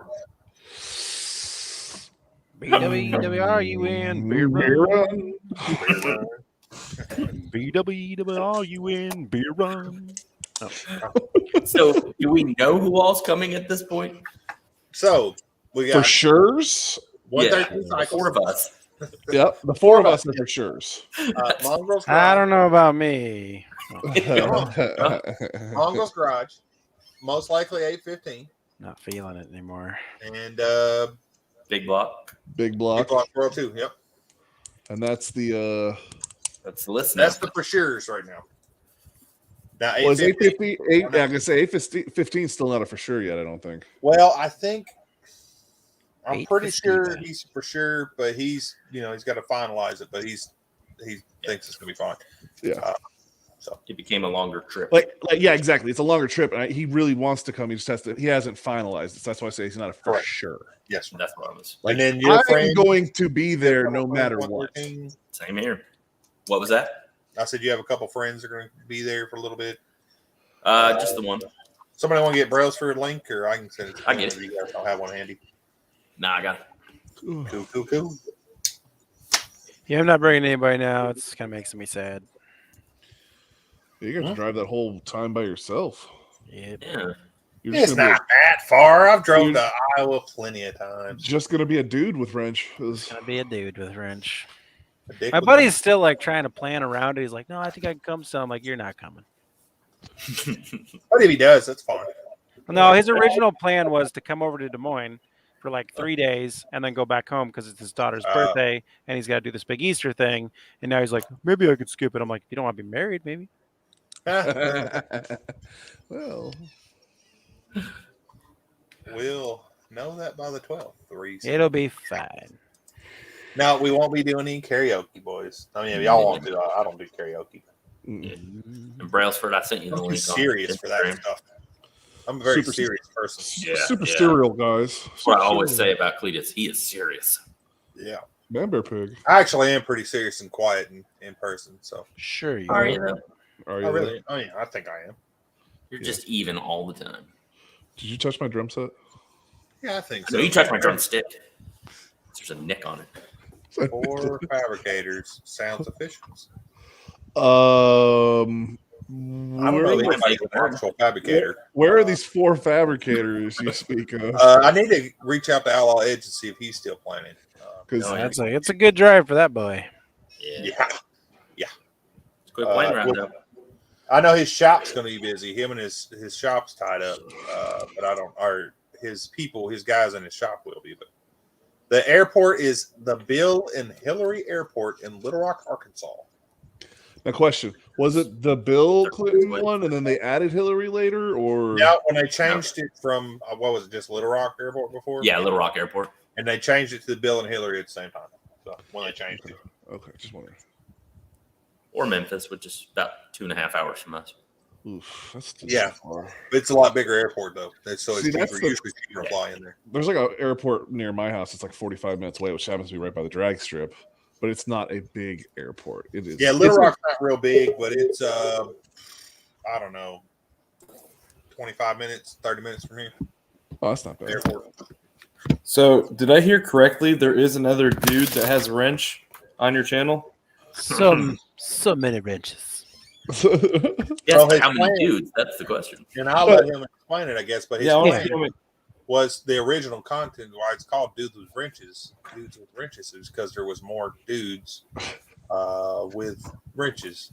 BWRUN, beer run. BWRUN, beer run. So, do we know who all's coming at this point? So, we got for sure's. Four of us. Yep, the four of us are for sure's. I don't know about me. Mongo's Garage, most likely 815. Not feeling it anymore. And Big Block. Big Block World 2. Yep. And that's the list. That's the for sure's right now. Now, 850. I can say 815 is still not a for sure yet. I don't think. Well, I'm pretty sure he's for sure, but he's got to finalize it. But he thinks it's gonna be fine. Yeah. So it became a longer trip. Like yeah, exactly. It's a longer trip, and he really wants to come. He just has to. He hasn't finalized it. So that's why I say he's not a for sure. Yes, that's what I was. Like, and then I'm going to be there no matter what. Same here. What was that? I said you have a couple friends that are going to be there for a little bit. Just the one. Somebody want to get Brailsford a link, or I can send it to you. I get it. You guys don't have one handy. Nah, I got it. Cool. Yeah, I'm not bringing anybody now. It's kind of makes me sad. You got to drive that whole time by yourself. Yep. Yeah. It's not that far. I've drove to Iowa plenty of times. Just gonna be a dude with wrench. It's gonna be a dude with wrench. My buddy's still like trying to plan around it. He's like, no, I think I can come. So I'm like, you're not coming. But if he does, that's fine. No, his original plan was to come over to Des Moines for like 3 days and then go back home because it's his daughter's birthday and he's got to do this big Easter thing. And now he's like, maybe I could skip it. I'm like, you don't want to be married, maybe. Well, we'll know that by the 12th. It'll be fine. Now, we won't be doing any karaoke, boys. I mean, if y'all want to, I don't do karaoke. And Brailsford, I sent you the link. I'm serious for that stuff. I'm a very serious person. Super serial, guys. What I always say about Cletus, he is serious. Yeah. Member pig. I actually am pretty serious and quiet in person. So sure you are. Are you really? Oh yeah, I think I am. You're just even all the time. Did you touch my drum set? Yeah, I think so. No, you touched my drumstick. There's a nick on it. 4 fabricators, sounds officials. I don't know. He might be an actual fabricator. Where are these 4 fabricators you speak of? I need to reach out to Outlaw Edge and see if he's still planning. Because it's a good drive for that boy. Yeah. It's a quick plane ride, though. I know his shop's going to be busy. Him and his shop's tied up, but I don't. Or his guys in his shop will be. But the airport is the Bill and Hillary Airport in Little Rock, Arkansas. Now, question: was it the Bill Clinton one, and then they added Hillary later, or now when they changed it from what was it, just Little Rock Airport before? Yeah, Little Rock Airport, and they changed it to the Bill and Hillary at the same time. So when they changed it, okay, just wondering. Or Memphis, which is about 2.5 hours from us. Oof, that's far. It's a lot bigger airport though. Usually cheaper to fly in there. There's like an airport near my house. It's like 45 minutes away, which happens to be right by the drag strip. But it's not a big airport. It is. Yeah, Little Rock's not real big, but it's I don't know, 25 minutes, 30 minutes from here. Oh, that's not bad. Airport. So, did I hear correctly? There is another dude that has a wrench on your channel. So many wrenches. Yes, how many dudes? That's the question. And I'll let him explain it, I guess. But his plan was the original content. Why it's called Dudes with Wrenches. Dudes with Wrenches is because there was more dudes with wrenches.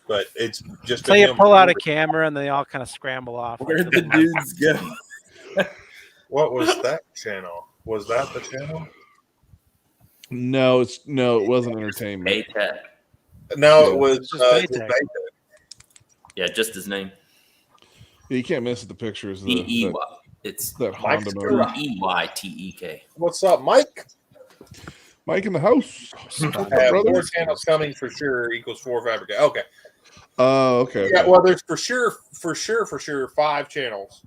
But it's just. So you pull out a camera and they all kind of scramble off. Where'd the dudes go? What was that channel? Was that the channel? No, it wasn't entertainment. Baytech. No, it was Baytech. Yeah, just his name. Yeah, you can't miss the pictures. It's that Honda motor. EYTEK. What's up, Mike? Mike in the house. 4 channels coming for sure equals 4 fabricate. Okay. Oh, okay. Yeah, well, there's for sure 5 channels,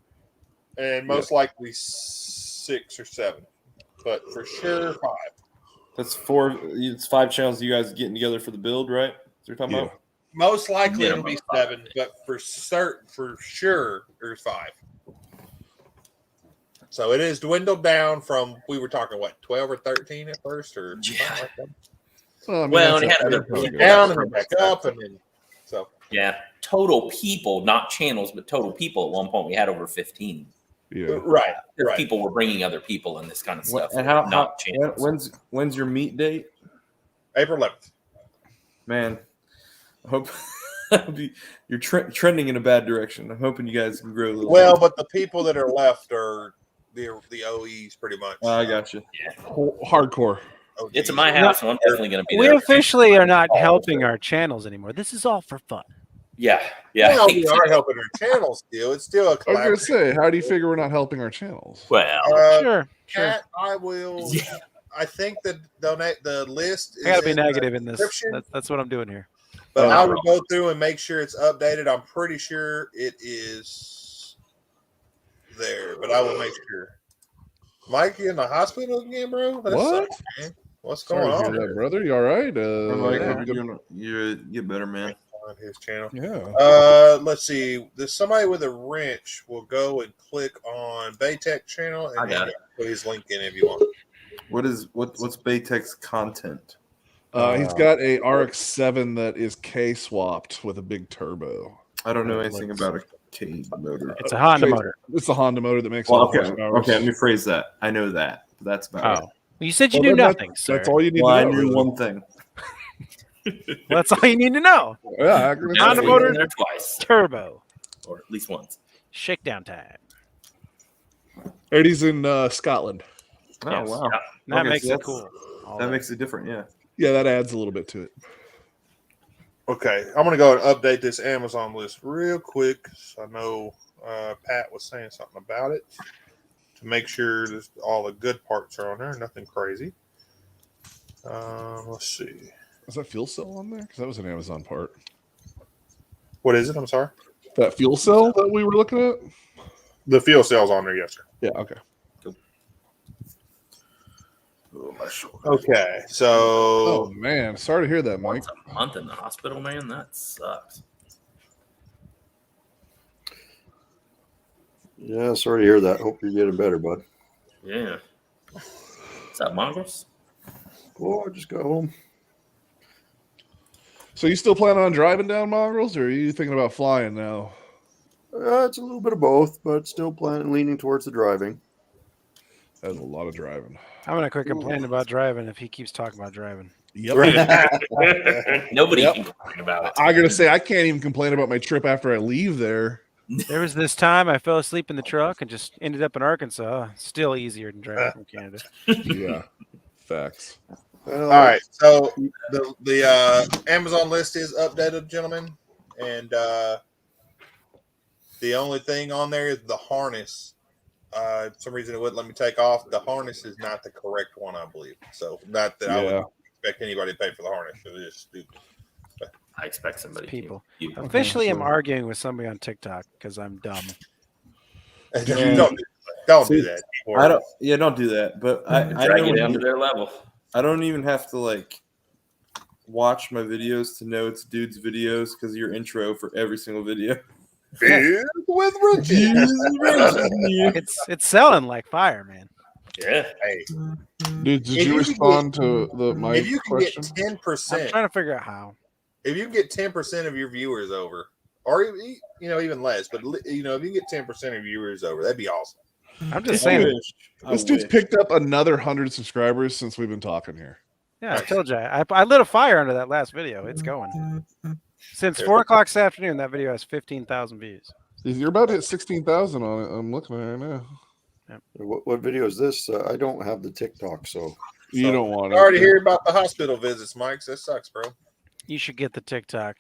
and most likely 6 or 7, but for sure 5. That's 4. It's 5 channels. You guys getting together for the build, right? You're talking about. Most likely it'll be 7, but for sure there's 5. So it is dwindled down from, we were talking, 12 or 13 at first, or something like that? Well, it had other people down and then back up, and then so. Yeah, total people, not channels, but total people. At one point, we had over 15. Yeah, right. People were bringing other people and this kind of stuff. And when's your meet date? April 11th. Man, I hope you're trending in a bad direction. I'm hoping you guys can grow a little. Well, but the people that are left are the OEs pretty much. I got you. Yeah. Hardcore. OGs. It's at my house, so I'm definitely going to be We there. officially are not helping our channels anymore. This is all for fun. Yeah. Well, we are helping our channels still. It's still a I was going to collaboration. say, how do you figure we're not helping our channels? Well, Sure. Kat, I will. Yeah. I think the list is I got to be in negative the in this. description, That's what I'm doing here. but I will go through and make sure it's updated. I'm pretty sure it is there, but I will make sure. Mike, you in the hospital again, bro? That What? sucks, man. What's Sorry going to on, hear that, brother? You all right? You get better, man. on his channel? Yeah. Let's see. There's somebody with a wrench. Will go and click on Baytech channel, and I got it. put his link in if you want. What's Baytech's content? He's got a RX-7 that is K-swapped with a big turbo. I don't know anything about a K motor. It's a Honda motor. It's a Honda motor that makes Well, all the horsepower. okay. Let me phrase that. I know that. But that's about it. Well, you said you Well, knew then nothing, sir. That's all you need Well, I to know. knew really. one thing. That's all you need to know. Yeah, I agree with Honda that. motor. there twice, Turbo. or at least once. Shakedown time. Eddie's in Scotland. Oh, Yes. wow. Yeah. That Okay, makes so it cool. That makes it different, yeah. Yeah, that adds a little bit to it. Okay, I'm gonna go and update this Amazon list real quick. So I know Pat was saying something about it to make sure that all the good parts are on there. Nothing crazy. Let's see. Is that fuel cell on there? Because that was an Amazon part. What is it? I'm sorry. That fuel cell that we were looking at? The fuel cell's on there, yes, sir. Yeah, okay. Oh, my shoulder. Okay, so Oh, man. Sorry to hear that, Mike. Once a month in the hospital, man. That sucks. Yeah, sorry to hear that. Hope you're getting better, bud. Yeah. What's up, Mongrels? Oh, I just got home. So you still planning on driving down Mongrels, or are you thinking about flying now? It's a little bit of both, but still leaning towards the driving. That's a lot of driving. I'm gonna quit complaining about driving if he keeps talking about driving. Yep. Nobody can complain about it. I gotta say, I can't even complain about my trip after I leave there. There was this time I fell asleep in the truck and just ended up in Arkansas. Still easier than driving from Canada. Yeah, facts. All right, so the Amazon list is updated, gentlemen, and the only thing on there is the harness. For some reason it wouldn't let me take off. The harness is not the correct one, I believe. So not that I would expect anybody to pay for the harness. It's just stupid. But I expect somebody. People. Officially, I'm arguing with somebody on TikTok because I'm dumb. Don't do that. I don't. Yeah, don't do that. But I drag it down to their level. I don't even have to like watch my videos to know it's dude's videos because your intro for every single video. With Richie. It's selling like fire, man. Yeah. Hey, Dude, did you respond to my if you can question? get 10%, I'm trying to figure out how. if you can get 10% of your viewers over, or even less, but if you can get 10% of your viewers over, that'd be awesome. I'm just saying. This dude's picked up another 100 subscribers since we've been talking here. Yeah, I told you. I lit a fire under that last video. It's going. Since 4 o'clock this afternoon, that video has 15,000 views. You're about to hit 16,000 on it. I'm looking at it right now. Yep. What video is this? I don't have the TikTok, so you don't want I already hear about the hospital visits, Mike. That sucks, bro. You should get the TikTok.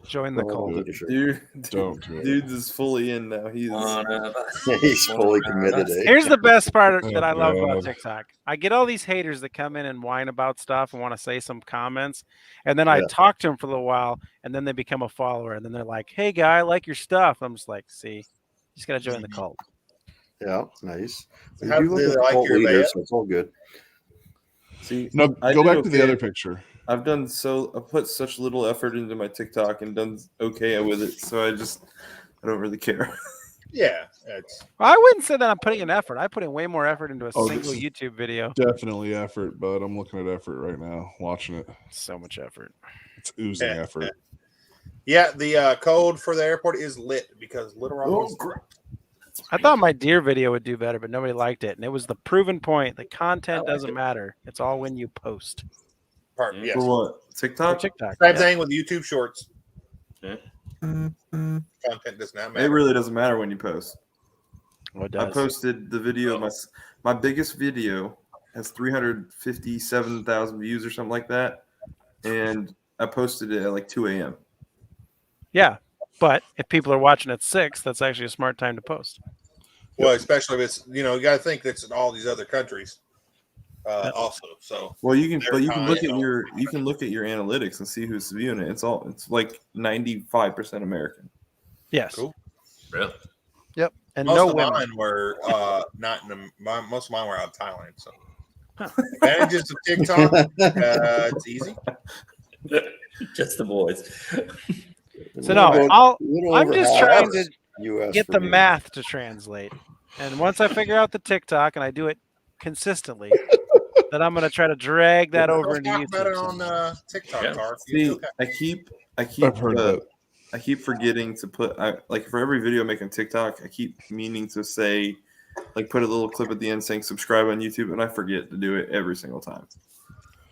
Join the cult. Dude, don't do it. Dude is fully in now. He's fully committed. Here's the best part that I love about TikTok. I get all these haters that come in and whine about stuff and want to say some comments, and then I talk to them for a little while, and then they become a follower, and then they're like, "Hey, guy, I like your stuff." I'm just like, "See, you just gotta join the cult." Yeah, nice. How do they like your leaders, so it's all good. See, no, go back to the other picture. I put such little effort into my TikTok and done okay with it, so I don't really care. Yeah, I wouldn't say that I'm putting in effort. I put in way more effort into a single YouTube video. Definitely effort, but I'm looking at effort right now, watching it. So much effort. It's oozing effort. Yeah, the code for the airport is lit because Little Rock. I thought my deer video would do better, but nobody liked it, and it was the proven point. The content doesn't matter. It's all when you post. Yes. For what? TikTok? For TikTok. Same thing with YouTube Shorts. Yeah. Content does not matter. It really doesn't matter when you post. What I does? posted the video of my biggest video has 357,000 views or something like that, and I posted it at like 2 a.m. Yeah, but if people are watching at 6, that's actually a smart time to post. Well, especially if it's you got to think that's in all these other countries. Also, so you can look at your analytics and see who's viewing it. It's like 95% American. Yes. Cool. Really? Yep. And most of mine were not in most of mine were out of Thailand. So advantages of TikTok, it's easy. Just the boys. So no, I'm just trying to get the math to translate, and once I figure out the TikTok and I do it consistently. That I'm going to try to drag that over into YouTube. Better on TikTok. Yeah. See, I keep forgetting to put like for every video I make on TikTok, I keep meaning to say, like, put a little clip at the end saying subscribe on YouTube, and I forget to do it every single time.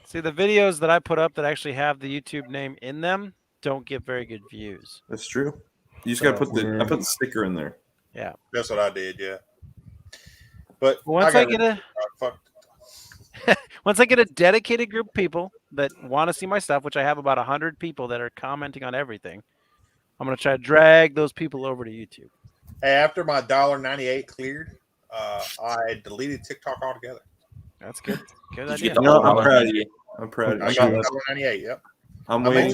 See, the videos that I put up that actually have the YouTube name in them don't get very good views. That's true. You just got to put I put the sticker in there. Yeah, that's what I did. Yeah, but once I get a dedicated group of people that want to see my stuff, which I have about 100 people that are commenting on everything, I'm going to try to drag those people over to YouTube. Hey, after my $1.98 cleared, I deleted TikTok altogether. That's good. Good idea. I'm proud of you. I'm proud of you. I got $1.98. Yep. I'm waiting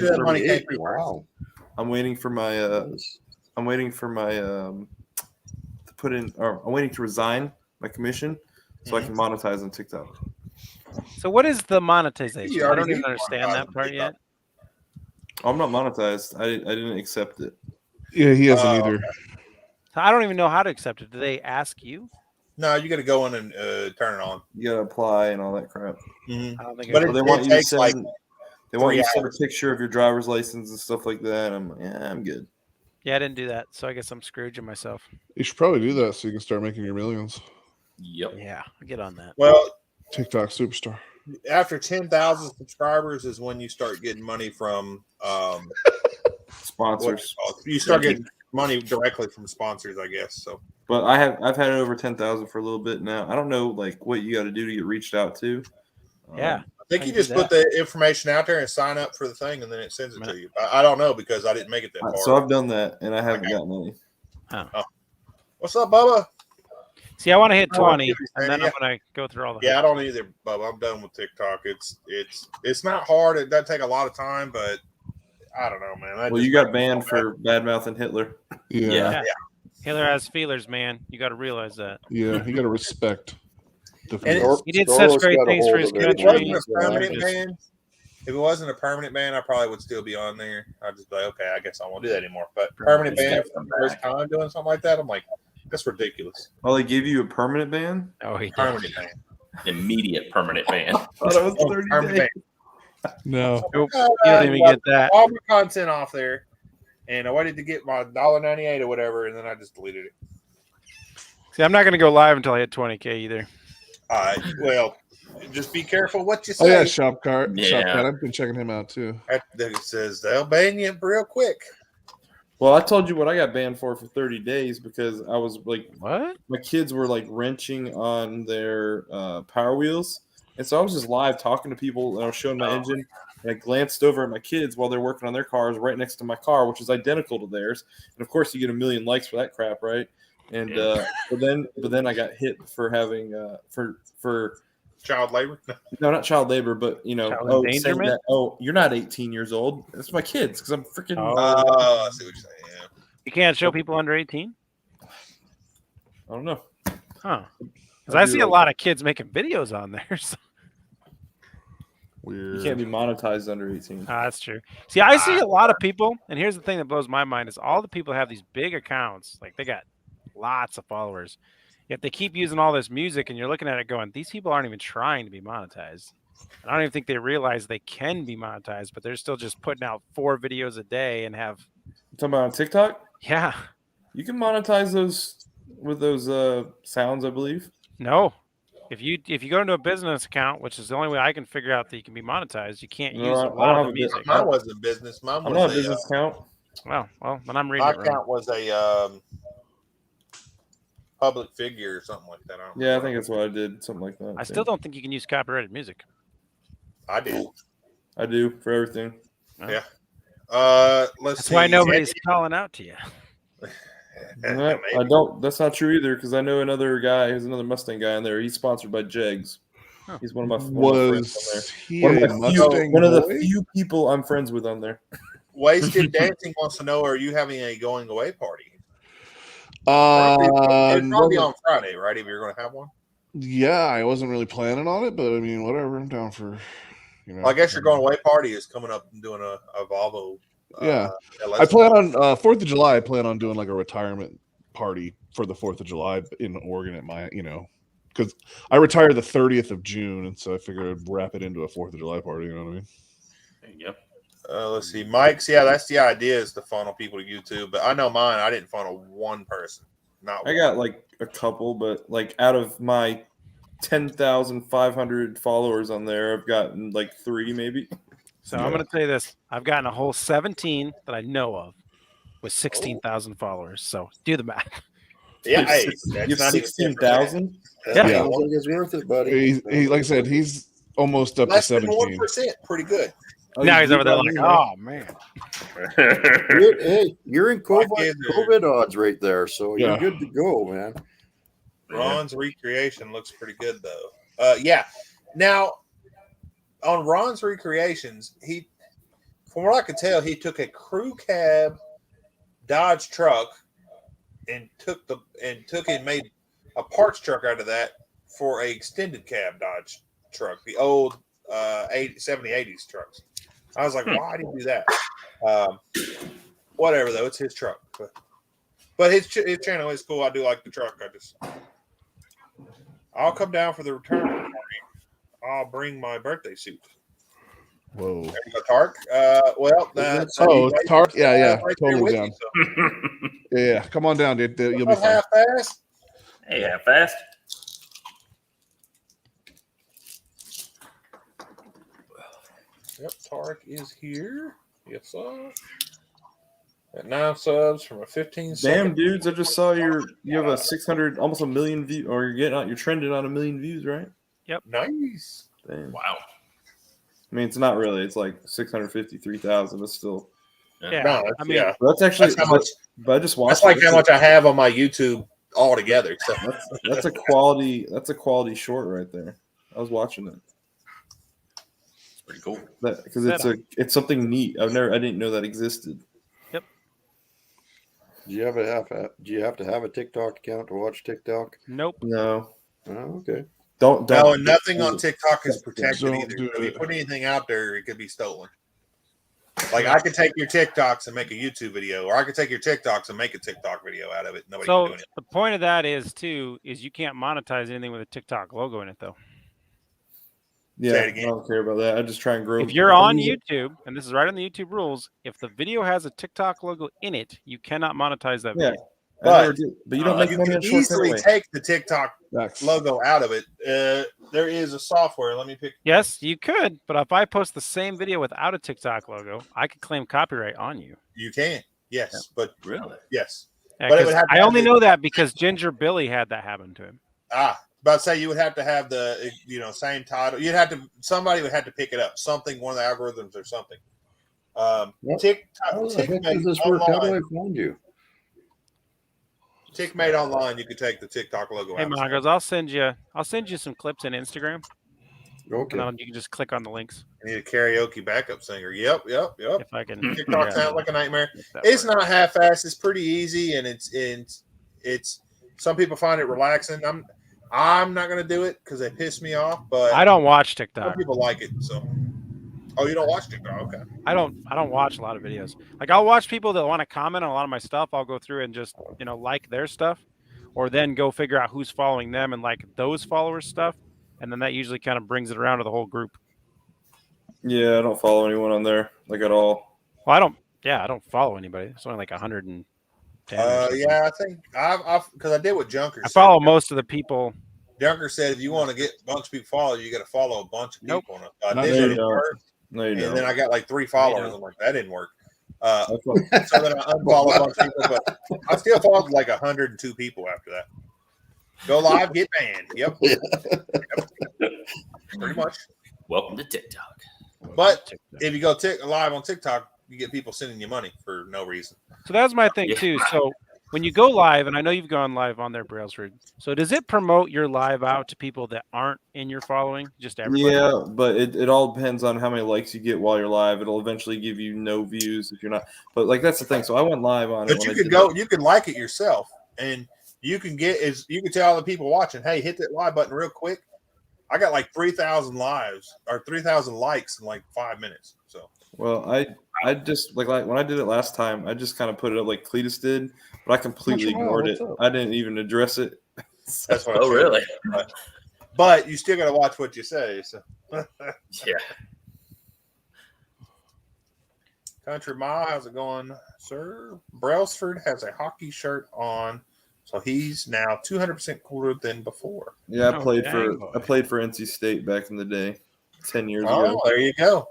for my to put in, or I'm waiting to resign my commission so I can monetize on TikTok. So what is the monetization? I don't even understand that part yet. I'm not monetized. I didn't accept it. Yeah, he hasn't either. So I don't even know how to accept it. Do they ask you? No, you got to go in and turn it on. You got to apply and all that crap. Mm-hmm. I don't think but they want you to send. They want you to send a picture of your driver's license and stuff like that. I'm like, yeah, I'm good. Yeah, I didn't do that, so I guess I'm Scrooging myself. You should probably do that so you can start making your millions. Yep. Yeah, I'll get on that. Well, TikTok superstar. After 10,000 subscribers is when you start getting money from sponsors. You start getting money directly from sponsors, I guess. So, but I've had over 10,000 for a little bit now. I don't know like what you got to do to get reached out to. Yeah. I think you just put the information out there and sign up for the thing, and then it sends it to you. I don't know because I didn't make it that far. So I've done that, and I haven't gotten any. Huh. Oh. What's up, Bubba? See, I want to hit 20, and then I'm going to go through all the. Yeah, I don't either, Bubba. I'm done with TikTok. It's not hard. It does take a lot of time, but I don't know, man. Well, you got banned for bad mouthing Hitler. Yeah. Hitler has feelers, man. You got to realize that. Yeah, you got to respect. He did such great things for his country. If it wasn't a permanent ban, I probably would still be on there. I'd just be like, okay, I guess I won't do that anymore. But permanent ban for the first time doing something like that, I'm like, that's ridiculous. Oh, they gave you a permanent ban? Oh, he permanent ban. Immediate permanent ban. I thought it was 30 days. No. Nope. You don't even get that. All my content off there, and I waited to get my $1.98 or whatever, and then I just deleted it. See, I'm not going to go live until I hit 20K either. All right. Well, just be careful what you say. Oh yeah, Shopcart. Yeah. Shopcart. I've been checking him out too. It says they'll ban you real quick. Well, I told you what I got banned for 30 days because I was like, what? My kids were like wrenching on their Power Wheels. And so I was just live talking to people and I was showing my engine. And I glanced over at my kids while they're working on their cars right next to my car, which is identical to theirs. And of course, you get 1 million likes for that crap, right? And but then I got hit for having for child labor. No, not child labor, but saying that, you're not 18 years old. That's my kids because I'm freaking. I see what you're saying. Yeah. You can't show people under 18. I don't know. Huh? Because I see a lot of kids making videos on there. So. Weird. You can't be monetized under 18. That's true. See, I see a lot of people, and here's the thing that blows my mind is all the people have these big accounts. Like they got lots of followers. Yet they keep using all this music, and you're looking at it going, these people aren't even trying to be monetized. And I don't even think they realize they can be monetized, but they're still just putting out 4 videos a day and have. You talking about on TikTok? Yeah. You can monetize those with those sounds, I believe. No. If you go into a business account, which is the only way I can figure out that you can be monetized, you can't use a lot of the music. Mine wasn't business. Mine was not a business account. Well, then I'm reading my it wrong. account was a public figure or something like that. I think that's what I did. Something like that. I still don't think you can use copyrighted music. I did. I do for everything. Yeah. Let's see. That's why nobody's calling out to you. I don't. That's not true either because I know another guy. There's another Mustang guy in there. He's sponsored by Jegs. Oh. He's one of my friends on there. One of the few people I'm friends with on there. Wasted Dancing wants to know: are you having a going away party? It'd probably be on Friday, right? If you're going to have one. Yeah, I wasn't really planning on it, but I mean, whatever. I'm down for. Well, I guess your going away party is coming up and doing a Volvo. Yeah, LS. I plan on 4th of July. I plan on doing like a retirement party for the 4th of July in Oregon at my, because I retired the 30th of June, and so I figured I'd wrap it into a 4th of July party. You know what I mean? There you go. Let's see, Mike's. Yeah, that's the idea is to funnel people to YouTube. But I know mine. I didn't funnel one person. I got like a couple, but like out of my 10,500 followers on there, I've gotten like 3 maybe. So I'm going to tell you this. I've gotten a whole 17 that I know of with 16,000 followers. So do the math. Yeah, hey, you have 16,000? Yeah. It's worth it, buddy. He like I said, he's almost up less to 17. than 1%. Pretty good. Now he's over there like, oh, man. You're in COVID odds right there, so you're good to go, man. Ron's recreation looks pretty good, though. Yeah. Now, on Ron's recreations, from what I could tell, he took a crew cab Dodge truck and made a parts truck out of that for a extended cab Dodge truck, the old 70-80s trucks. I was like, why did he do that? Whatever, though, it's his truck. But his channel is cool. I do like the truck. I'll come down for the return party. I'll bring my birthday suit. Whoa. There you go, Tark. Well, it's Tark. Yeah. Right Totally there down. with you, so. Yeah. Come on down, dude. You'll be Not fine. half fast. Hey, half fast. Yep, Tark is here. Yes, sir. At 9 subs from a 15 Damn, dudes! I just saw you have a 600, almost a million view, or you're trending on 1 million views, right? Nice. Damn. Wow. I mean, it's not really. It's like 653,000, but still. Yeah. No, I mean, yeah. That's actually. That's how much. But I just watched. That's like how much I have on my YouTube altogether. So. That's a quality. That's a quality short right there. I was watching it. It's pretty cool. Because it's something neat. I didn't know that existed. Do you have to have a TikTok account to watch TikTok? nope. No. Oh, okay. Don't. No, and nothing on TikTok is protected Don't either. do If you it. put anything out there, it could be stolen. Like I could take your TikToks and make a YouTube video, or I could take your TikToks and make a TikTok video out of it. Nobody can do So anything. the point of that is you can't monetize anything with a TikTok logo in it though. Yeah, Say it I again. don't care about that. I just try and grow. If you're on YouTube, and this is right on the YouTube rules, if the video has a TikTok logo in it, you cannot monetize that Yeah. video. But you don't make You money can on short easily anyway. take the TikTok That's logo out of it. There is a software. Let me pick. Yes, you could, but if I post the same video without a TikTok logo, I could claim copyright on you. You can. Yes, but Really? yes. Yeah, But it 'cause would have to I have only the- know that because Ginger Billy had that happen to him. About to say you would have to have the same title. Somebody would have to pick it up. Something, one of the algorithms or something. What? TikTok, How the heck does this work? How do I find you? TikMate online, you could take the TikTok logo Hey out. Mongols, I'll send you some clips in Instagram, Okay. and then you can just click on the links I need a karaoke backup singer. Yep. if I can. TikTok sounds like a nightmare. if that It's works. not half-assed. It's pretty easy, and it's some people find it relaxing. I'm not gonna do it because they piss me off, but I don't watch some TikTok. people like it. So, oh, you don't watch TikTok? Okay. I don't watch a lot of videos. Like I'll watch people that want to comment on a lot of my stuff. I'll go through and just like their stuff, or then go figure out who's following them and like those followers' stuff, and then that usually kind of brings it around to the whole group. Yeah, I don't follow anyone on there like at all. Well, I don't follow anybody. It's only like 110. Yeah, I think I've because I did what Junker I said. follow most of the people. Junker said if you want to get a bunch of people followed, you got to follow a bunch of Nope. people. I Not did there it you go. first, No, you and don't. then I got like 3 followers. don't. I'm like, that didn't work. That's what- So then I unfollowed a bunch of people, but I still followed like 102 people after that. Go live, get banned. Yep. Pretty much. Welcome to TikTok. But if you go live on TikTok, you get people sending you money for no reason. So that's my thing Yeah. too. So when you go live, and I know you've gone live on there, Brailsford. So does it promote your live out to people that aren't in your following? Just everybody? Yeah, but it all depends on how many likes you get while you're live. It'll eventually give you no views if you're not. But like that's the thing. So I went live on it. But when you I could did you can like it yourself, and you can tell the people watching, hey, hit that live button real quick. I got like 3,000 lives or 3,000 likes in like 5 minutes. So Well, I just like when I did it last time, I just kind of put it up like Cletus did, but I completely ignored it. I didn't even address it. that's what. Oh, really? But you still got to watch what you say. So Yeah. Country Mile, how's it going, sir? Brailsford has a hockey shirt on, so he's now 200% cooler than before. Yeah, I Oh, played dang, boy. for NC State back in the day, 10 years Oh, ago. there you go.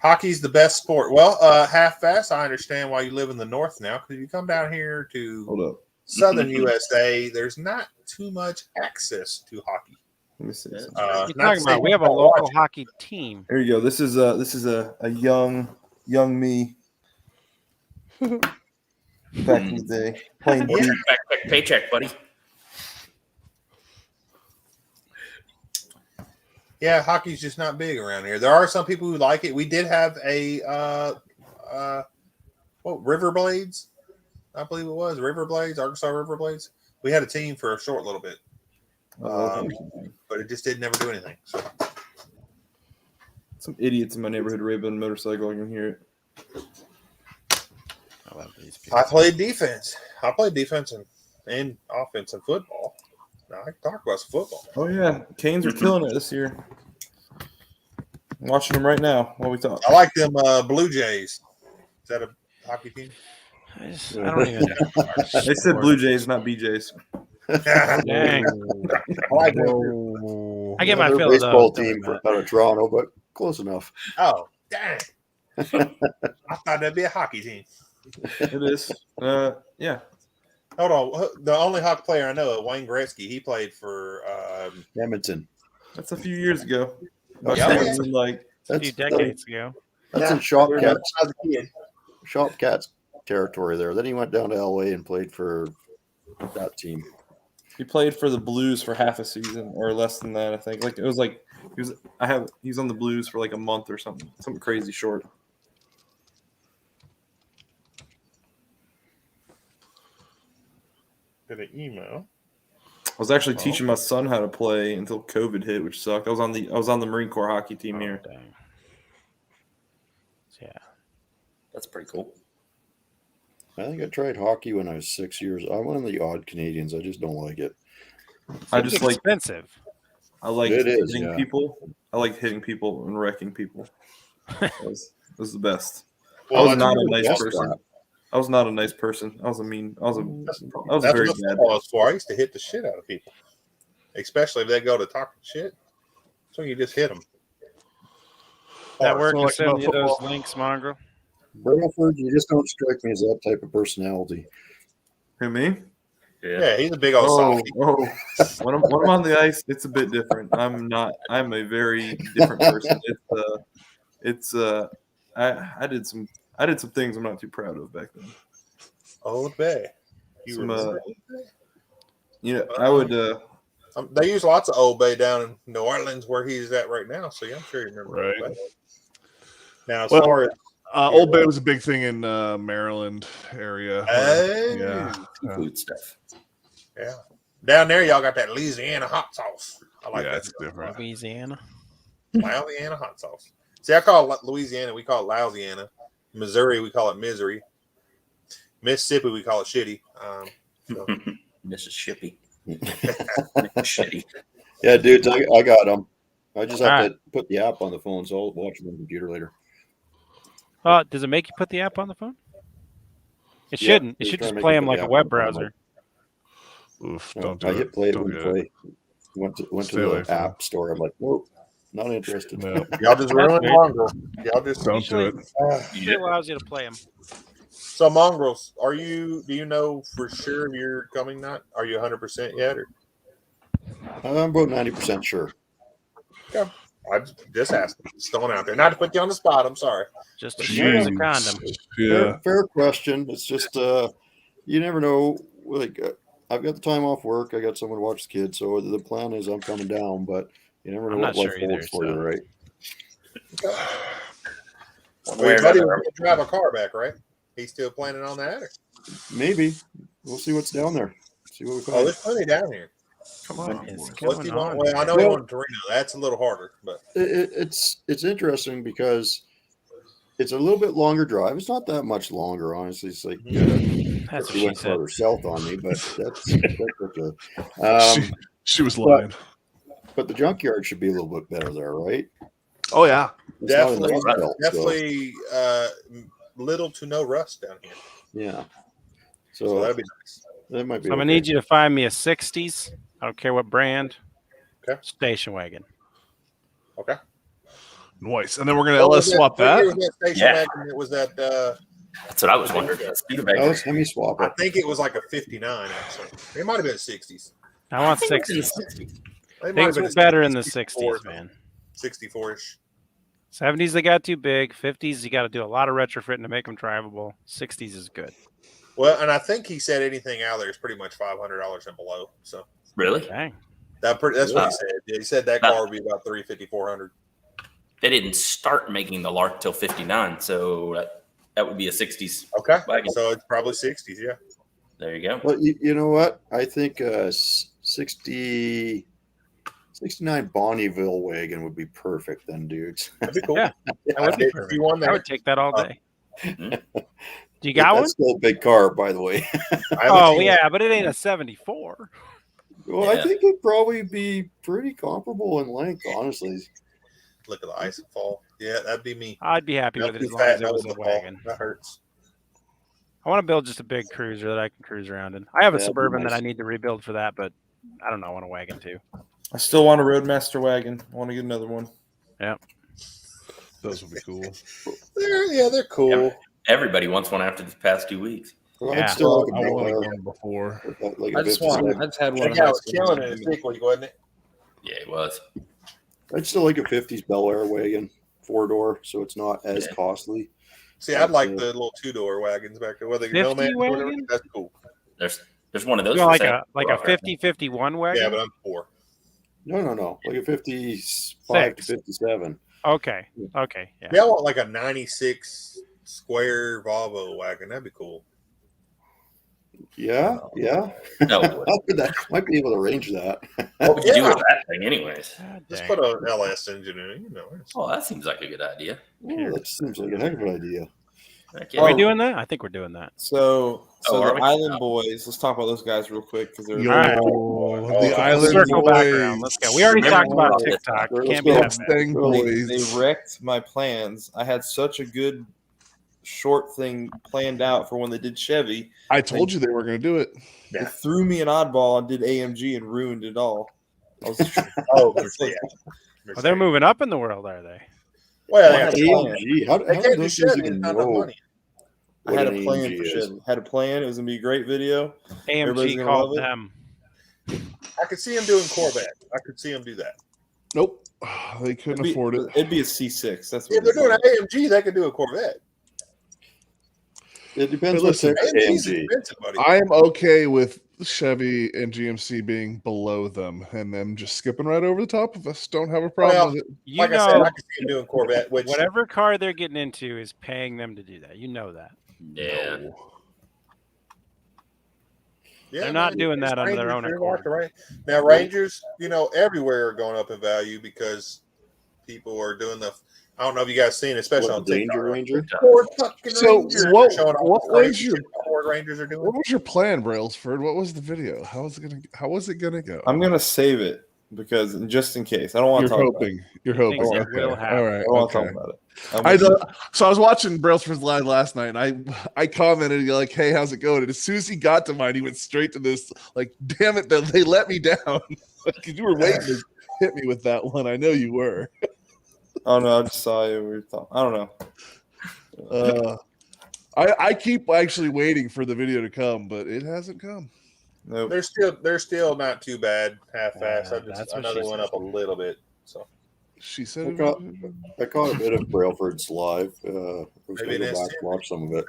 Hockey's the best sport. Well, half fast. I understand why you live in the north now, because if you come down here to Hold up, southern USA, there's not too much access to hockey. let me see. Yeah. something. What are you Not talking to say about? We have a don't local watch hockey team. Here you go. This is a young me back in the day playing. Yeah. Back, paycheck, buddy. Yeah, hockey's just not big around here. There are some people who like it. We did have a River Blades, I believe it was River Blades, Arkansas River Blades. We had a team for a short little bit, but it just didn't ever do anything. So. Some idiots in my neighborhood raving on a motorcycle. I can hear it. I love these people. I played defense. I played defense and offense and football. Now I can talk about some football. Oh yeah, Canes are killing it this year. I'm watching them right now while we talk. I like them Blue Jays. Is that a hockey team? I don't even know. They said Blue Jays, not BJ's. Dang. I like them. I get my their fill baseball of those. team out of Toronto, but close enough. Oh, dang. I thought that'd be a hockey team. It is. Yeah. Hold on. The only hockey player I know, Wayne Gretzky, he played for Edmonton. That's a few years ago. Yeah. Like A few decades ago. That's in I was Shopcats. a kid. Shopcats territory there. Then he went down to LA and played for that team. he played for the Blues for half a season or less than that, I think. Like it was like he's on the Blues for like a month or something crazy short. Get an email. I was actually teaching my son how to play until COVID hit, which sucked. I was on the Marine Corps hockey team here. Dang. Yeah. That's pretty cool. I think I tried hockey when I was 6 years. I'm one of the odd Canadians. I just don't like it. I just like expensive. I like It is, hitting yeah. people. I like hitting people and wrecking people. That was the best. Well, I was that's not a really nice best person. part. I was not a nice person. I was a mean. I was That's very what bad. football was for. I used to hit the shit out of people, especially if they go to talking shit. So you just hit them. That work like to send about you those football. links, Mongrel. Brantford, you just don't strike me as that type of personality. Who, me? Yeah, he's a big old softy. When I'm on the ice, it's a bit different. I'm a very different person. I did some things I'm not too proud of back then. Old Bay. You Some, remember? I would. They use lots of Old Bay down in New Orleans where he's at right now. So yeah, I'm sure you remember. Right. Old Bay. Now, as Well, far as Old Bay was a big thing in Maryland area. Hey. Yeah. Food stuff. Yeah, down there y'all got that Louisiana hot sauce. I like Yeah, that it's stuff. different. Louisiana. Louisiana hot sauce. See, I call it Louisiana. We call it Louisiana. Missouri, we call it misery. Mississippi, we call it shitty. So. Mississippi. Shitty. Yeah, dudes, I got them. I just have to put the app on the phone, so I'll watch them on the computer later. Does it make you put the app on the phone? It shouldn't. It should just play them like a web browser. Oof, No, don't do I it. hit play Don't when do play. Went to Stay away the from app store. I'm like, whoa, not interested. No, Y'all just ruined Mongrel. Y'all just don't do it. It allows you to play them. So Mongrels, do you know for sure you're coming? Not are you 100% yet? Or I'm about 90% sure. yeah, I just asked. Just throwing out there, not to put you on the spot. I'm sorry. Just to use a condom. Yeah. Fair question. It's just you never know. Like I've got the time off work. I got someone to watch the kids. So the plan is I'm coming down, but you never know I'm what not life sure holds either, for you, so. right? Well, your buddy was going to drive a car back, right? He's still planning on that? Or? Maybe. We'll see what's down there. See what we find. Oh, there's plenty down here. Come on. What's he want? Well, I know he wanted Torino. That's a little harder, but It's interesting because it's a little bit longer drive. It's not that much longer, honestly. It's like That's what he she went said. further south on me, but that's okay. She was lying. But the junkyard should be a little bit better there, right? Oh yeah, It's not in the definitely, Rust Belt, so, definitely little to no rust down here. yeah. So So that'd be nice. that might be. So I'm gonna need you to find me a '60s. I don't care what brand. Okay. Station wagon. Okay. nice. And then we're gonna let's swap What year that. was that station wagon? It was that. That's what I was wondering. Let me swap I it. think it was like a 59. Actually, it might have been a 60s. I want 60s. Things were better in the 60s, man. 64ish. 70s they got too big. 50s you got to do a lot of retrofitting to make them drivable. 60s is good. Well, and I think he said anything out there is pretty much $500 and below. So Really? Dang. that's what he said. Yeah, he said that car would be about $350, $400. They didn't start making the Lark till '59, so that would be a '60s. Okay, wagon. so it's probably 60s. Yeah. There you go. Well, you know what? I think 69 Bonneville wagon would be perfect then, dudes. That'd be cool. Yeah, that would be perfect. I would take that all day. Do you got one? That's still a big car, by the way. Oh yeah, but it ain't a 74. Well, I think it'd probably be pretty comparable in length, honestly. Look at the ice fall. Yeah, that'd be me. I'd be happy with it as long as it was a wagon. That hurts. I want to build just a big cruiser that I can cruise around in. I have a Yeah, that'd be Suburban that nice. I need to rebuild for that, but I don't know. I want a wagon too. I still want a Roadmaster wagon. I want to get another one. Yeah. Those would be cool. They're cool. Everybody wants one after the past 2 weeks. Well, Yeah. I'd still like I a Bel wanted Air. one before. Like I a just 57. had one. That guy was killing it this week, wasn't it? Yeah, it was. I'd still like a 50s Bel Air wagon, 4-door, so it's not as Yeah. costly. See, I'd like the little 2-door wagons back there. Whether you're 50 nomad or whatever, wagon? that's cool. There's one of those. You know, for like sale. a 50-51 wagon? Yeah, but I'm poor. No. Like a 55 to 57. Okay. Okay. Yeah. Yeah, I want like a 96 square Volvo wagon. That'd be cool. Yeah. No, That might be able to range that. what would you do Yeah. with that thing, anyways? God Just dang. put an LS engine in it. Oh, that seems like a good idea. Oh, that seems like a heck of an idea. Heck Are we yeah. doing that? I think we're doing that. So Oh, are the we? Island Boys. Let's talk about those guys real quick because they're Yo, All the Oh, Island Circle back Boys. around. Let's go. We already Remember talked about all this. TikTok. Let's Can't be go. that bad. Mustang Boys. they wrecked my plans. I had such a good short thing planned out for when they did Chevy. I told you they were going to do it. They threw me an oddball and did AMG and ruined it all. I was Oh, like, Well, they're moving up in the world, are they? Well, Yeah. AMG. How they do can't do those shit. guys It's even not enough know money. I had what a an plan AMG for is? Chevy. Had a plan. It was gonna be a great video. Everybody's AMG gonna called love it. them. I could see him doing Corvette. I could see him do that. Nope. They couldn't afford it. It'd be a C6. That's what If they're doing it an AMG, they could do a Corvette. It depends But what listen, type of AMG's AMG. expensive, buddy. I am okay with Chevy and GMC being below them and them just skipping right over the top of us. Don't have a problem Well, with it. You Like I know, said, I could see him doing Corvette. Which whatever car they're getting into is paying them to do that. You know that. Yeah. No. yeah, They're not doing there's that under their Rangers, own they're accord. like the Now Rangers, everywhere are going up in value because people are doing the. I don't know if you guys seen, especially What, on the TikTok. Danger Ranger? Ford fucking So Rangers are what- showing off what the crazy was your- shit the Ford Rangers are doing? What was your plan, Brailsford? What was the video? How was it gonna go? I'm gonna save it because just in case. I don't want You're to talk hoping. about You're He thinks hoping. it Okay. will happen. All it. right. I don't want to Okay. talk about it. So I was watching Brailsford's live last night, and I commented like, "Hey, how's it going?" And as soon as he got to mine, he went straight to this. Like, damn it, they let me down because you were waiting to hit me with that one. I know you were. Oh no, I just saw you. We were talking. I don't know. I keep actually waiting for the video to come, but it hasn't come. Nope. They're still not too bad, half-assed. That's I what know they she went up a little bit. So She said, I caught a bit of Brailford's live. I was Maybe going to it go is back and watch some of it.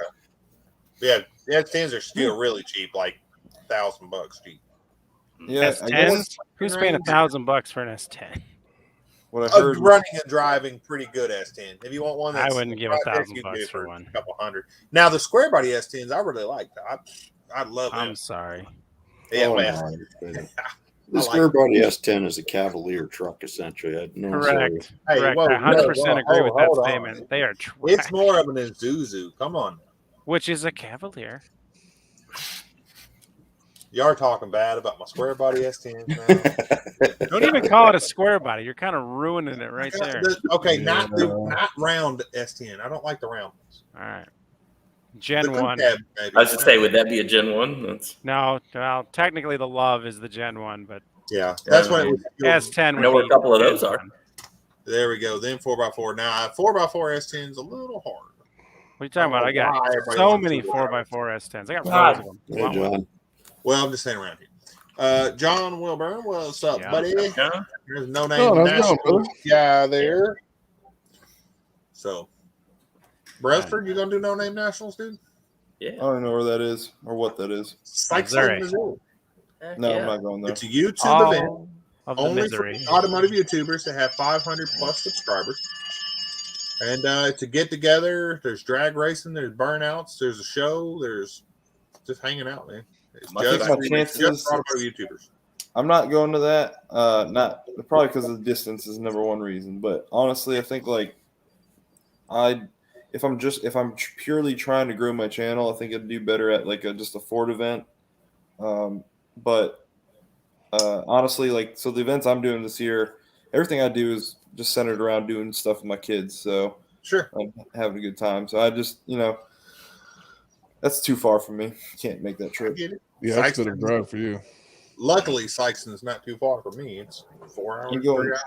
yeah, the S10s are still really cheap, like $1,000 cheap. Yeah, I S10s? guess Who's paying $1,000 for an S10? what I heard. Running and driving, pretty good S10. If you want one, I that's wouldn't give project, $1,000 you can get it for one. a couple hundred. Now the square body S10s, I really like. I love them. I'm sorry. Yeah, Oh, man. no, I understand. I The like square body S10 is a Cavalier truck, essentially. I had no Correct. Hey, Correct. whoa, I 100% whoa, agree with that hold on. statement. They are It's trash, more of an Isuzu. Come on. which is a Cavalier. You are talking bad about my square body S10s now. Don't even call it a square body. You're kind of ruining it right there. Okay, not round S10. I don't like the round ones. All right. The Gen crew 1. cab, maybe. I was to say, would that be a Gen 1? That's No, well, technically the Love is the Gen 1, but Yeah, that's when it was. S10 I know would where be a couple of Gen those are. 1. There we go. Then 4x4. Now 4x4 S10 is a little hard. What are you talking about? I got Why everybody so wants many to 4x4 S10s. I got God. loads of them. You Hey, want one? John. Well, I'm just saying around here. John Wilburn, what's up, Yeah. buddy? Yeah. There's no Oh, name how's it going, national brother? guy there. So, Bradford, you gonna do no name nationals, dude? I Yeah. don't know where that is or what that is. Sykes, Missouri. Missouri. Heck No, yeah. I'm not going there. It's a YouTube event All of the only misery. for automotive YouTubers that have 500 plus subscribers. And it's a get together. There's drag racing. There's burnouts. There's a show. There's just hanging out, man. It's I just, think my it's chances- just for automotive YouTubers. I'm not going to that. Not probably because of the distance is number one reason. But honestly, I think like if I'm purely trying to grow my channel, I think I'd do better at like just a Ford event. But honestly, like so the events I'm doing this year, everything I do is just centered around doing stuff with my kids. So Sure. I'm having a good time. So I just, that's too far from me. Can't make that I trip. get it. Yeah, that's a bit of a drive for you. Luckily, Sykeston's not too far from me. It's 4 hours, 3 hours.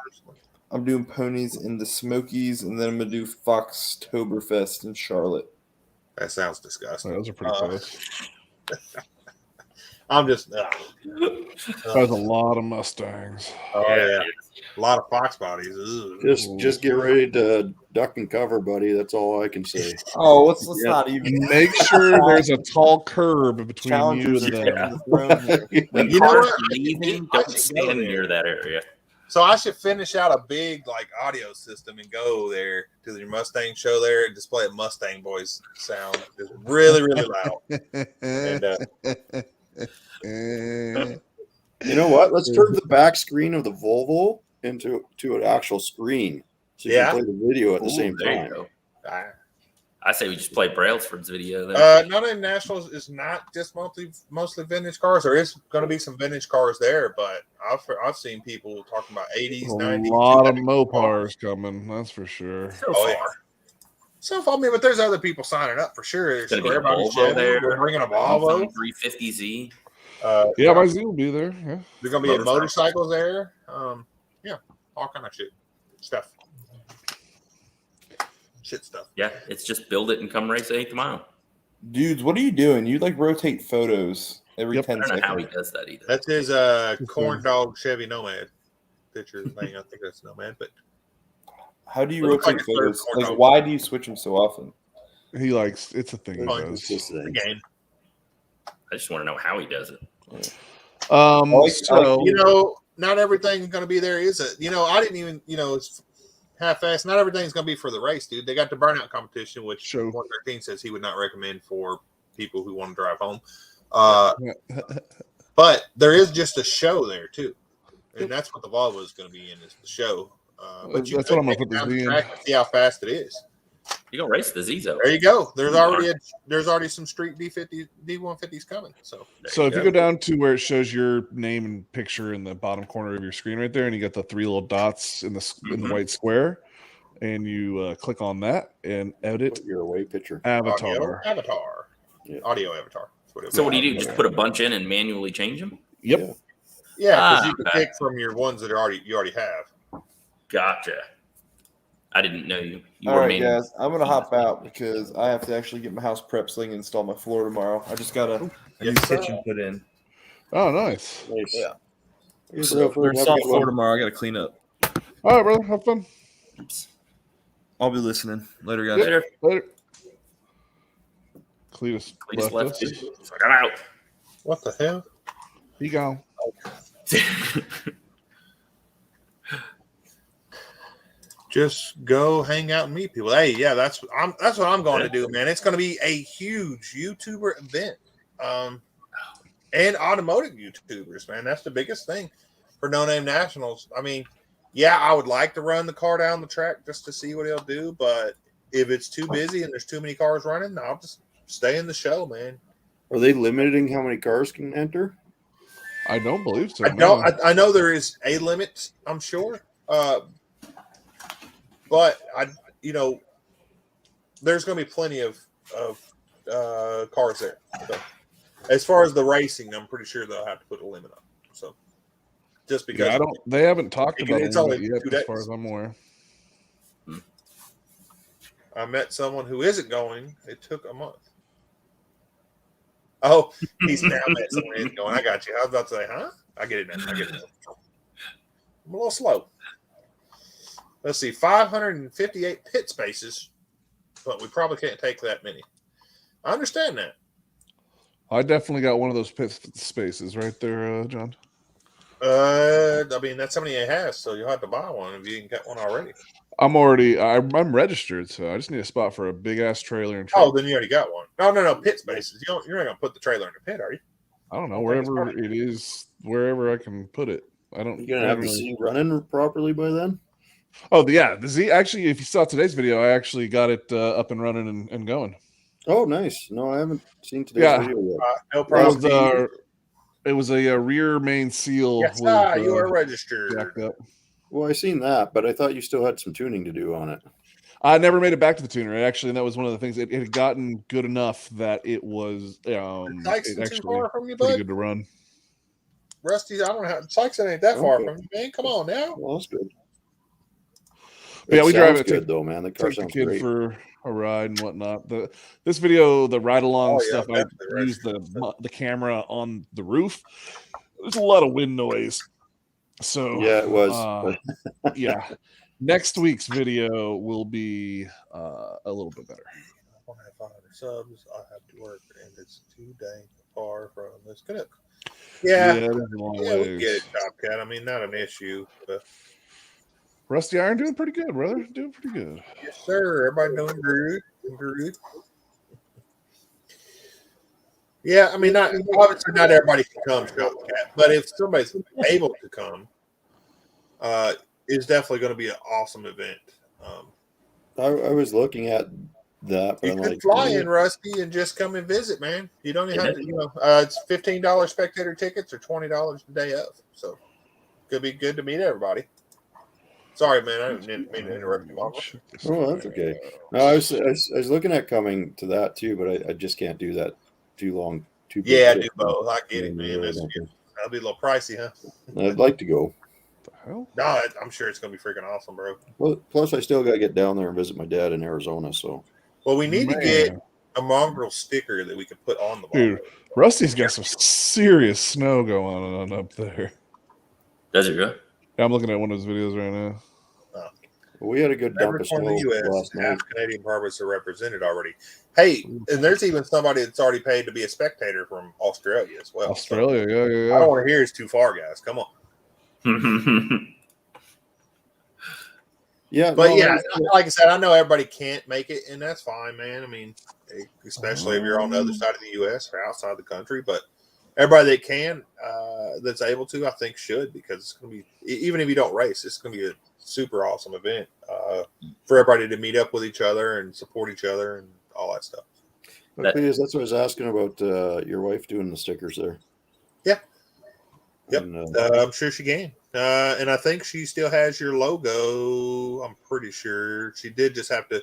I'm doing ponies in the Smokies, and then I'm going to do Foxtoberfest in Charlotte. That sounds disgusting. Those are pretty close. I'm just. There's a lot of Mustangs. Oh yeah, a lot of Fox bodies. Just get ready to duck and cover, buddy. That's all I can say. Oh, let's not even make sure there's a tall curb between you and them. When cars are leaving, don't stand near that area. So I should finish out a big audio system and go there to your Mustang show there and display a Mustang Boys sound. It's really, really loud. And, you know what? Let's turn the back screen of the Volvo into an actual screen, so you can play the video at the same time. I say we just play Brailsford's video there. No Name Nationals is not just mostly vintage cars. There is going to be some vintage cars there, but I've seen people talking about 80s, 90s. A lot of Mopars coming, that's for sure. So far, but there's other people signing up for sure. There's going to be a Volvo there. We're bringing a Volvo 350Z. Yeah, my Z will be there. Yeah. There's going to be motorcycles there. Yeah, all kind of stuff. Stuff. Yeah, it's just build it and come race the 8th mile. Dudes, what are you doing? You rotate photos every 10 seconds. I don't know how he does that either. That's his corn dog Chevy Nomad picture thing. I think that's Nomad, but how do you rotate photos? Why do you switch them so often? He likes it's a thing. He does. It's just a game. I just want to know how he does it. Not everything's going to be there, is it? I didn't even, it's half-assed. Not everything's going to be for the race, dude. They got the burnout competition, which 113 says he would not recommend for people who want to drive home. But there is just a show there too, and that's what the Volvo is going to be in, is the show. But that's what I'm going to put the Z in. And see how fast it is. You gonna race the Zizo? There you go. There's already some street D150s coming. So if you go down to where it shows your name and picture in the bottom corner of your screen right there, and you got the 3 little dots in the white square, and you click on that and edit your away picture avatar. Audio avatar. So what do you do? Just put a bunch in and manually change them? Yep. Yeah, because you can pick from your ones that you already have. Gotcha. I didn't know you. All right, guys. I'm going to hop out because I have to actually get my house prep so I can install my floor tomorrow. I just got a new kitchen put in. Oh, nice. Yeah. So for install floor tomorrow, I got to clean up. All right, brother. Have fun. I'll be listening. Later, guys. Later. Cletus left. I'm out. What the hell? He gone. Just go hang out and meet people. Hey, yeah, that's what I'm going to do, man. It's going to be a huge YouTuber event, and automotive YouTubers, man. That's the biggest thing for No Name Nationals. I mean, yeah, I would like to run the car down the track just to see what he'll do, but if it's too busy and there's too many cars running, I'll just stay in the show, man. Are they limiting how many cars can enter? I don't believe so. I know there is a limit, I'm sure. But there's going to be plenty of cars there. So, as far as the racing, I'm pretty sure they'll have to put a limit on. So, just because they haven't talked about it yet, as far as I'm aware. I met someone who isn't going. It took a month. Oh, he's now met someone who isn't going. I got you. I was about to say, huh? I get it now. I'm a little slow. Let's see, 558 pit spaces, but we probably can't take that many. I understand that. I definitely got one of those pit spaces right there, John. I mean, that's how many it has, so you'll have to buy one if you can get one already. I'm registered, so I just need a spot for a big ass trailer and truck. Oh, then you already got one. No, pit spaces. You're not going to put the trailer in the pit, are you? I don't know, wherever it is, wherever I can put it. I don't. You're gonna have the Z running properly by then. Oh, yeah. The Z, actually, if you saw today's video, I actually got it up and running and going. Oh, nice. No, I haven't seen today's video yet. No problem. It was a rear main seal. Yes, you are registered. Jacked up. Well, I seen that, but I thought you still had some tuning to do on it. I never made it back to the tuner. Actually, and that was one of the things. It had gotten good enough that it was it actually too far from you, pretty bud? good to run. Rusty, I don't know how Sykeston ain't that far from you, man. Come on now. Well, that's good. But yeah, we drive it. Good though, man. The car take the sounds kid great. for a ride and whatnot. This video, the ride along stuff, I definitely used the camera on the roof. There's a lot of wind noise, so Yeah, it was. Yeah, next week's video will be a little bit better. I want to have 500 subs. I have to work, and it's too dang far from this Canuck. Yeah, there's a long we ways. get it, Topcat. I mean, not an issue, but Rusty Iron doing pretty good, brother. Doing pretty good. yes, sir. Everybody doing good. Good. Yeah, I mean, not obviously not everybody can come, Topcat, but if somebody's able to come, it's definitely going to be an awesome event. I was looking at that, but You I'm could like, fly in, Rusty, and just come and visit, man. You don't even have to, it's $15 spectator tickets or $20 the day of. So could be good to meet everybody. Sorry, man, I didn't mean to interrupt you, Mama. Oh, that's okay. No, I was looking at coming to that too, but I just can't do that too long. Too big Yeah, I trip. do both. I get it, man. That'll be a little pricey, huh? I'd like to go. The hell? No, I'm sure it's going to be freaking awesome, bro. Well, plus I still got to get down there and visit my dad in Arizona. So, well, we need to get a mongrel sticker that we can put on the Dude, Rusty's got some serious snow going on up there. Does it really? Yeah, I'm looking at one of his videos right now. well, we had a good dump of snow in the U.S. last night. Half Canadian barbers are represented already. Hey, and there's even somebody that's already paid to be a spectator from Australia as well. Australia, so, yeah. I don't want to hear it's too far, guys. Come on. Yeah, but no, yeah, like I said, I know everybody can't make it, and that's fine, man. I mean, especially if you're on the other side of the U.S. or outside the country, but everybody that can, that's able to, I think should, because it's going to be, even if you don't race, it's going to be a super awesome event for everybody to meet up with each other and support each other and all that stuff. That's what I was asking about your wife doing the stickers there. Yeah. Yep. And, I'm sure she can. And I think she still has your logo. I'm pretty sure she did just have to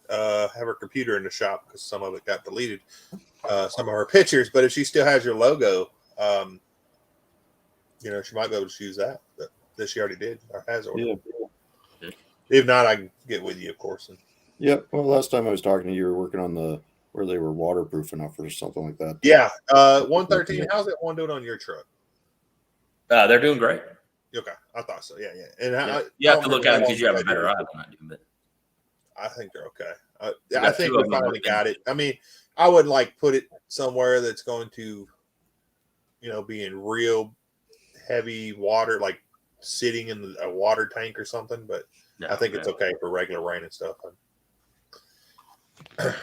have her computer in the shop because some of it got deleted, some of her pictures. But if she still has your logo, she might be able to use that. But that she already did or has ordered. Yeah. If not, I can get with you, of course. Yeah. Well, last time I was talking to you, were working on where they were waterproof enough or something like that. Yeah. 113. How's that one doing on your truck? They're doing great. Okay, I thought so. Yeah. And you have to look at it because you have a better eye than I do. But I think they're okay. I think we finally got it. I mean, I would put it somewhere that's going to, be in real heavy water, like sitting in a water tank or something. But I think it's okay for regular rain and stuff. I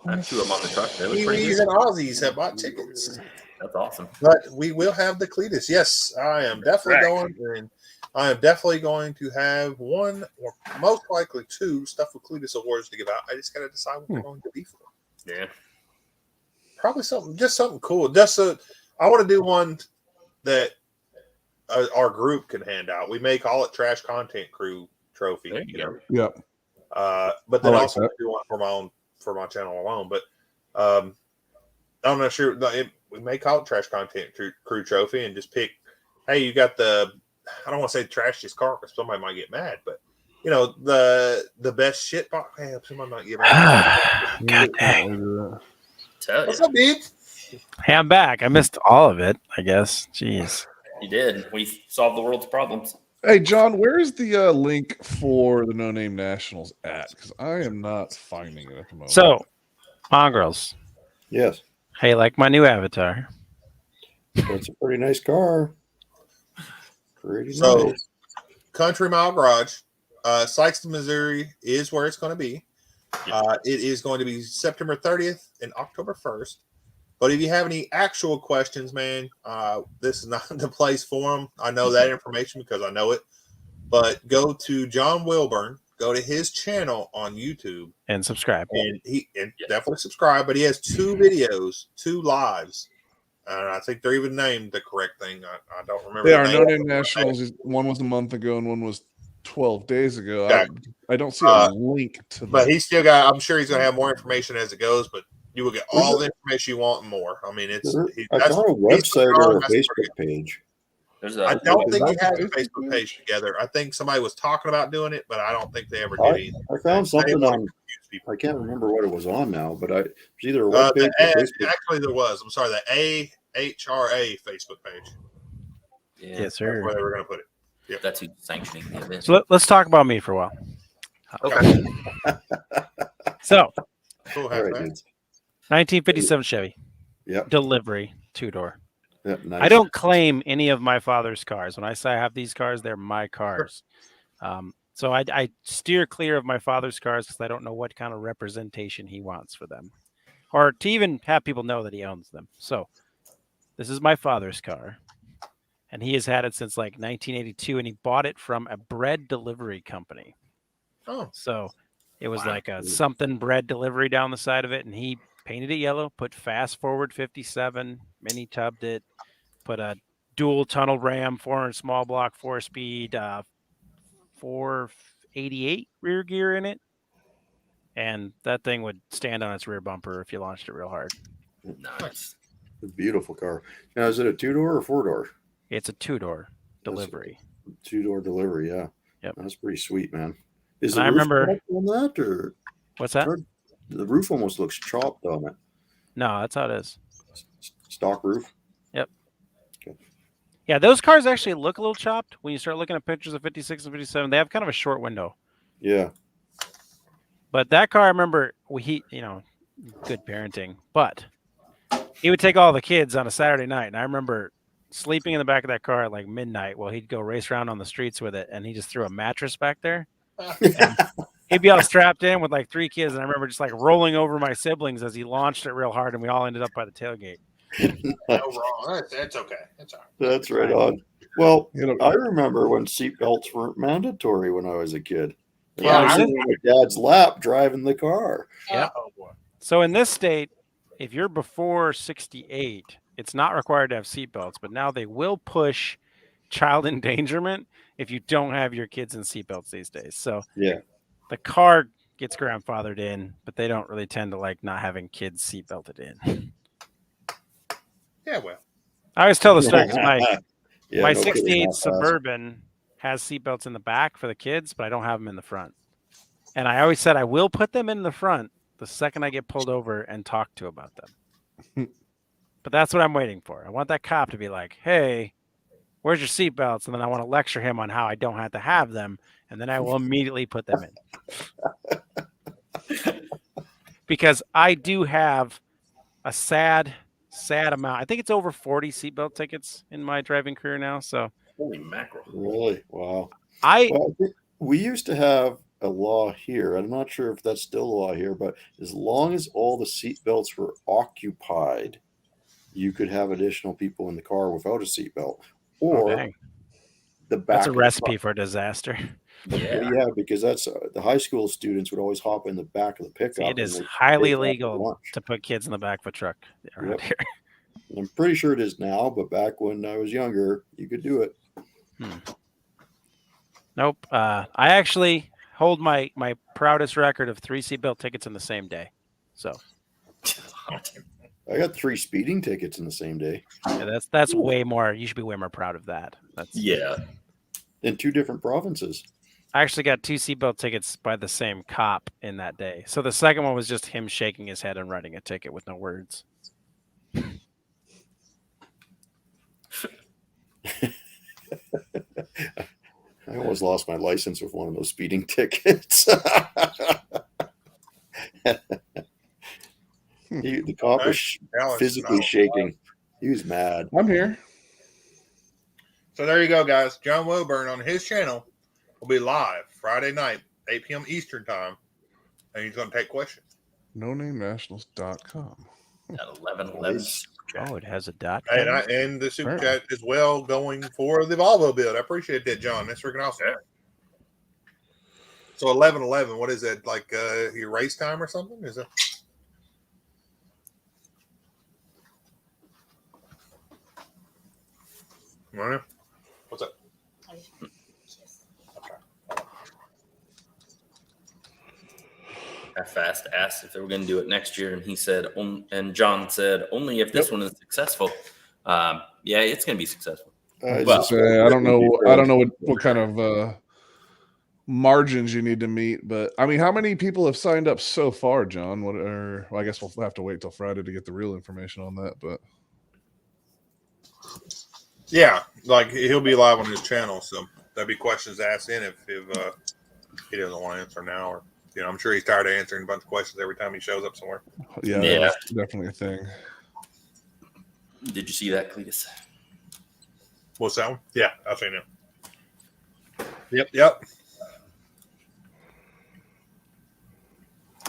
have two of them on the truck. Kiwis and Aussies have bought tickets. That's awesome. But we will have the Cleatus. Yes, I am definitely going. And I am definitely going to have one or most likely two Stuffwithcleatus awards to give out. I just got to decide what they're going to be for. Yeah. Probably something cool. I want to do one that our group can hand out. We may call it Trash Content Crew Trophy. There you go. Yep. But then also do one for my channel alone. But I'm not sure. We may call it Trash Content Crew Trophy and just pick, hey, you got I don't want to say trashiest car because somebody might get mad, but the best shit box. Hey, somebody might get mad. What's up, dude? Hey, I'm back. I missed all of it, I guess. Jeez. You did. We solved the world's problems. Hey, John, where's the link for the No Name Nationals at? Because I am not finding it at the moment. So, Mongrels. Yes. Hey, like my new avatar. That's a pretty nice car. Pretty so, nice. Country Mile Garage, Sykeston, Missouri is where it's going to be. It is going to be September 30th and October 1st. But if you have any actual questions, man, this is not the place for them. I know that information because I know it. But go to John Wilburn. Go to his channel on YouTube and subscribe. And definitely subscribe. But he has 2 videos, 2 lives I think they're even named the correct thing. I don't remember. They are no-name nationals. One was a month ago and one was 12 days ago. Okay. I don't see a link to that. But he's still got, I'm sure he's going to have more information as it goes, but you will get all the information you want and more. I mean, it's I thought a website or a Facebook page. I don't think he has a Facebook page together. I think somebody was talking about doing it, but I don't think they ever did either. I found something on, I can't remember what it was on now, but it was either a web page or Facebook. Actually, there was. I'm sorry, the AHRA Facebook page. Yeah. Yes, sir. That's where they were going to put it. Yep. That's who's sanctioning the event. So let's talk about me for a while. Okay. So, cool, 1957 Chevy. Yep. Delivery, 2-door. Yep, nice. I don't claim any of my father's cars. When I say I have these cars, they're my cars. So I steer clear of my father's cars because I don't know what kind of representation he wants for them, or to even have people know that he owns them. So this is my father's car, and he has had it since like 1982, and he bought it from a bread delivery company. Oh, so it was like a something bread delivery down the side of it, and he painted it yellow, put fast forward 57, mini tubbed it, put a dual tunnel ram, 400 small block, 4-speed, 488 rear gear in it, and that thing would stand on its rear bumper if you launched it real hard. Nice. A beautiful car. Now, is it a 2-door or 4-door? It's a 2-door delivery. 2-door delivery, yeah. Yep. That's pretty sweet, man. Is I remember on that, or what's that? The roof almost looks chopped on it. No, that's how it is. Stock roof. Yep. Okay. Yeah, those cars actually look a little chopped when you start looking at pictures of 56 and 57. They have kind of a short window. Yeah. But that car, I remember, good parenting. But he would take all the kids on a Saturday night, and I remember sleeping in the back of that car at like midnight while he'd go race around on the streets with it, and he just threw a mattress back there. And he'd be all strapped in with like 3 kids, and I remember just like rolling over my siblings as he launched it real hard, and we all ended up by the tailgate. No wrong. That's okay. That's all right. That's right on. Well, I remember when seatbelts weren't mandatory when I was a kid. Yeah, I was sitting on my dad's lap driving the car. Yeah. Oh, boy. So in this state, if you're before 68, it's not required to have seatbelts, but now they will push child endangerment if you don't have your kids in seatbelts these days. So yeah, the car gets grandfathered in, but they don't really tend to like not having kids seatbelted in. Yeah, well, I always tell the story because my no 68 Suburban has seatbelts in the back for the kids, but I don't have them in the front. And I always said I will put them in the front the second I get pulled over and talk to about them. But that's what I'm waiting for. I want that cop to be like, hey, where's your seatbelts? And then I want to lecture him on how I don't have to have them. And then I will immediately put them in. Because I do have a sad amount. I think it's over 40 seatbelt tickets in my driving career now. So holy mackerel. Really? Wow. I think we used to have a law here. I'm not sure if that's still a law here, but as long as all the seatbelts were occupied, you could have additional people in the car without a seatbelt. Or the back. That's a recipe for disaster. Yeah, because that's the high school students would always hop in the back of the pickup. See, it is highly illegal to put kids in the back of a truck around here. I'm pretty sure it is now, but back when I was younger, you could do it. Nope. I actually hold my proudest record of 3 seatbelt tickets in the same day. So I got 3 speeding tickets in the same day. Yeah, that's way more. You should be way more proud of that. In 2 different provinces. I actually got 2 seatbelt tickets by the same cop in that day. So the second one was just him shaking his head and writing a ticket with no words. I almost lost my license with one of those speeding tickets. The cop was physically shaking. He was mad. I'm here. So there you go, guys. John Woburn on his channel will be live Friday night, 8 p.m. Eastern time, and he's going to take questions. NoNameNationals.com. At 11:11. Oh, it has a dot. And the super chat as well going for the Volvo build. I appreciate that, John. That's freaking awesome. Yeah. So 11:11. What is that? Like your race time or something? Is it? What's up? Fast asked if they were going to do it next year, and he said, and John said, only if this one is successful. Yeah, it's going to be successful. I don't know what kind of margins you need to meet, but I mean, how many people have signed up so far, John? Well, I guess we'll have to wait till Friday to get the real information on that, but yeah, like he'll be live on his channel, so there'll be questions asked in if he doesn't want to answer now, or I'm sure he's tired of answering a bunch of questions every time he shows up somewhere. Yeah, that's definitely a thing. Did you see that, Cletus? What's that one? Yeah, I've seen it. Yep.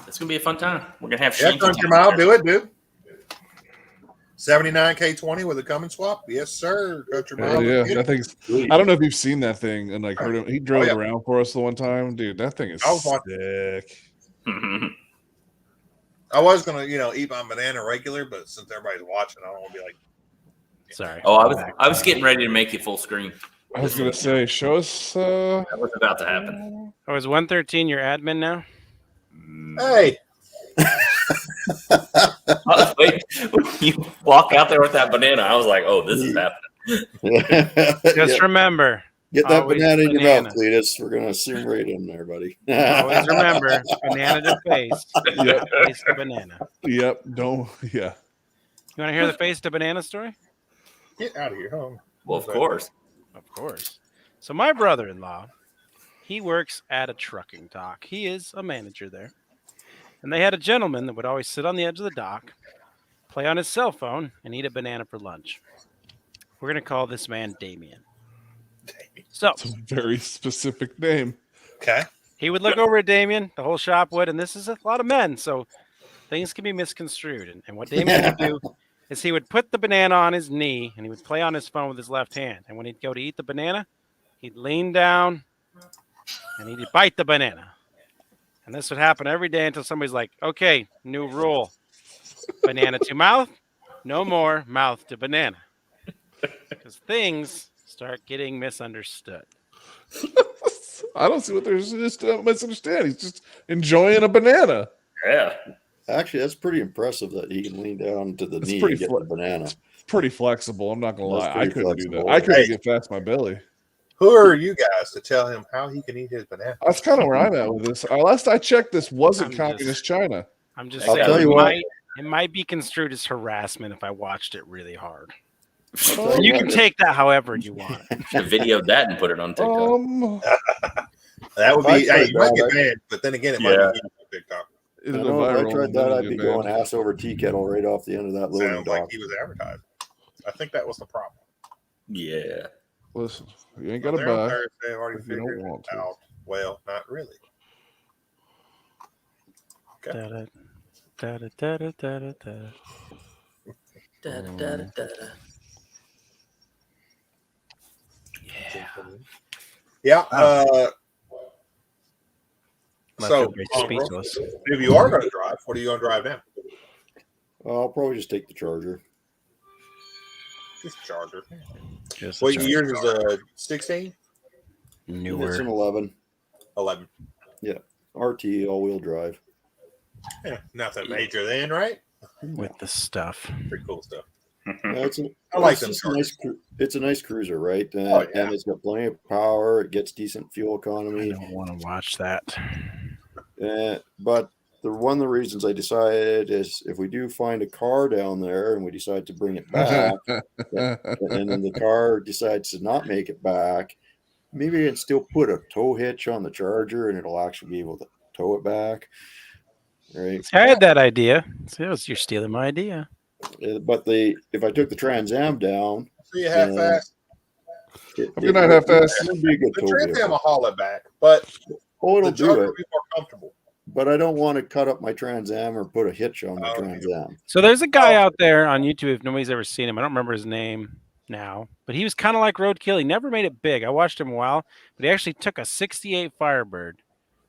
It's gonna be a fun time. We're gonna have Country Mile. Do it, dude. 79K20 with a Cummins swap. Yes, sir. Country Mile. Yeah, that thing's. I don't know if you've seen that thing and like heard him. He drove it around for us the one time, dude. That thing is sick. I was gonna, eat my banana regular, but since everybody's watching, I don't want to be like. Sorry. Oh, I was getting ready to make it full screen. I was gonna say, show us. That was about to happen. Oh, is 113 your admin now? Hey. Wait, when you walk out there with that banana, I was like, "Oh, this is happening." Just remember, get that banana in your mouth, Cletus. We're gonna assume right in there, buddy. Always remember, banana to face. Yep. Face to banana. Yep. Don't. Yeah. You want to hear the face to banana story? Get out of here, home. Well, of course. Of course. So my brother-in-law, he works at a trucking dock. He is a manager there. And they had a gentleman that would always sit on the edge of the dock, play on his cell phone, and eat a banana for lunch. We're going to call this man Damien. So, it's a very specific name. Okay. He would look over at Damien, the whole shop would, and this is a lot of men, so things can be misconstrued. And what Damien would do is he would put the banana on his knee, and he would play on his phone with his left hand. And when he'd go to eat the banana, he'd lean down, and he'd bite the banana. And this would happen every day until somebody's like, okay, new rule. Banana to mouth, no more mouth to banana. Because things start getting misunderstood. I don't see what there's just misunderstand. He's just enjoying a banana. Yeah. Actually, that's pretty impressive that he can lean down to the knee and get the banana. It's pretty flexible. I'm not going to lie. I couldn't do that. flexible. I couldn't get past my belly. Who are you guys to tell him how he can eat his banana? That's kind of where I'm at with this. Last I checked, this wasn't communist China. I'm just I'll saying, tell you what. it might be construed as harassment if I watched it really hard. Oh, You can take that however you want. Should videoed that and put it on TikTok. That would be. If I Hey, you might tried get that, banned, but then again, it might be on TikTok. I know if I tried that, I'd be going ass over tea kettle right off the end of that loading Sounds like dock. he was advertised. I think that was the problem. Yeah. Listen, you ain't got to They're on buy. Thursday, I've already if you don't figured want it to. out. Well, not really. Okay. Da-da, da-da, da-da, da-da, da. Da-da-da-da-da. Yeah. Left So, everybody speechless. if you are going to drive, what are you going to drive now? I'll probably just take the Charger. Just Charger. Just What a years is a 16? It's newer. an 11. 11. RT, all-wheel drive. Yeah, nothing major then, right? with the stuff. Pretty cool stuff. I like them. It's a nice cruiser, right? Yeah. And it's got plenty of power. It gets decent fuel I economy. don't want to watch that. But one of the reasons I decided is if we do find a car down there and we decide to bring it back, and then the car decides to not make it back, maybe I can still put a tow hitch on the Charger and it'll actually be able to tow it back. Right. See, I had that idea. So you're stealing my idea. But if I took the Trans Am down, See you half fast. Good night, half fast. It would be a good The tow Trans vehicle. Am will haul it back, but Oh, it'll the do Charger it. will be more comfortable. But I don't want to cut up my Trans Am or put a hitch on my Oh, Trans Am. So there's a guy out there on YouTube, if nobody's ever seen him. I don't remember his name now, but he was kind of like Roadkill. He never made it big. I watched him a while, but he actually took a 68 Firebird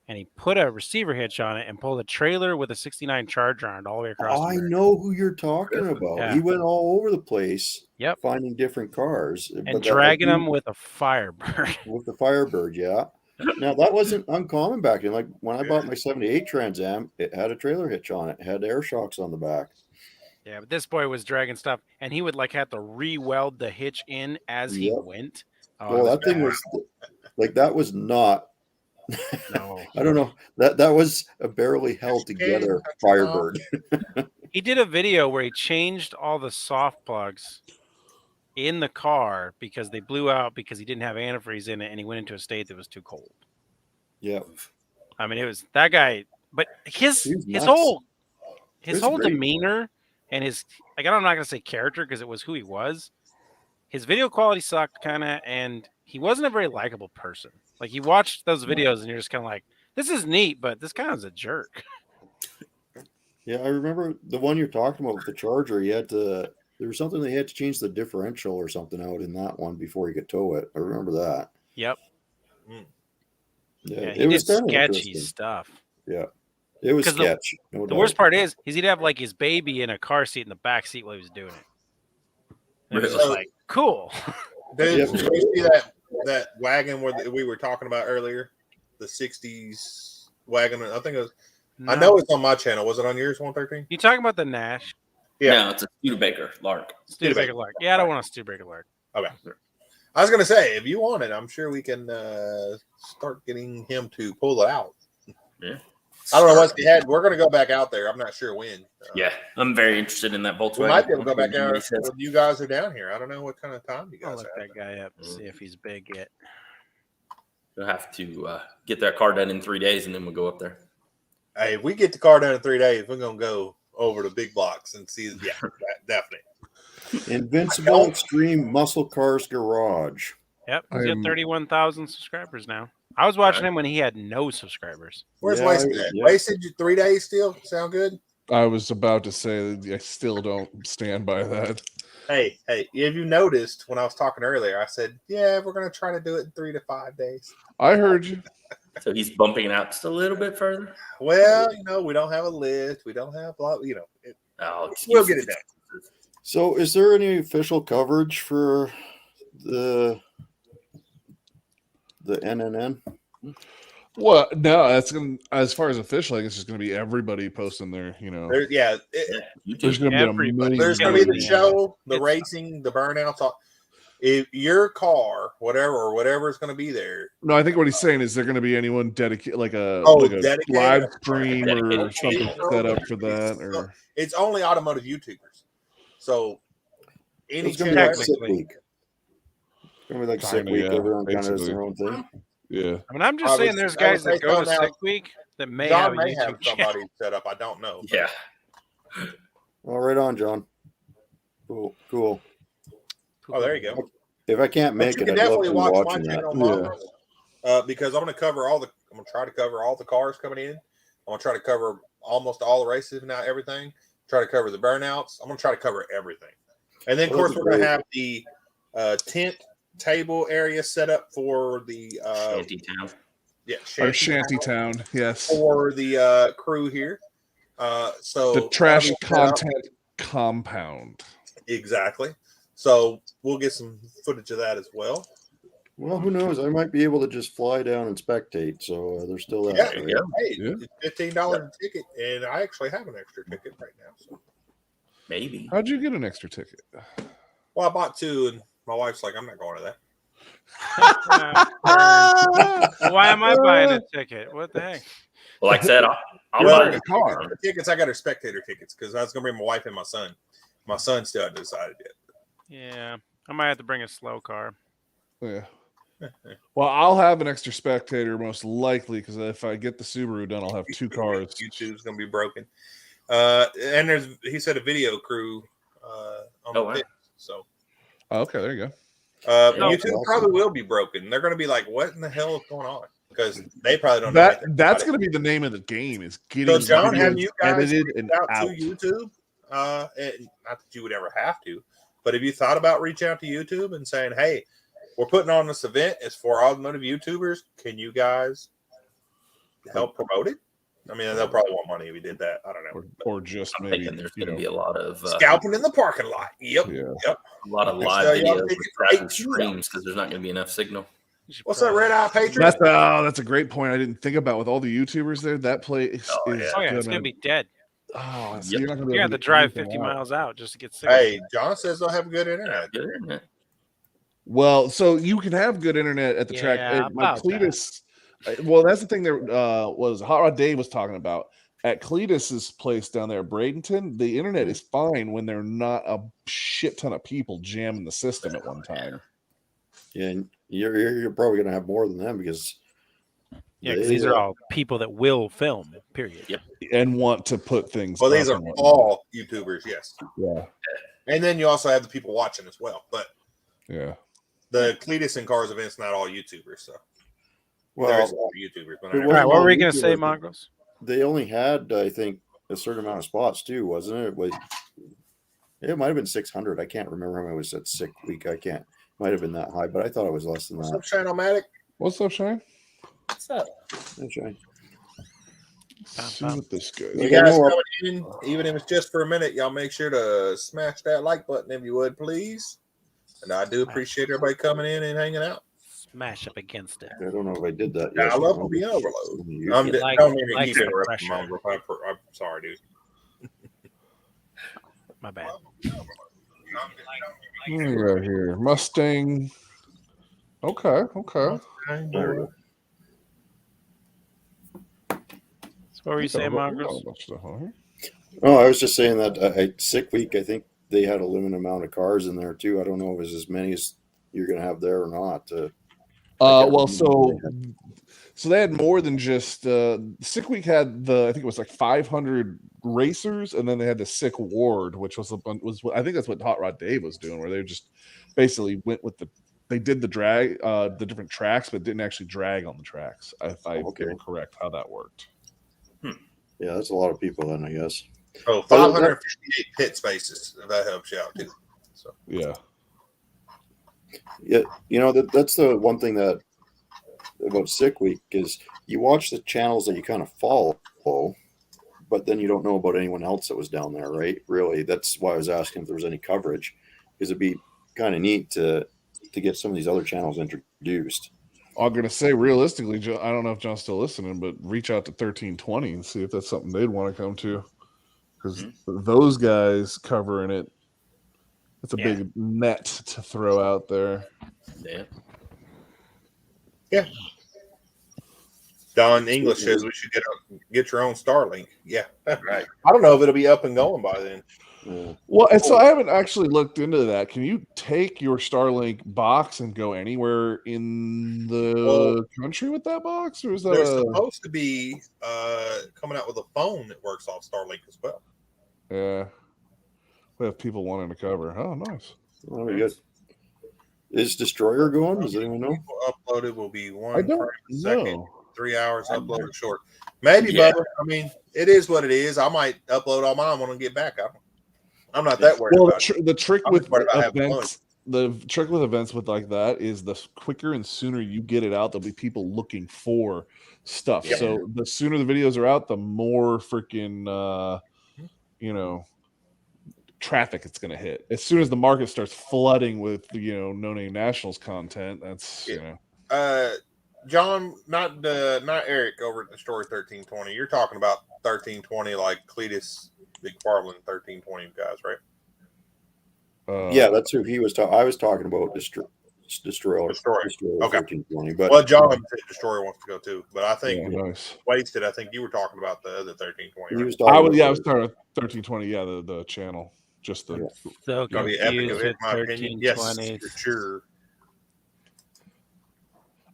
and he put a receiver hitch on it and pulled a trailer with a 69 Charger on it all the way across. I know who you're talking about. Yeah. He went all over the place. Yep. Finding different cars. And dragging them with a Firebird. With the Firebird, yeah. Now, that wasn't uncommon back then. Like when I bought my 78 Trans Am, it had a trailer hitch on it. It had air shocks on the back. Yeah, but this boy was dragging stuff, and he would like have to re-weld the hitch in as he went. Oh, well, that thing was like, that was not. No, I don't know. That was a barely held together Firebird. He did a video where he changed all the soft plugs in the car because they blew out because he didn't have antifreeze in it, and he went into a state that was too cold. Yeah, I mean, it was that guy, but his whole demeanor and his, like, I'm not gonna say character because it was who he was. His video quality sucked kind of, and he wasn't a very likable person. Like, you watch those videos and you're just kind of like, this is neat, but this guy is a jerk. Yeah, I remember the one you're talking about with the Charger. He had to. There was something they had to change the differential or something out in that one before he could tow it. I remember that. Yep. Yeah, it was sketchy stuff. Yeah, it was sketch. The worst part is he'd have like his baby in a car seat in the back seat while he was doing it. And it was just like, cool. Did you see that wagon where we were talking about earlier? The 60s wagon. I think it was. No. I know it's on my channel. Was it on yours, 113? You talking about the Nash? Yeah, no, it's a Studebaker Lark. Studebaker Lark. Yeah, I don't want a Studebaker Lark. Okay. I was gonna say, if you want it, I'm sure we can start getting him to pull it out. Yeah. I don't know what he had. We're gonna go back out there. I'm not sure when. Yeah, I'm very interested in that Volkswagen. We might be able to go back out when you guys are down here. I don't know what kind of time you guys have. I'll look that guy up and see if he's big yet. We'll have to get that car done in 3 days, and then we'll go up there. Hey, if we get the car done in 3 days, we're gonna go over to big blocks and see. Yeah, definitely. Invincible Extreme Muscle Cars Garage. Yep, he's got 31,000 subscribers now. I was watching him when he had no subscribers. Where's Wasted at? Wasted 3 days still? Sound good? I was about to say that I still don't stand by that. Hey, if you noticed when I was talking earlier, I said, yeah, we're going to try to do it in 3 to 5 days. I heard you. So he's bumping it out just a little bit further? Well, we don't have a list. We don't have, we'll get it done. So is there any official coverage for the NNN? Well, no, that's going to, as far as official, I guess it's going to be everybody posting their, there's going to be there's going to be the show, the racing, the burnouts. If your car, whatever is going to be there. No, I think what he's saying is they're going to be anyone dedicated, like a live stream or something set up for that. Or it's only automotive YouTubers. So it's going to be like Sick Week. It's going to be like Sick Week. Everyone kind of has their own thing. Yeah. I mean, I'm just saying there's guys that go to Sick Week that may have somebody set up. I don't know. Yeah. Well, right on, John. Cool. Oh, there you go. If I can't make it, I'd definitely watch my channel, because I'm going to cover I'm going to try to cover all the cars coming in. I'm going to try to cover almost all the races, now everything. Try to cover the burnouts. I'm going to try to cover everything. And then, of course, we're going to have the tent table area set up for the shanty town. Yeah, shanty town. Yes, for the crew here. So the trash content compound. Exactly. So we'll get some footage of that as well. Well, who knows? I might be able to just fly down and spectate. So there's still that. Yeah, right? It's $15 a ticket, and I actually have an extra ticket right now. So maybe. How'd you get an extra ticket? Well, I bought 2, and my wife's like, "I'm not going to that." Why am I buying a ticket? What the heck? Well, like I said, I'll buy a car. The tickets, I got her spectator tickets because I was going to bring my wife and my son. My son still hasn't decided yet. Yeah, I might have to bring a slow car. Yeah. Well, I'll have an extra spectator most likely because if I get the Subaru done, I'll have 2 cars. YouTube's going to be broken. And he said a video crew on the pit, so. Okay, there you go. YouTube probably will be broken. They're going to be like, "What in the hell is going on?" Because they probably don't know. That's going to be the name of the game: is getting John, have you guys edited and out to YouTube? Not that you would ever have to, but have you thought about reaching out to YouTube and saying, "Hey, we're putting on this event. It's for automotive YouTubers. Can you guys help promote it. I mean, they'll probably want money if we did that. I don't know. Or just I'm maybe thinking there's going to be a lot of scalping in the parking lot. Yep. Yeah. Yep. A lot of live videos with crashing streams because there's not going to be enough signal. What's that, Red Eye Patriot? That's a great point. I didn't think about with all the YouTubers there. That place is it's going to be dead. Oh, so Yep. you're not going to be You able have to get drive anything 50 out. miles out just to get signal. Hey, John says they'll have good internet. Good internet. Well, so you can have good internet at the track. about Cleatus. Well, that's the thing there was Hot Rod Dave was talking about. At Cleatus's place down there at Bradenton, the internet is fine when they're not a shit ton of people jamming the system at one time. Yeah, and you're probably going to have more than them because because these are all people that will film, period. Yep. And want to put things. Well, these up are and all YouTubers, yes. Yeah. And then you also have the people watching as well. But Yeah. the Cleatus and Cars event's not all YouTubers, so well, there's a lot of YouTubers. But it All right, what were we going to say, YouTubers. Mongrels? They only had, I think, a certain amount of spots too, wasn't it? It might have been 600. I can't remember how many was at sick week. Might have been that high, but I thought it was less than What's that. up, Shine-O-Matic? What's up, Shane? What's up? That's right. See what this guy. You guys coming in, even if it's just for a minute, y'all make sure to smash that like button if you would, please. And I do appreciate everybody coming in and hanging out. Smash up against it. I don't know if I did that. I love to be overload. I'm sorry, dude. My bad. What do we got here? Mustang. Okay. So what were you saying, Mongrels? Oh, I was just saying that sick week, I think they had a limited amount of cars in there too. I don't know if it's as many as you're going to have there or not. So they had more than just Sick Week had I think it was like 500 racers, and then they had the Sick Ward, which was I think that's what Hot Rod Dave was doing, where they just basically went with they did the drag the different tracks, but didn't actually drag on the tracks. If I am correct how that worked. Yeah, that's a lot of people then, I guess. Oh, 558 pit spaces, if that helps you out too. So yeah. Yeah, that's the one thing that about Sick Week is you watch the channels that you kind of follow, but then you don't know about anyone else that was down there, right? Really, that's why I was asking if there was any coverage, because it'd be kind of neat to get some of these other channels introduced. I'm gonna say realistically, I don't know if John's still listening, but reach out to 1320 and see if that's something they'd want to come to, because those guys covering it. It's a big net to throw out there. Yeah. Don English says we should get your own Starlink. Yeah, right. I don't know if it'll be up and going by then. Well, and so I haven't actually looked into that. Can you take your Starlink box and go anywhere in the country with that box, or is that they're supposed to be coming out with a phone that works off Starlink as well? Yeah. We have people wanting to cover. Oh, nice. Oh, good. Is Destroyer going? Does anyone know? Uploaded will be 1 I don't second, know. 3 hours uploaded short. Maybe, Bubba. I mean, it is what it is. I might upload all mine when I get back. I'm not that worried about it. The trick with events, with like that is the quicker and sooner you get it out, there'll be people looking for stuff. Yep. So the sooner the videos are out, the more freaking, traffic it's going to hit. As soon as the market starts flooding with no-name nationals content, that's John, not Eric over at the Story 1320. You're talking about 1320 like Cleatus McFarland 1320 guys, right? Yeah, that's who he was talking. I was talking about Destroyer. Okay. 1320, but John said Destroyer wants to go too, but I think nice. Wasted. I think you were talking about the other 1320. Right? I was talking about 1320. Yeah, the channel. Just the so gonna be epic with in my opinion. Yes, for sure.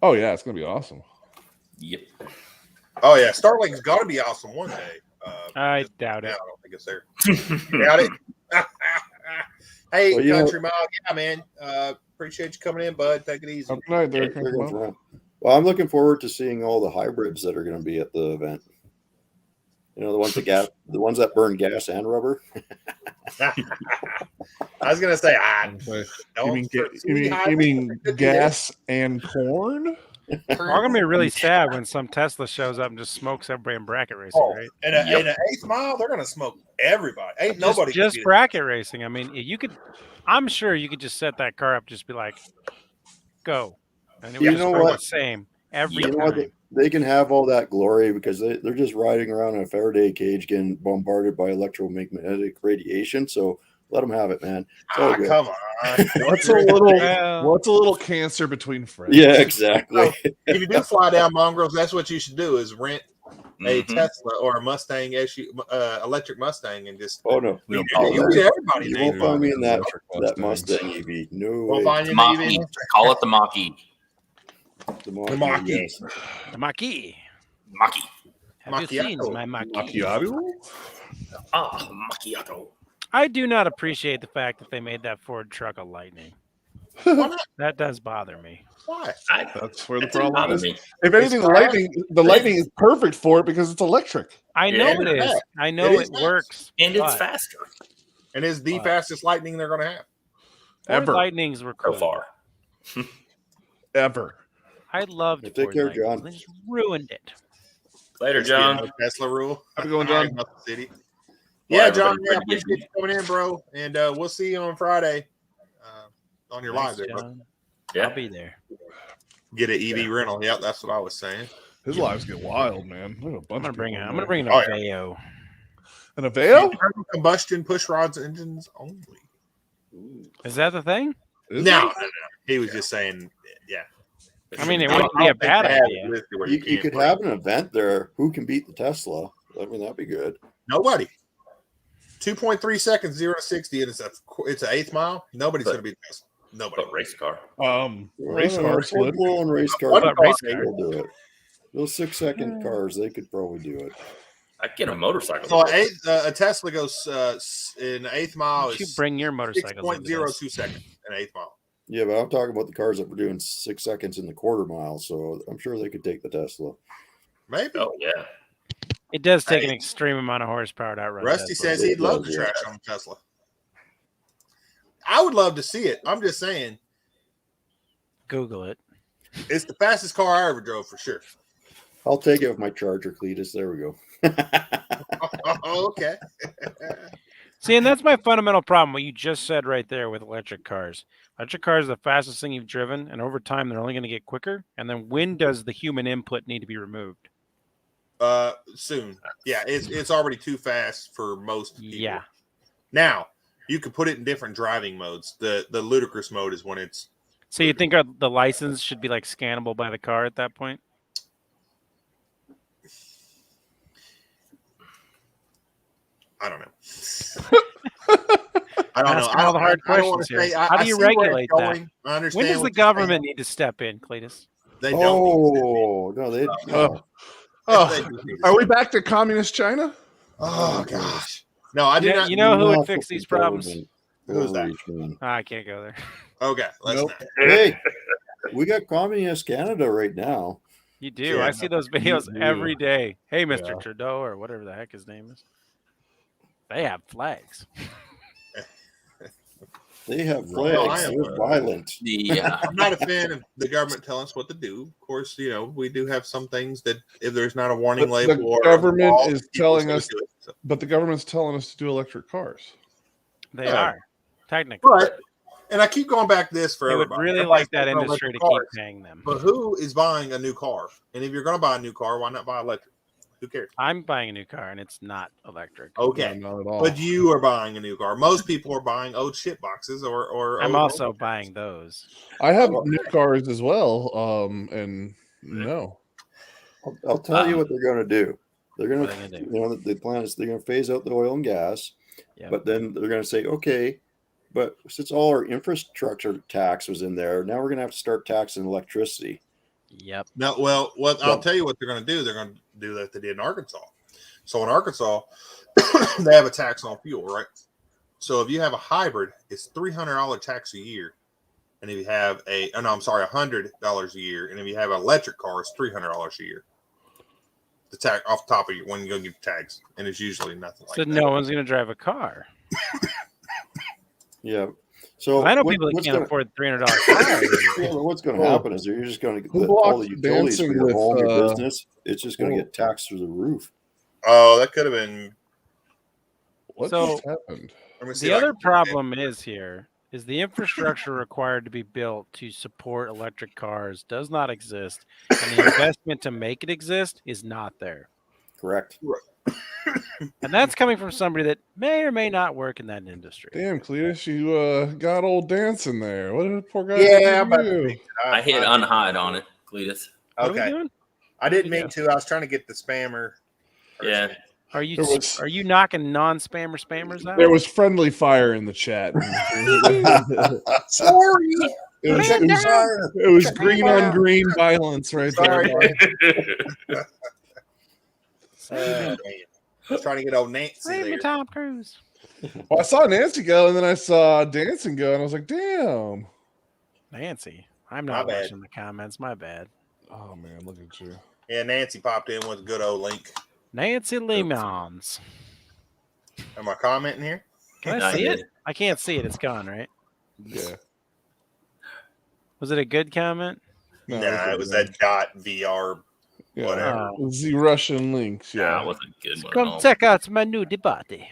Oh yeah, it's gonna be awesome. Yep. Oh yeah, Starlink's got to be awesome one day. I doubt it. I don't think it's there. Doubt it. Hey, Country Mile. Yeah, man. Appreciate you coming in, bud. Take it easy. Good night, there, Country Mile. Well, I'm looking forward to seeing all the hybrids that are going to be at the event. The ones the ones that burn gas and rubber. I was gonna say, you mean gas and corn? I'm gonna be really sad when some Tesla shows up and just smokes everybody in bracket racing, right? And in an 8th mile, they're gonna smoke everybody. Ain't nobody just bracket racing. I mean, you could. I'm sure you could just set that car up, just be like, go, and it would just go the same every time. What? They can have all that glory because they're just riding around in a Faraday cage getting bombarded by electromagnetic radiation. So let them have it, man. Come on. What's a little cancer between friends? Yeah, exactly. So, if you do fly down mongrels, that's what you should do: is rent a Tesla or a Mustang electric Mustang, and just no, you get everybody. You won't find me in that Mustang EV. No way. Call it the Mach-E. The Mach-E. Yes. The Mach-E. Mach-E. Have you seen my Mach-E? Macchiato? Macchiato. I do not appreciate the fact that they made that Ford truck a Lightning. That does bother me. Why? That's where the problem is. If anything, the Lightning is perfect for it because it's electric. I know it is. I know it works. And it's faster. And it's the fastest Lightning they're going to have. Ever. Lightnings were cool. So far. Ever. I loved Take care, John. They just ruined it. Later, John. Tesla rule. How's it going, John? City. Yeah, John, I appreciate you coming in, bro. And we'll see you on Friday on your live there, bro. Yeah, I'll be there. Get an EV rental. Yep, that's what I was saying. His lives get wild, man. I'm gonna bring an Aveo. An Aveo? Combustion push rods engines only. Is that the thing? No. He was just saying, yeah. I mean, it wouldn't be a bad idea. You could have an event there. Who can beat the Tesla? I mean, that'd be good. Nobody. 2.3 seconds, 0 to 60, and it's an 8th mile. Nobody's going to beat Tesla. Nobody. But race car. Race cars would. Race cars will do it. Those 6-second cars, they could probably do it. I'd get a motorcycle. So a Tesla goes in the 8th mile. You bring your motorcycle. 6.02 seconds in 8th mile. Yeah, but I'm talking about the cars that were doing 6 seconds in the quarter mile. So I'm sure they could take the Tesla. Maybe. Oh yeah. It does take an extreme amount of horsepower to outrun. Rusty says he'd love to trash on Tesla. I would love to see it. I'm just saying. Google it. It's the fastest car I ever drove for sure. I'll take it with my Charger, Cletus. There we go. Okay. See, and that's my fundamental problem, what you just said right there with electric cars. Electric cars are the fastest thing you've driven, and over time, they're only going to get quicker. And then when does the human input need to be removed? Soon. Yeah, it's already too fast for most people. Yeah. Now, you could put it in different driving modes. The ludicrous mode is when it's... So you think the license should be like scannable by the car at that point? I don't know. I don't know. All the hard questions here. How do you regulate that? I understand. When does the government need to step in, Cletus? They don't. Are we back to communist China? Oh gosh. No, I do not. You know who would fix these problems? Who's that? I can't go there. Okay, let's not. Hey, we got communist Canada right now. You do. Yeah. I see those videos every day. Hey, Mr. Trudeau, or whatever the heck his name is. They have flags. They have flags. They're violent. Yeah. I'm not a fan of the government telling us what to do. Of course, we do have some things that if there's not a warning label, the government is telling us, but the government's telling us to do electric cars. They are technically. But, and I keep going back to this for everybody. I would really like that industry to keep paying them. But who is buying a new car? And if you're going to buy a new car, why not buy electric? Who cares? I'm buying a new car, and it's not electric. Okay, no, not at all. But you are buying a new car. Most people are buying old shit boxes, or I'm also buying those. I have new cars as well, and no. I'll tell you what they're going to do. They're going to, the plan is they're going to phase out the oil and gas, but then they're going to say, okay, but since all our infrastructure tax was in there, now we're going to have to start taxing electricity. Yep. Now, I'll tell you what they're going to do. They're going to do that they did in Arkansas. So in Arkansas, they have a tax on fuel, right? So if you have a hybrid, it's $300 tax a year, and if you have $100 a year, and if you have an electric car, it's $300 a year. The tax off the top of you when you go get tags, and it's usually nothing like that. So no one's going to drive a car. Yeah. So I know people that can't afford $300 car. What's going to happen is you're just going to Who get all blocks the utilities for dancing your with, home, your business. It's just going to get taxed through the roof. Oh, that could have been. What So- just happened? Let me see The if I other can- problem is the infrastructure required to be built to support electric cars does not exist, and the investment to make it exist is not there. Correct. And that's coming from somebody that may or may not work in that industry. Damn, Cletus, you got old dancing there. What did the poor guy Yeah, do? I hit unhide on it, Cletus. What are we Okay, doing? I didn't mean to. I was trying to get the spammer. Yeah. Are you There was- are you knocking spammers out? There was friendly fire in the chat. Sorry. It was green on green violence right there. Man. I was trying to get old Nancy Save me, there. Tom Cruise. Well, I saw Nancy go, and then I saw dancing go, and I was like, "Damn!" Nancy, I'm My not bad. watching the comments. My bad. Oh man, look at you. Yeah, Nancy popped in with a good old link. Nancy Lemons. Am I commenting here? Can I Not see yet. it? I can't see it. It's gone, right? Yeah. Was it a good comment? Nah, it was that .vr. Yeah. whatever. Oh. The Russian links. Yeah, Yeah. it wasn't a good one. at Come all. check out my new debate.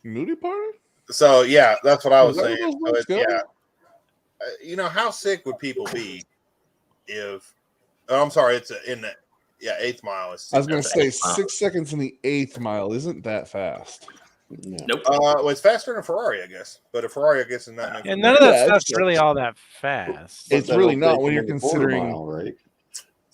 Nudie party? So yeah, that's what I was Is that saying. where those So links go? yeah, you know how sick would people be if? Oh, I'm sorry, it's in the 8th mile. I was going to say Wow. 6 seconds in the 8th mile isn't that fast. No. Nope. Well, it's faster than a Ferrari, I guess. But a Ferrari, I guess, is not. And none of that Yeah, stuff's it's- really all that fast. But It's that'll really not take when them you're in the quarter considering- mile, right?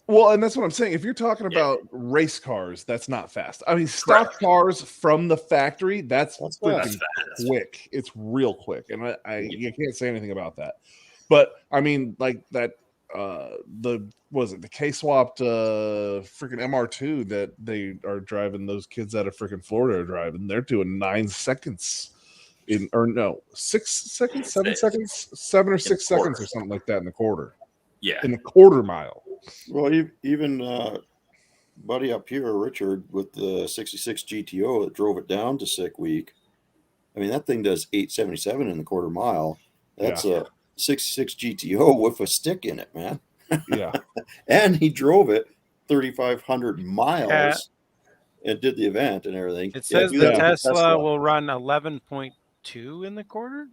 Well, and that's what I'm saying. If you're talking Yeah. about race cars, that's not fast. I mean, stock cars from the factory, that's That's freaking fast. quick. It's real quick, and you can't say anything about that. But I mean, like that, the K-swapped freaking MR2 that they are driving. Those kids out of freaking Florida are driving. They're doing 9 seconds 6 seconds, 7 seconds, 7 or 6 seconds or something like that in the quarter. Yeah. In the quarter mile. Well, even buddy up here, Richard, with the 66 GTO that drove it down to Sick Week. I mean, that thing does 877 in the quarter mile. That's a 66 GTO with a stick in it, man. Yeah. And he drove it 3,500 miles and did the event and everything. It says do the that with Tesla will run 11.2 in the quarter.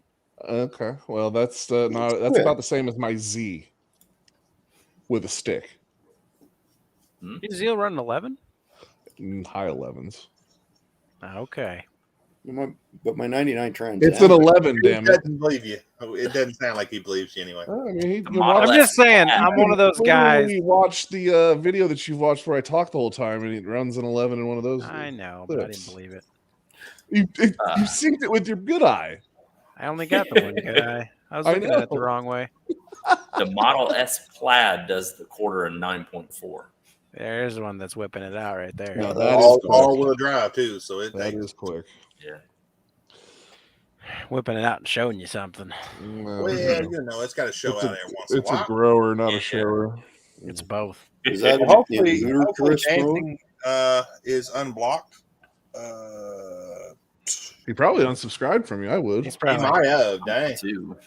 Okay. Well, that's that's about the same as my Z with a stick. Is Zeal running 11? High 11s. Okay. But my 99 Trans It's an 11, He damn it. doesn't believe you. It doesn't sound like he believes you anyway. I mean, Model I'm just saying, I'm one of those guys. You watch the video that you've watched where I talk the whole time, and it runs an 11 in one of those. I know, but I didn't believe it. You synced it with your good eye. I only got the one good eye. I was I looking at it the know. wrong way. The Model S Plaid does the quarter in 9.4. There's one that's whipping it out right there. No, that is quick. all-wheel drive too, so That is quick. Yeah. Whipping it out and showing you something. Well, yeah, you know, it's got to show It's out a- every once in a It's a while. grower, not Yeah. a shower. It's both. Is that Well, hopefully, in ludicrous mode? dancing is unblocked. He probably unsubscribed from you. I would. He's He probably might have, dang. Too.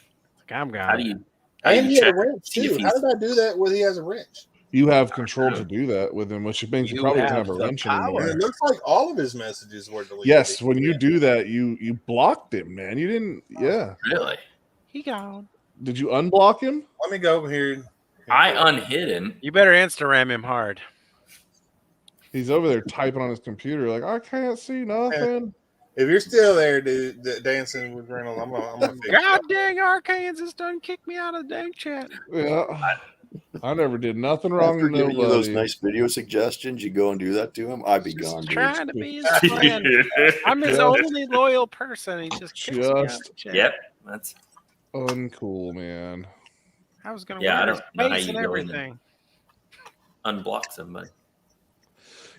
I'm How gone. do you? And he had a check wrench see if too. How he's- did I do that when he has a wrench? You have control to do that with him, which means you You probably don't have have a the wrench power. anymore. And it looks like all of his messages were deleted. Yes, when you do that, you blocked him, man. You didn't. Yeah. Really? He gone. Did you unblock him? Let me go over here. I unhid him. You better Instagram him hard. He's over there typing on his computer, like I can't see nothing. If you're still there, dude, dancing with Reynolds, I'm gonna fix God it. dang, Arkansas done kicked me out of the dang chat. Yeah. I never did nothing wrong After to giving you those nobody. nice video suggestions, you go and do that to him. I'd be Just gone, dude. trying to be his friend. I'm his only loyal person. He just kicks me out of the chat. Yep. That's Uncool, man. I was gonna Yeah, I wear his don't know how face you and go in everything. unblock somebody.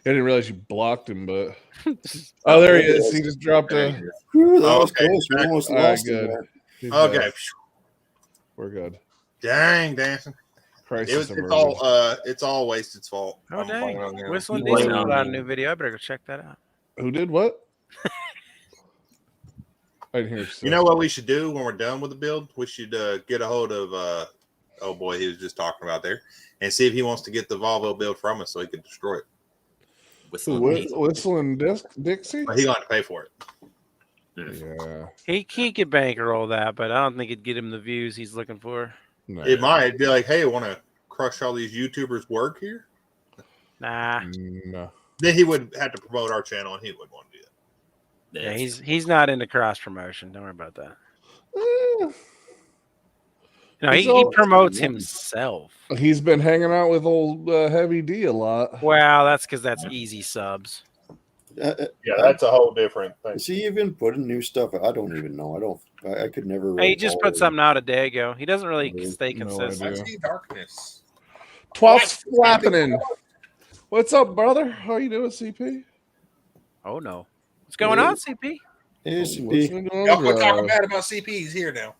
I didn't realize you blocked him, but oh, there he is. He just dropped There a. he is. Whew, that was Okay. close. We almost All right, lost good. him there. He's Okay. back. We're good. Dang, dancing. Crisis It's all Wasted's fault. Oh I'm dang! following him. Whistling Blame Diesel it on put out a me. new video. I better go check that out. Who did what? I didn't hear You know what we should do when we're done with the build? We should get a hold of oh boy, he was just talking about there, and see if he wants to get the Volvo build from us so he can destroy it. Whistling Dixie? But he going to pay for it. Yeah. He could bankroll that, but I don't think it'd get him the views he's looking for. No. It might be like, hey, want to crush all these YouTubers' work here? Nah. No. Then he would have to promote our channel, and he wouldn't want to do that. Yeah, he's not into cross promotion. Don't worry about that. No, he promotes himself. He's been hanging out with old Heavy D a lot. Well, that's because that's easy subs. Yeah, that's a whole different thing. Is he even putting new stuff? I don't even know. I could never. Hey, he just put something out a day ago. He doesn't really stay consistent. I see darkness. Twat's flapping. What's up, brother? How you doing, CP? Oh no, what's going on, CP? Hey, CP. Y'all quit talking bad about CP. He's here now.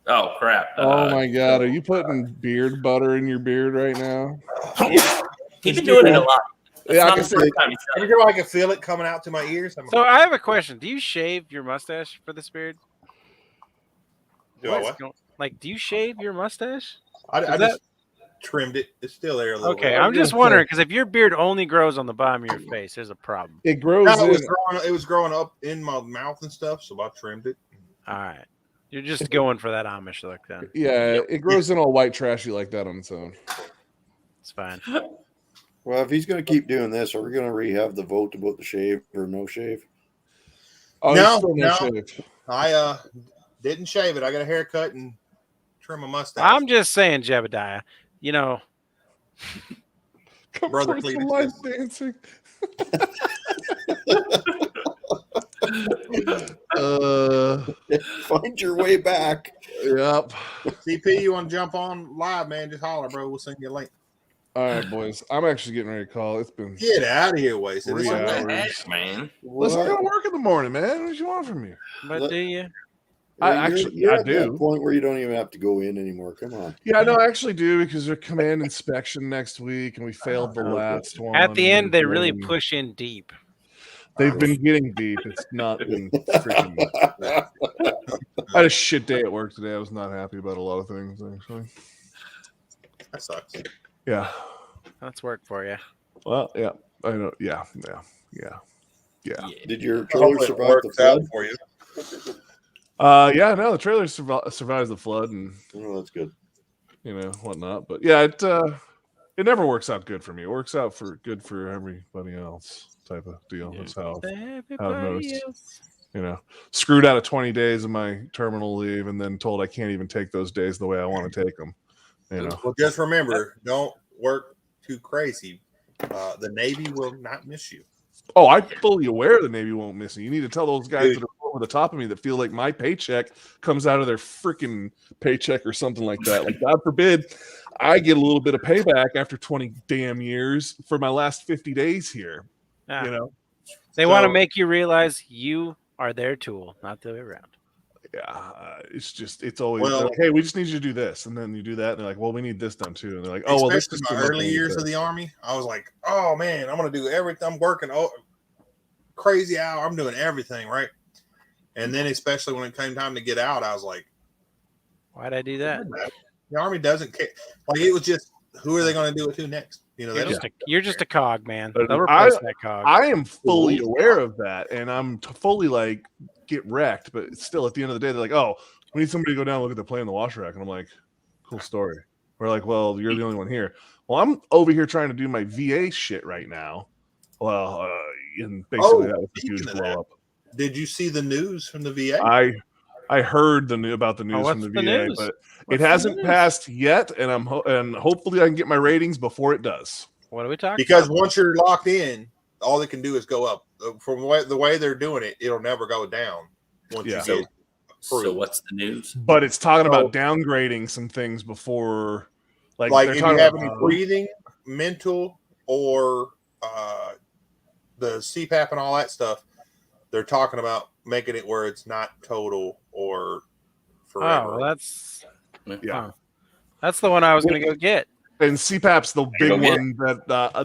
Oh crap! Oh my God, are you putting beard butter in your beard right now? He's been doing it a lot. Yeah, I can see it. Every time I can feel it coming out to my ears. So I have a question. Do you shave your mustache for this beard? Do I what? Like, do you shave your mustache? I just trimmed it. It's still there a little bit. Okay, I'm just wondering, because if your beard only grows on the bottom of your face, there's a problem. It grows. No, it was growing up in my mouth and stuff, so I trimmed it. All right. You're just going for that Amish look then. Yeah, it grows in all white trashy like that on its own. It's fine. Well, if he's going to keep doing this, are we going to rehab the vote about the shave or no shave? Oh, no. Shave. I didn't shave it. I got a haircut and trim a mustache. I'm just saying, Jebediah, you know. Brother life dancing. Find your way back. Yep. CP, you want to jump on live, man? Just holler, bro. We'll send you a link. All right, boys. I'm actually getting ready to call. It's been get out of here, Wasted. 3 hours, man. Listen, I gotta work in the morning, man. What do you want from me? But do you? I you're do. at that point where you don't even have to go in anymore. Come on. Yeah, no, I actually do, because they're command inspection next week, and we failed the last one. At the end, they really push in deep. They've been getting deep. It's not been freaking. I had a shit day at work today. I was not happy about a lot of things, actually. That sucks. Yeah. That's work for you. Well, yeah. I know. Yeah. Did your trailer survive the flood for you? Yeah, no, the trailer survives the flood, and that's good. Whatnot. But yeah, it never works out good for me. It works out good for everybody else, type of deal. That's how I've noticed. Screwed out of 20 days of my terminal leave, and then told I can't even take those days the way I want to take them. Well, just remember, don't work too crazy. The Navy will not miss you. Oh, I'm fully aware the Navy won't miss me. You need to tell those guys that are over the top of me that feel like my paycheck comes out of their freaking paycheck or something like that. Like, God forbid, I get a little bit of payback after 20 damn years for my last 50 days here. Yeah. They want to make you realize you are their tool, not the other way around. Yeah, it's always like, hey, we just need you to do this, and then you do that, and they're like, well, we need this done too, and they're like, oh, well, this is my early years of the Army. I was like, oh man, I'm gonna do everything. I'm working crazy hour. I'm doing everything right, and then especially when it came time to get out, I was like, why'd I do that? The Army doesn't care. Like, it was just, who are they going to do it to next? You're just a cog, man. They'll replace that cog. I am fully aware of that, and I'm fully like, get wrecked, but still at the end of the day, they're like, oh, we need somebody to go down and look at the play in the wash rack, and I'm like, cool story. We're like, well, you're the only one here. Well, I'm over here trying to do my VA shit right now. Well, and basically that was a huge blow up. Did you see the news from the VA? I heard about the news from the VA, but it hasn't passed yet, and and hopefully I can get my ratings before it does. What are we talking because about? Once you're locked in, all they can do is go up. From the way they're doing it, it'll never go down. Once you get so what's the news? But it's talking about downgrading some things before, like if you have any breathing, mental, or the CPAP and all that stuff. They're talking about making it where it's not total or forever. Oh, well, that's the one I was going to go get. And CPAP's the big one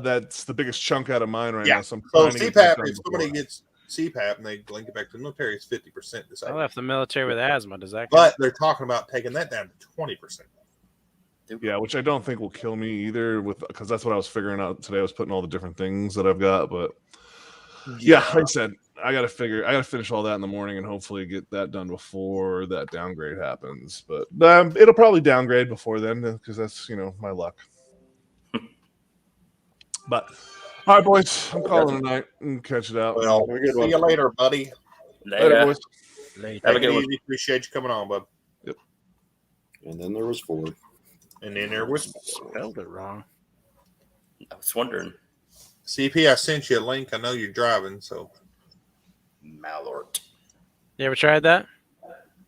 that's the biggest chunk out of mine right now. So CPAP, if somebody gets CPAP and they link it back to the military, it's 50% I disabled. left the military with asthma. Does that? But they're talking about taking that down to 20%. Yeah, which I don't think will kill me either, because that's what I was figuring out today. I was putting all the different things that I've got, but yeah, like I said, I gotta finish all that in the morning and hopefully get that done before that downgrade happens. But it'll probably downgrade before then because that's my luck. But all right, boys, I'm calling tonight and catch it out. Well, see you later, buddy. Later, boys. Have a good one. Appreciate you coming on, bud. Yep. And then there was Ford. And then there was spelled it wrong. I was wondering. CP, I sent you a link. I know you're driving, so. Malort. You ever tried that?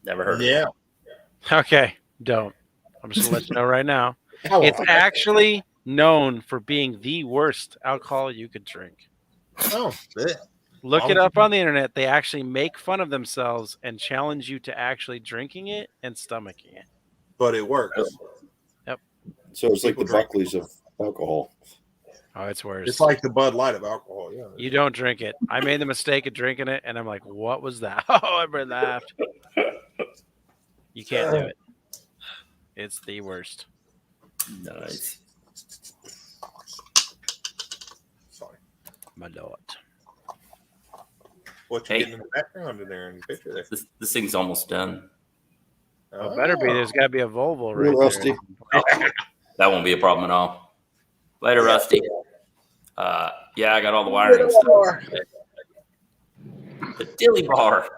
Never heard of Yeah. it. Okay, don't. I'm just gonna let you know right now. It's actually known for being the worst alcohol you could drink. Oh, shit. Look it up on the internet. They actually make fun of themselves and challenge you to actually drinking it and stomaching it. But it works. Yep. So it's like the Buckleys of alcohol. Oh, it's worse. It's like the Bud Light of alcohol. Yeah. You don't drink it. I made the mistake of drinking it, and I'm like, what was that? Oh, everybody laughed. You can't do it. It's the worst. Nice. Sorry. My lord. What you getting in the background in there in the picture there? This thing's almost done. Oh, better be. There's got to be a Volvo right Real Rusty. That won't be a problem at all. Later, Rusty. Yeah, I got all the wiring stuff. The dilly bar.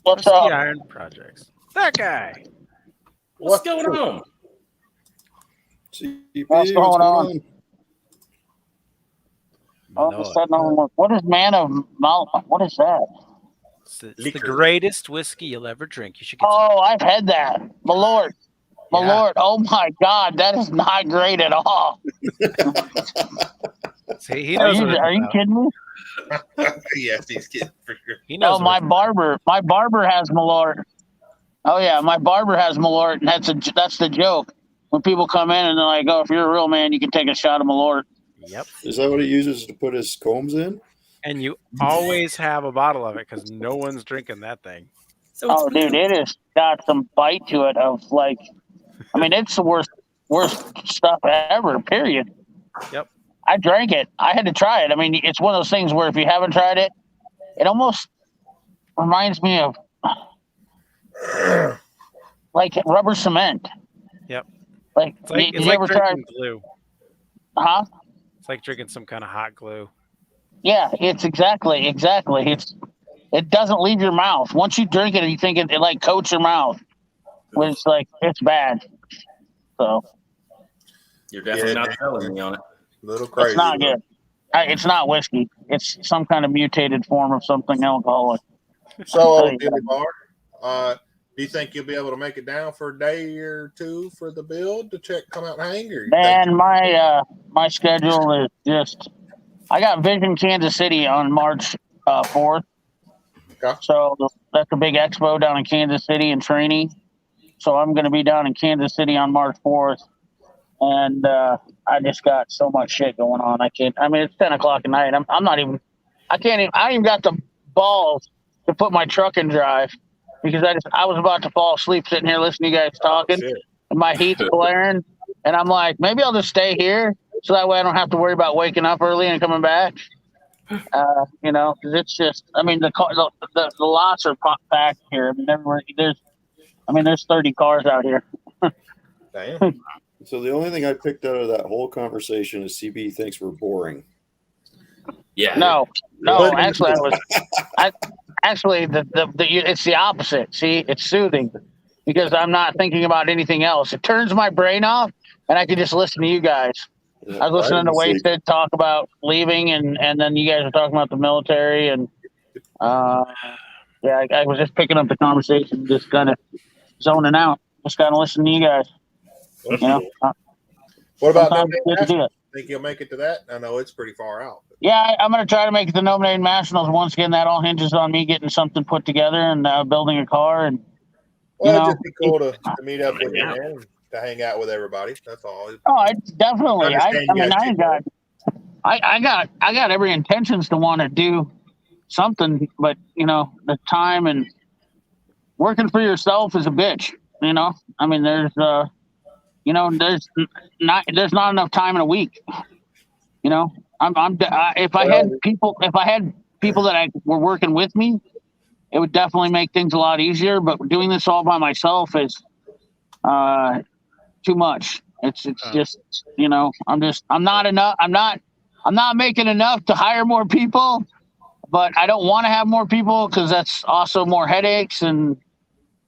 What's up? Iron Projects. That guy. What's going on? What's going on? What is Man of Mouth? What is that? It's the greatest whiskey you'll ever drink. You should get some. I've had that. My lord. Lord. Oh my God. That is not great at all. See, he knows. Are you kidding me? Yes, he's kidding for sure. He knows. My barber has Malort. Oh yeah, my barber has Malort, and that's the joke. When people come in and they're like, "Oh, if you're a real man, you can take a shot of Malort." Yep. Is that what he uses to put his combs in? And you always have a bottle of it because no one's drinking that thing. So dude, it has got some bite to it of like, I mean, it's the worst stuff ever, period. Yep. I drank it. I had to try it. I mean, it's one of those things where if you haven't tried it, it almost reminds me of like rubber cement. Yep. Like, it's you ever tried glue? Huh? It's like drinking some kind of hot glue. Yeah, it's exactly. It doesn't leave your mouth. Once you drink it, you think it like coats your mouth. When it's like, it's bad. So you're definitely not selling me on it. A little crazy. It's not good. It's not whiskey. It's some kind of mutated form of something alcoholic. So, Billy Bar, do you think you'll be able to make it down for a day or two for the build to come out and hang? Or man, my schedule is just. I got Vision Kansas City on March 4th. Okay. So that's a big expo down in Kansas City and training. So I'm going to be down in Kansas City on March 4th. And I just got so much shit going on. It's 10 o'clock at night. I ain't even got the balls to put my truck in drive because I was about to fall asleep sitting here listening to you guys talking. And my heat's blaring. And I'm like, maybe I'll just stay here so that way I don't have to worry about waking up early and coming back. Because it's just, the lots are packed here. There's 30 cars out here. Damn. So the only thing I picked out of that whole conversation is CB thinks we're boring. Yeah. No. Actually, it's the opposite. See, it's soothing because I'm not thinking about anything else. It turns my brain off, and I can just listen to you guys. Yeah, I was listening to Wasted talk about leaving, and then you guys were talking about the military, and I was just picking up the conversation, just kind of zoning out, just kind of listening to you guys. What about Nationals? Think you'll make it to that? I know it's pretty far out. Yeah, I'm going to try to make it to Nominated Nationals. Once again, that all hinges on me getting something put together and building a car. And it'd just be cool to meet up with you, man, to hang out with everybody. That's all. Oh, definitely. I I got every intentions to want to do something, but the time and working for yourself is a bitch. I mean, there's there's not enough time in a week. If I had people that were working with me, it would definitely make things a lot easier. But doing this all by myself is too much. It's just I'm not making enough to hire more people, but I don't want to have more people because that's also more headaches. And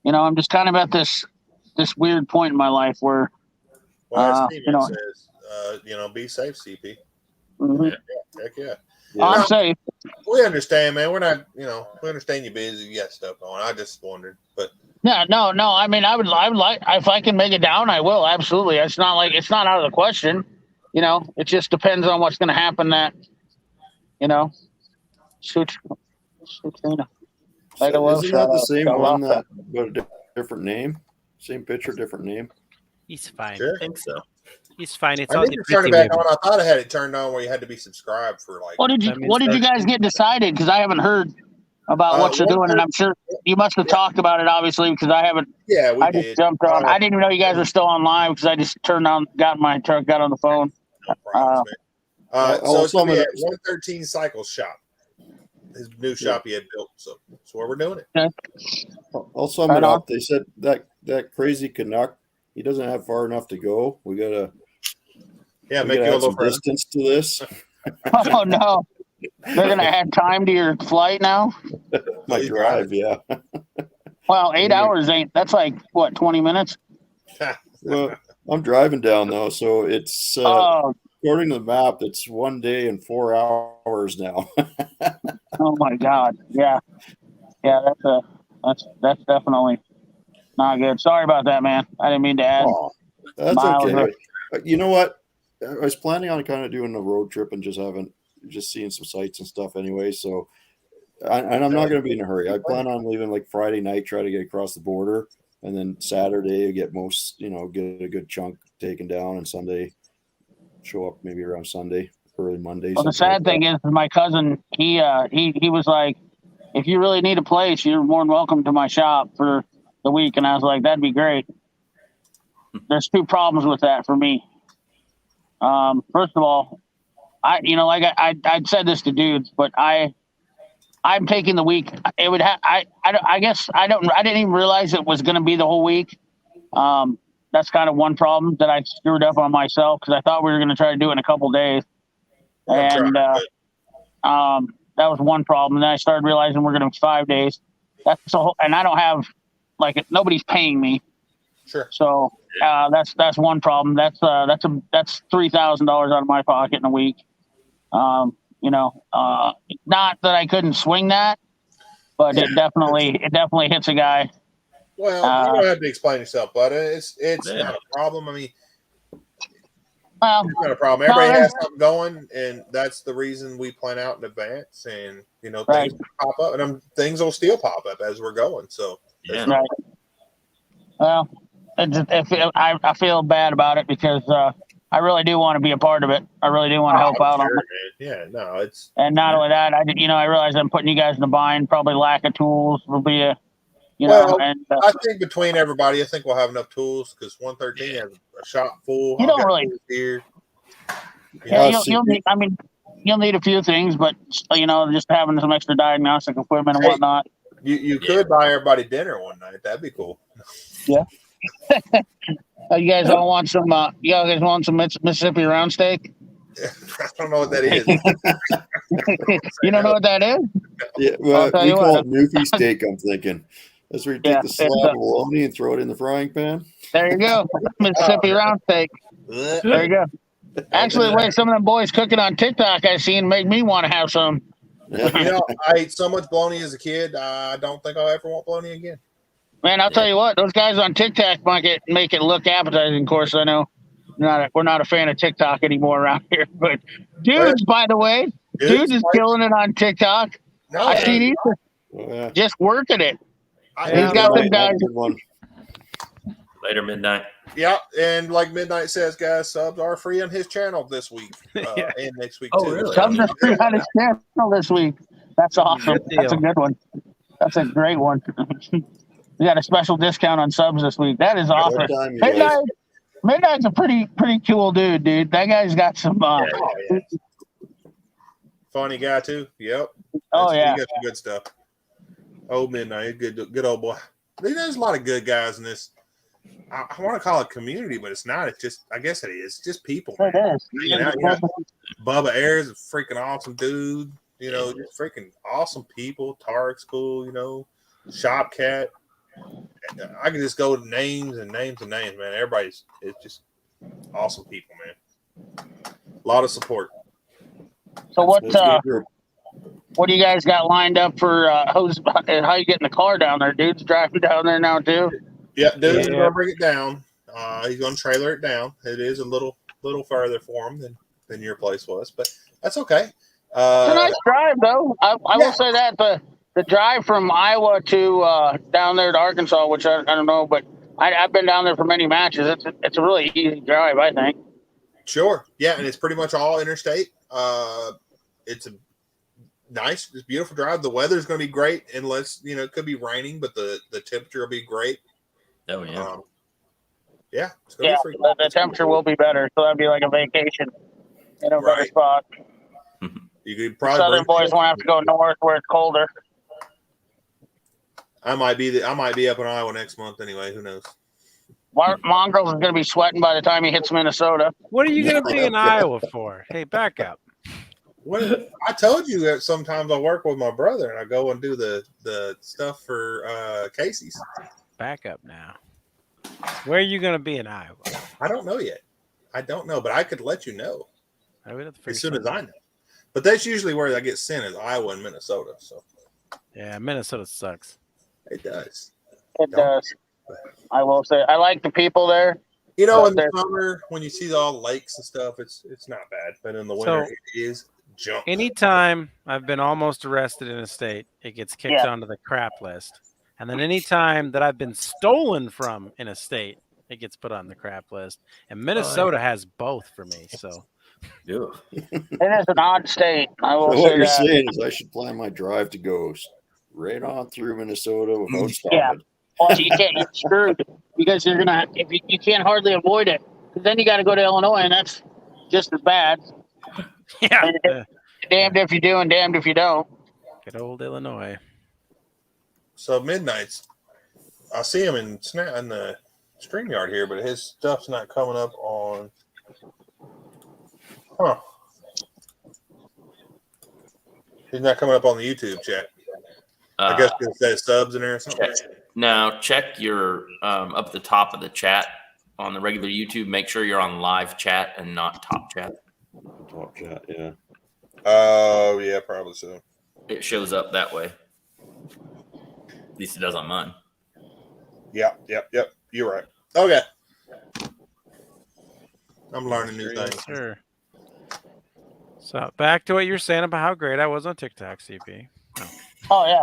I'm just kind of at this weird point in my life where says, be safe, CP. Mm-hmm. Yeah, heck yeah. I'm safe. We understand, man. We're not, we understand you're busy. You got stuff going. I just wondered, but yeah, no. I mean, I would like if I can make it down, I will absolutely. It's not out of the question. It just depends on what's going to happen. That, shoot. Isn't that the same one that got a different name? Same picture, different name. He's fine. Sure. I think so. He's fine. It's I need to turn it back on. I thought I had it turned on where you had to be subscribed for like. What did you guys get decided? Because I haven't heard about what you're doing, and I'm sure you must have talked about it, obviously, because I haven't. Yeah, we did. Just jumped on. I didn't even know you guys were still on live because I just got in my truck, got on the phone. No problems, man. So it's going to be at 113 Cycle Shop. His new shop he had built, so that's where we're doing it. Okay. I'll sum it up. They said that crazy Canuck, he doesn't have far enough to go. We gotta make you a little distance to this. Oh no, they're gonna add time to your flight now. My drive, yeah. Well, 8 hours ain't. That's like what, 20 minutes? Well, I'm driving down though, so it's according to the map, it's 1 day and 4 hours now. Oh my God! Yeah. That's definitely not good. Sorry about that, man. I didn't mean to add. Oh, that's okay. You know what? I was planning on kind of doing a road trip and just seeing some sights and stuff anyway. So, and I'm not going to be in a hurry. I plan on leaving like Friday night, try to get across the border, and then Saturday get get a good chunk taken down, and Sunday show up maybe around Sunday, early Monday. Well, the sad thing is, my cousin, he was like, if you really need a place, you're more than welcome to my shop for the week. And I was like, that'd be great. There's two problems with that for me. First of all, I'd said this to dudes, but I'm taking the week. It would have, I guess I didn't even realize it was going to be the whole week. That's kind of one problem that I screwed up on myself because I thought we were going to try to do it in a couple days. And that was one problem. And then I started realizing we're going to be 5 days. That's a whole, and I don't have nobody's paying me. Sure. So that's one problem. That's $3,000 out of my pocket in a week. Not that I couldn't swing that, but it definitely hits a guy. Well, you don't have to explain yourself, but it's not a problem. I mean, it's not a problem. Everybody has something going, and that's the reason we plan out in advance. And things pop up, and things will still pop up as we're going. So right. Well, I feel bad about it because I really do want to be a part of it. I really do want to help out on it. Yeah, no, it's and not only that, I realize I'm putting you guys in a bind. Probably lack of tools will be a. I think between everybody, I think we'll have enough tools because 113 has a shop full. You don't really. Here. You'll need. I mean, you'll need a few things, but just having some extra diagnostic equipment and whatnot. You could buy everybody dinner one night. That'd be cool. Yeah. You guys all want some? You guys want some Mississippi round steak? I don't know what that is. You don't know what that is? Yeah, well, we call it Newfie steak. I'm thinking. That's where you take the slab of bologna and throw it in the frying pan. There you go, Mississippi round steak. There you go. Actually, the way some of them boys cooking on TikTok I seen make me want to have some. I ate so much bologna as a kid. I don't think I'll ever want bologna again. Man, I'll tell you what, those guys on TikTok make it look appetizing. Of course, I know we're not a fan of TikTok anymore around here, but dudes, by the way, dudes is killing it on TikTok. No, I see these just working it. He's got some guys. Later, Midnight. Yeah, and like Midnight says, guys, subs are free on his channel this week and next week too. Really? Subs are free on his channel this week. That's awesome. Good That's a deal. good one. That's a great one. We got a special discount on subs this week. That is awesome. What time, you guys? Midnight's a pretty cool dude. That guy's got some. Funny guy too. Yep. Oh yeah. He got some good stuff. Old Midnight, good old boy. There's a lot of good guys in this. I want to call it community, but it's not. It's just, I guess it is. It's just people. It is. Bubba Ayers is a freaking awesome dude. You know, just freaking awesome people. Tarek's cool. You know, Shop Cat. I can just go to names and names and names, man. It's just awesome people, man. A lot of support. So what do you guys got lined up for how you getting the car down there? Dude's driving down there now too. Yeah, dude's gonna bring it down. He's gonna trailer it down. It is a little further for him than your place was, but that's okay. It's a nice drive though. I will say that the drive from Iowa to down there to Arkansas, which I don't know, but I've been down there for many matches. It's a really easy drive, I think. Sure. Yeah, and it's pretty much all interstate. It's a nice, it's beautiful drive. The weather's going to be great, unless it could be raining, but the temperature will be great. Oh yeah. Yeah. It's gonna be the temperature will be better, so that'd be like a vacation in a better spot. You could probably Southern boys won't have to go north where it's colder. I might be up in Iowa next month anyway. Who knows? Mongrels is going to be sweating by the time he hits Minnesota. What are you going to be in Iowa for? Hey, back up. Well, I told you that sometimes I work with my brother and I go and do the stuff for Casey's. Back up now. Where are you going to be in Iowa? I don't know yet. I don't know, but I could let you know as soon as I know. But that's usually where I get sent is Iowa and Minnesota. So yeah, Minnesota sucks. It does. It does. I will say I like the people there. In the summer when you see all the lakes and stuff, it's not bad. But in the winter, it is junk. Anytime I've been almost arrested in a state, it gets kicked onto the crap list. And then anytime that I've been stolen from in a state, it gets put on the crap list. And Minnesota has both for me. So it is an odd state. I will say what you're that. saying is I should plan my drive to go right on through Minnesota without stopping. Yeah. Well, you can't get screwed because you're gonna if you can't hardly avoid it. Because then you got to go to Illinois, and that's just as bad. Yeah. Damned if you do, and damned if you don't. Good old Illinois. So Midnight's, I see him in the StreamYard here, but his stuff's not coming up on. Huh. He's not coming up on the YouTube chat. I guess it says subs in there or something. Check your up at the top of the chat on the regular YouTube. Make sure you're on live chat and not top chat. Top chat, yeah. Oh, yeah, probably so. It shows up that way. At least it does on mine. Yep. You're right. Okay. I'm learning new things. Sure. So back to what you're saying about how great I was on TikTok, CP. Oh yeah,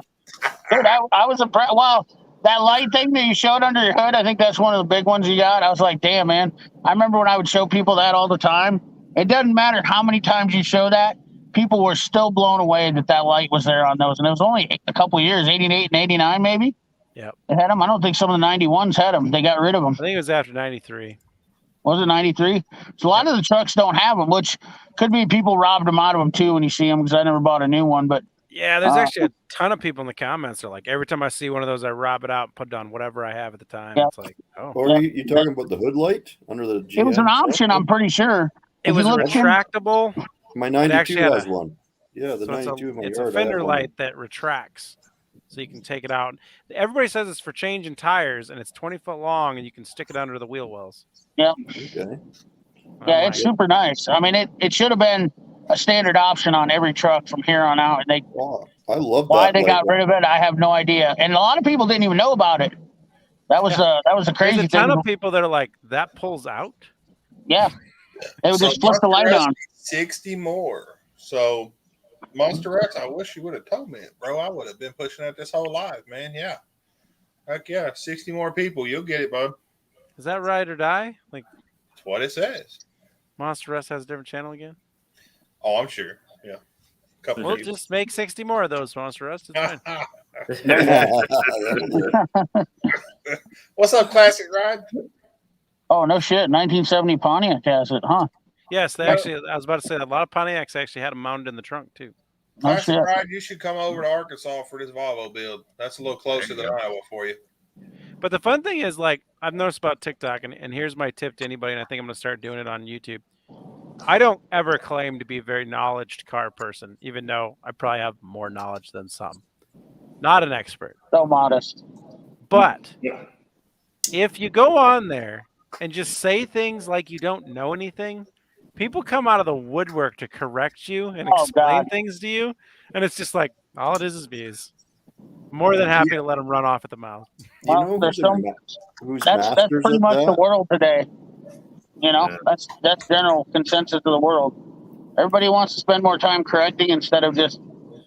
dude, I was impressed. Wow, that light thing that you showed under your hood, I think that's one of the big ones you got. I was like, damn, man. I remember when I would show people that all the time. It doesn't matter how many times you show that, people were still blown away that light was there on those. And it was only a couple of years, 88 and 89 maybe. Yep. They had them. I don't think some of the 91s had them. They got rid of them. I think it was after 93. Was it 93? So a lot of the trucks don't have them, which could be people robbed them out of them too when you see them because I never bought a new one. But yeah, there's actually a ton of people in the comments that are like, every time I see one of those, I rob it out and put it on whatever I have at the time. Yeah. It's like, oh. Or are you talking about the hood light under the GM? It was an option, I'm pretty sure. It was retractable. My 92 has one. Yeah, the so 92 in my it's yard. a fender light that retracts. So you can take it out. Everybody says it's for changing tires, and it's 20 foot long, and you can stick it under the wheel wells. Yep. Okay. Yeah, it's super nice. I mean, it should have been a standard option on every truck from here on out. And I love why that they got light. rid of it. I have no idea. And a lot of people didn't even know about it. That was a crazy There's a ton of people that are like, that pulls out. Yeah, they would just flip the light on. 60 more. So, Monster X, I wish you would have told me it, bro. I would have been pushing out this whole live, man. Yeah. Heck yeah. 60 more people. You'll get it, bud. Is that Ride or Die? Like, that's what it says. Monster Rust has a different channel again? Oh, I'm sure. Yeah. Couple Well, views. just make 60 more of those, Monster Rust. It's fine. What's up, Classic Ride? Oh, no shit. 1970 Pontiac has it, huh? Yes, they actually, I was about to say, a lot of Pontiacs actually had them mounted in the trunk, too. Classic Ride, you should come over to Arkansas for this Volvo build. That's a little closer than Iowa for you. But the fun thing is, like, I've noticed about TikTok, and here's my tip to anybody, and I think I'm going to start doing it on YouTube. I don't ever claim to be a very knowledgeable car person, even though I probably have more knowledge than some. Not an expert. So modest. But if you go on there and just say things like you don't know anything, people come out of the woodwork to correct you and explain things to you. And it's just like, all it is bees. More than happy to let them run off at the mouth. Well, that's pretty much the world today. You know, that's general consensus of the world. Everybody wants to spend more time correcting instead of just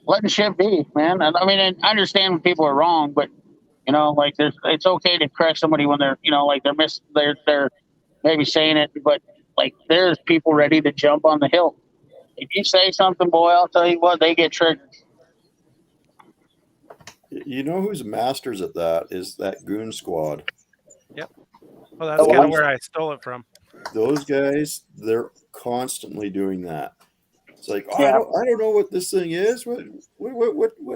letting shit be, man. And I mean, I understand when people are wrong, but you know, like it's okay to correct somebody when they're, you know, like they're maybe saying it, but like there's people ready to jump on the hill. If you say something, boy, I'll tell you what, they get triggered. You know who's masters at that is that Goon Squad. Yep. Well, that's kind of where I stole it from. Those guys, they're constantly doing that. It's like, I don't know what this thing is. What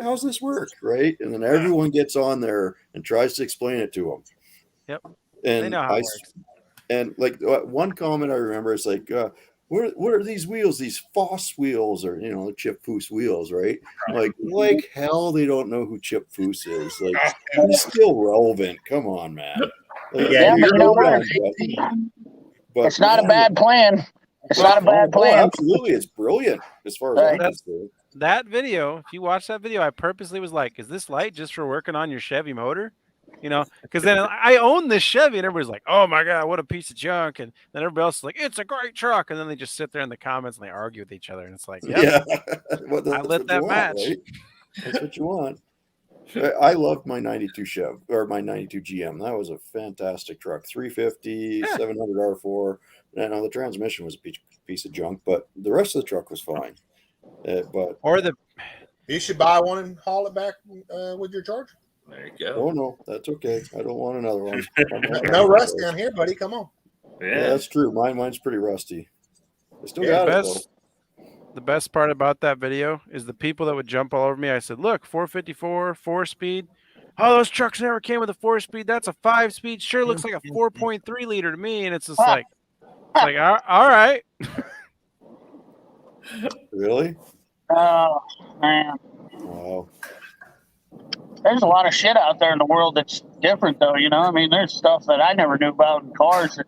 how's this work, right? And then everyone gets on there and tries to explain it to them. Yep. And they know how it works. And like one comment I remember is like, what are these wheels? These Foss wheels, or you know, Chip Foose wheels, right? Like hell, they don't know who Chip Foose is. Like he's still relevant. Come on, man. But you know what? But it's not a bad plan. It's not a bad plan. Absolutely, it's brilliant as far as I'm concerned. That video, if you watch that video, I purposely was like, is this light just for working on your Chevy motor? You know, because then I own this Chevy and everybody's like, oh my God, what a piece of junk. And then everybody else is like, it's a great truck. And then they just sit there in the comments and they argue with each other. And it's like, I lit that match. Right? That's what you want. I loved my 92 Chev or my 92 GM. That was a fantastic truck. 350, 700 R4. I know the transmission was a piece of junk, but the rest of the truck was fine. You should buy one and haul it back with your Charger. There you go. Oh no, that's okay. I don't want another one. No rust down here, buddy. Come on. Yeah, that's true. Mine's pretty rusty. I still got it though. The best part about that video is the people that would jump all over me. I said, look, 454, 4-speed. Oh, those trucks never came with a 4-speed. That's a 5-speed. Sure looks like a 4.3 liter to me. And it's just like, all right. Really? Oh, man. Wow. There's a lot of shit out there in the world that's different, though. You know, I mean, there's stuff that I never knew about in cars. That,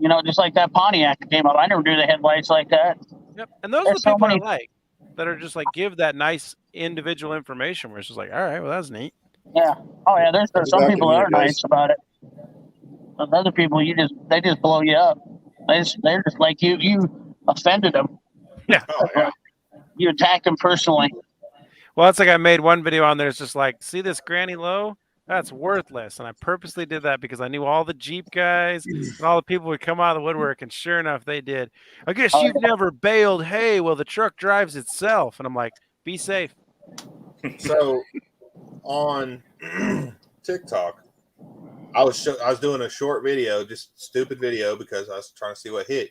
you know, just like that Pontiac that came up. I never knew the headlights like that. Yep. And those are the people I like that are just like give that nice individual information where it's just like, all right, well, that's neat. Yeah. Oh, yeah. There's some people that are nice about it. But other people, they just blow you up. They're just like you offended them. Yeah. You attacked them personally. Well, it's like I made one video on there. It's just like, see this granny low? That's worthless. And I purposely did that because I knew all the Jeep guys and all the people would come out of the woodwork. And sure enough, they did. I guess you've never baled hay. Well, the truck drives itself. And I'm like, be safe. So on TikTok, I was doing a short video, just stupid video, because I was trying to see what hit.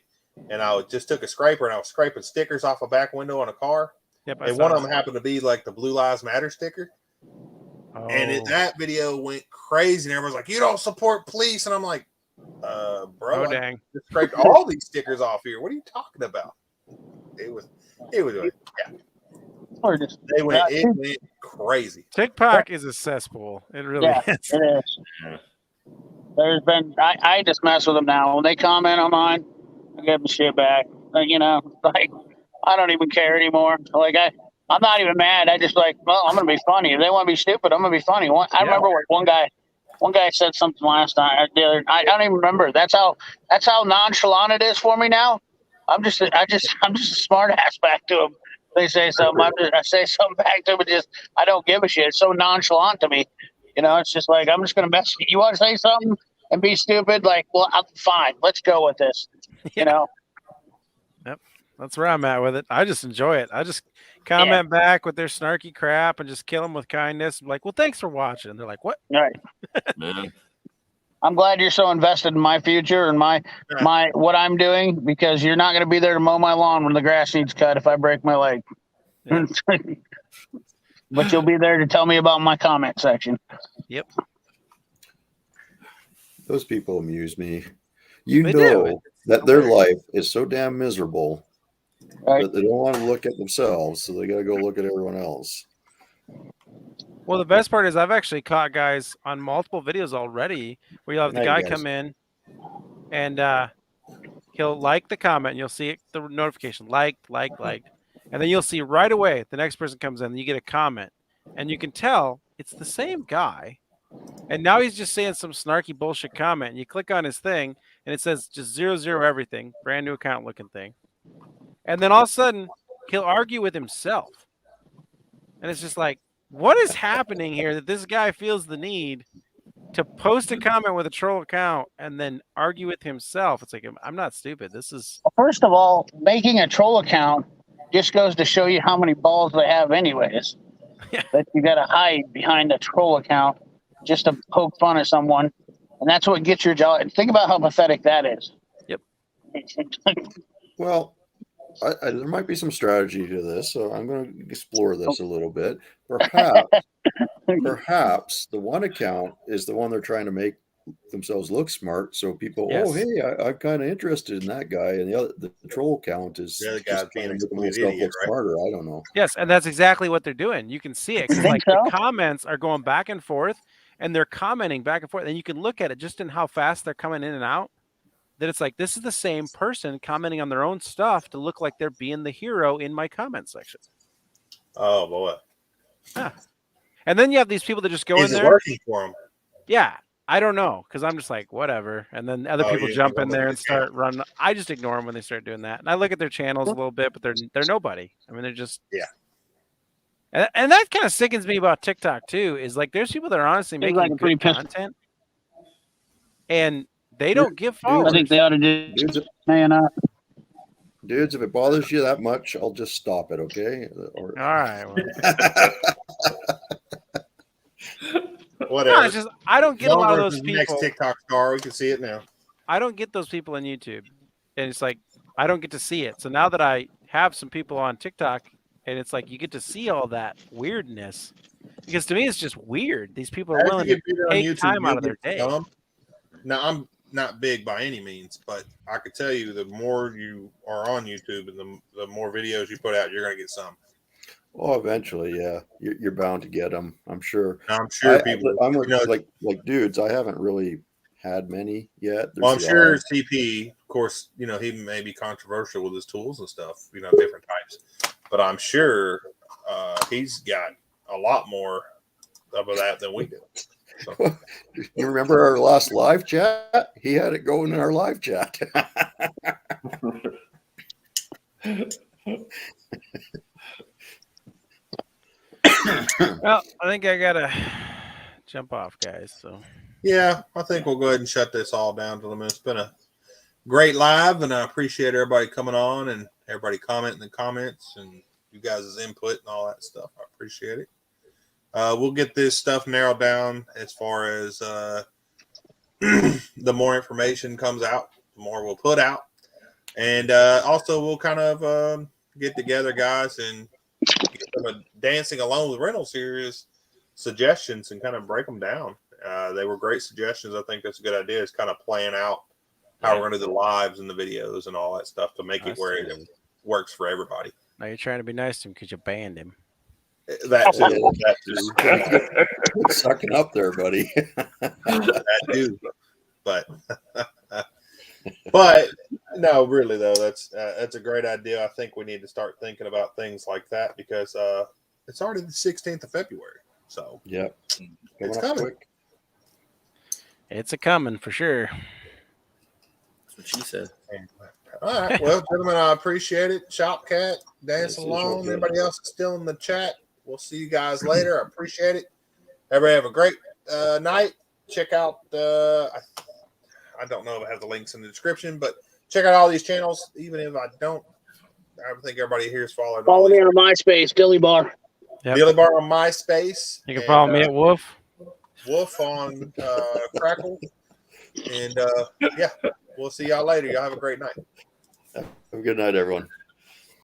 And I just took a scraper and I was scraping stickers off a back window on a car. Yep, and one of them happened to be like the Blue Lives Matter sticker. Oh. And that video went crazy, and everyone's like, "You don't support police," and I'm like, "Bro, dang! I just scraped all these stickers off here. What are you talking about?" It was like, it went crazy. TikTok is a cesspool. It really is. It is. There's been I just mess with them now. When they comment on mine, I give them shit back. You know, like I don't even care anymore. Like I'm not even mad. I just like, well, I'm gonna be funny. If they want to be stupid, I'm gonna be funny. I remember one guy said something last night. I don't even remember. That's how nonchalant it is for me now. I'm just a smart ass back to them. They say something, I say something back to them, and I don't give a shit. It's so nonchalant to me. You know, it's just like I'm just gonna mess. You want to say something? and be stupid. Like, well, I'm fine. Let's go with this. You know. Yep, that's where I'm at with it. I just enjoy it. I just comment back with their snarky crap and just kill them with kindness. I'm like, well, thanks for watching. They're like, what? All right. Man. I'm glad you're so invested in my future and my what I'm doing, because you're not going to be there to mow my lawn when the grass needs cut if I break my leg. Yeah. But you'll be there to tell me about my comment section. Yep. Those people amuse me. You know that their life is so damn miserable that they don't want to look at themselves, so they got to go look at everyone else. Well, the best part is I've actually caught guys on multiple videos already where you'll have the guy come in and he'll like the comment, and you'll see it, the notification, liked. And then you'll see right away the next person comes in and you get a comment. And you can tell it's the same guy. And now he's just saying some snarky bullshit comment. And you click on his thing and it says just 0 everything, brand new account looking thing. And then all of a sudden he'll argue with himself. And it's just like, what is happening here that this guy feels the need to post a comment with a troll account and then argue with himself? It's like, I'm not stupid. This is... First of all, making a troll account just goes to show you how many balls they have anyways. That you got to hide behind a troll account just to poke fun at someone. And that's what gets your jaw. Think about how pathetic that is. Yep. Well, there might be some strategy to this, so I'm going to explore this a little bit. Perhaps the one account is the one they're trying to make themselves look smart, so people, oh, hey, I'm kind of interested in that guy, and the troll account is the guy being look smarter. I don't know. Yes, and that's exactly what they're doing. You can see it because like the comments are going back and forth, and they're commenting back and forth, and you can look at it just in how fast they're coming in and out. That it's like, this is the same person commenting on their own stuff to look like they're being the hero in my comment section. Oh, boy. Yeah. And then you have these people that just go in there. Is it working for them? Yeah. I don't know, because I'm just like, whatever. And then other people jump in there and start running. I just ignore them when they start doing that. And I look at their channels a little bit, but they're nobody. I mean, they're just... Yeah. And that kind of sickens me about TikTok, too, is like there's people that are honestly making good content. And... they don't give followers. I think they ought to do man up. Dudes, if it bothers you that much, I'll just stop it, okay? All right. Whatever. No, it's just, I don't get a lot of those people. Next TikTok star, we can see it now. I don't get those people on YouTube. And it's like, I don't get to see it. So now that I have some people on TikTok, and it's like, you get to see all that weirdness. Because to me, it's just weird. These people are willing to take time out of their day. Now, I'm not big by any means, but I could tell you the more you are on YouTube and the more videos you put out, you're going to get some. Oh, eventually, yeah, you're bound to get them. I'm sure. I'm sure people. I'm like dudes. I haven't really had many yet. Well, I'm sure CP, of course, he may be controversial with his tools and stuff. Different types, but I'm sure he's got a lot more of that than we do. So. You remember our last live chat? He had it going in our live chat. Well, I think I gotta jump off, guys. So yeah, I think we'll go ahead and shut this all down. It's been a great live, and I appreciate everybody coming on and everybody commenting in the comments and you guys' input and all that stuff. I appreciate it. We'll get this stuff narrowed down as far as the more information comes out, the more we'll put out. And also we'll kind of get together, guys, and get some Dancing Alone with Rental series suggestions and kind of break them down. They were great suggestions. I think that's a good idea. It's kind of playing out how we're going to do the lives and the videos and all that stuff to make it where it works for everybody. Now you're trying to be nice to him because you banned him. That's it. Sucking up there, buddy. That too. But no, really though, that's a great idea. I think we need to start thinking about things like that because it's already the 16th of February. So yep, it's coming. Quick. It's a coming for sure. That's what she said. All right, well, gentlemen, I appreciate it. Shopcat, Dancing Alone, everybody else is still in the chat. We'll see you guys later. I appreciate it. Everybody have a great night. Check out, I I don't know if I have the links in the description, but check out all these channels. Even if I don't, I think everybody here is following. Follow me on MySpace, Billy Bar. Yep. Billy Bar on MySpace. You can follow me at Wolf. Wolf on Crackle. And yeah, we'll see y'all later. Y'all have a great night. Have a good night, everyone.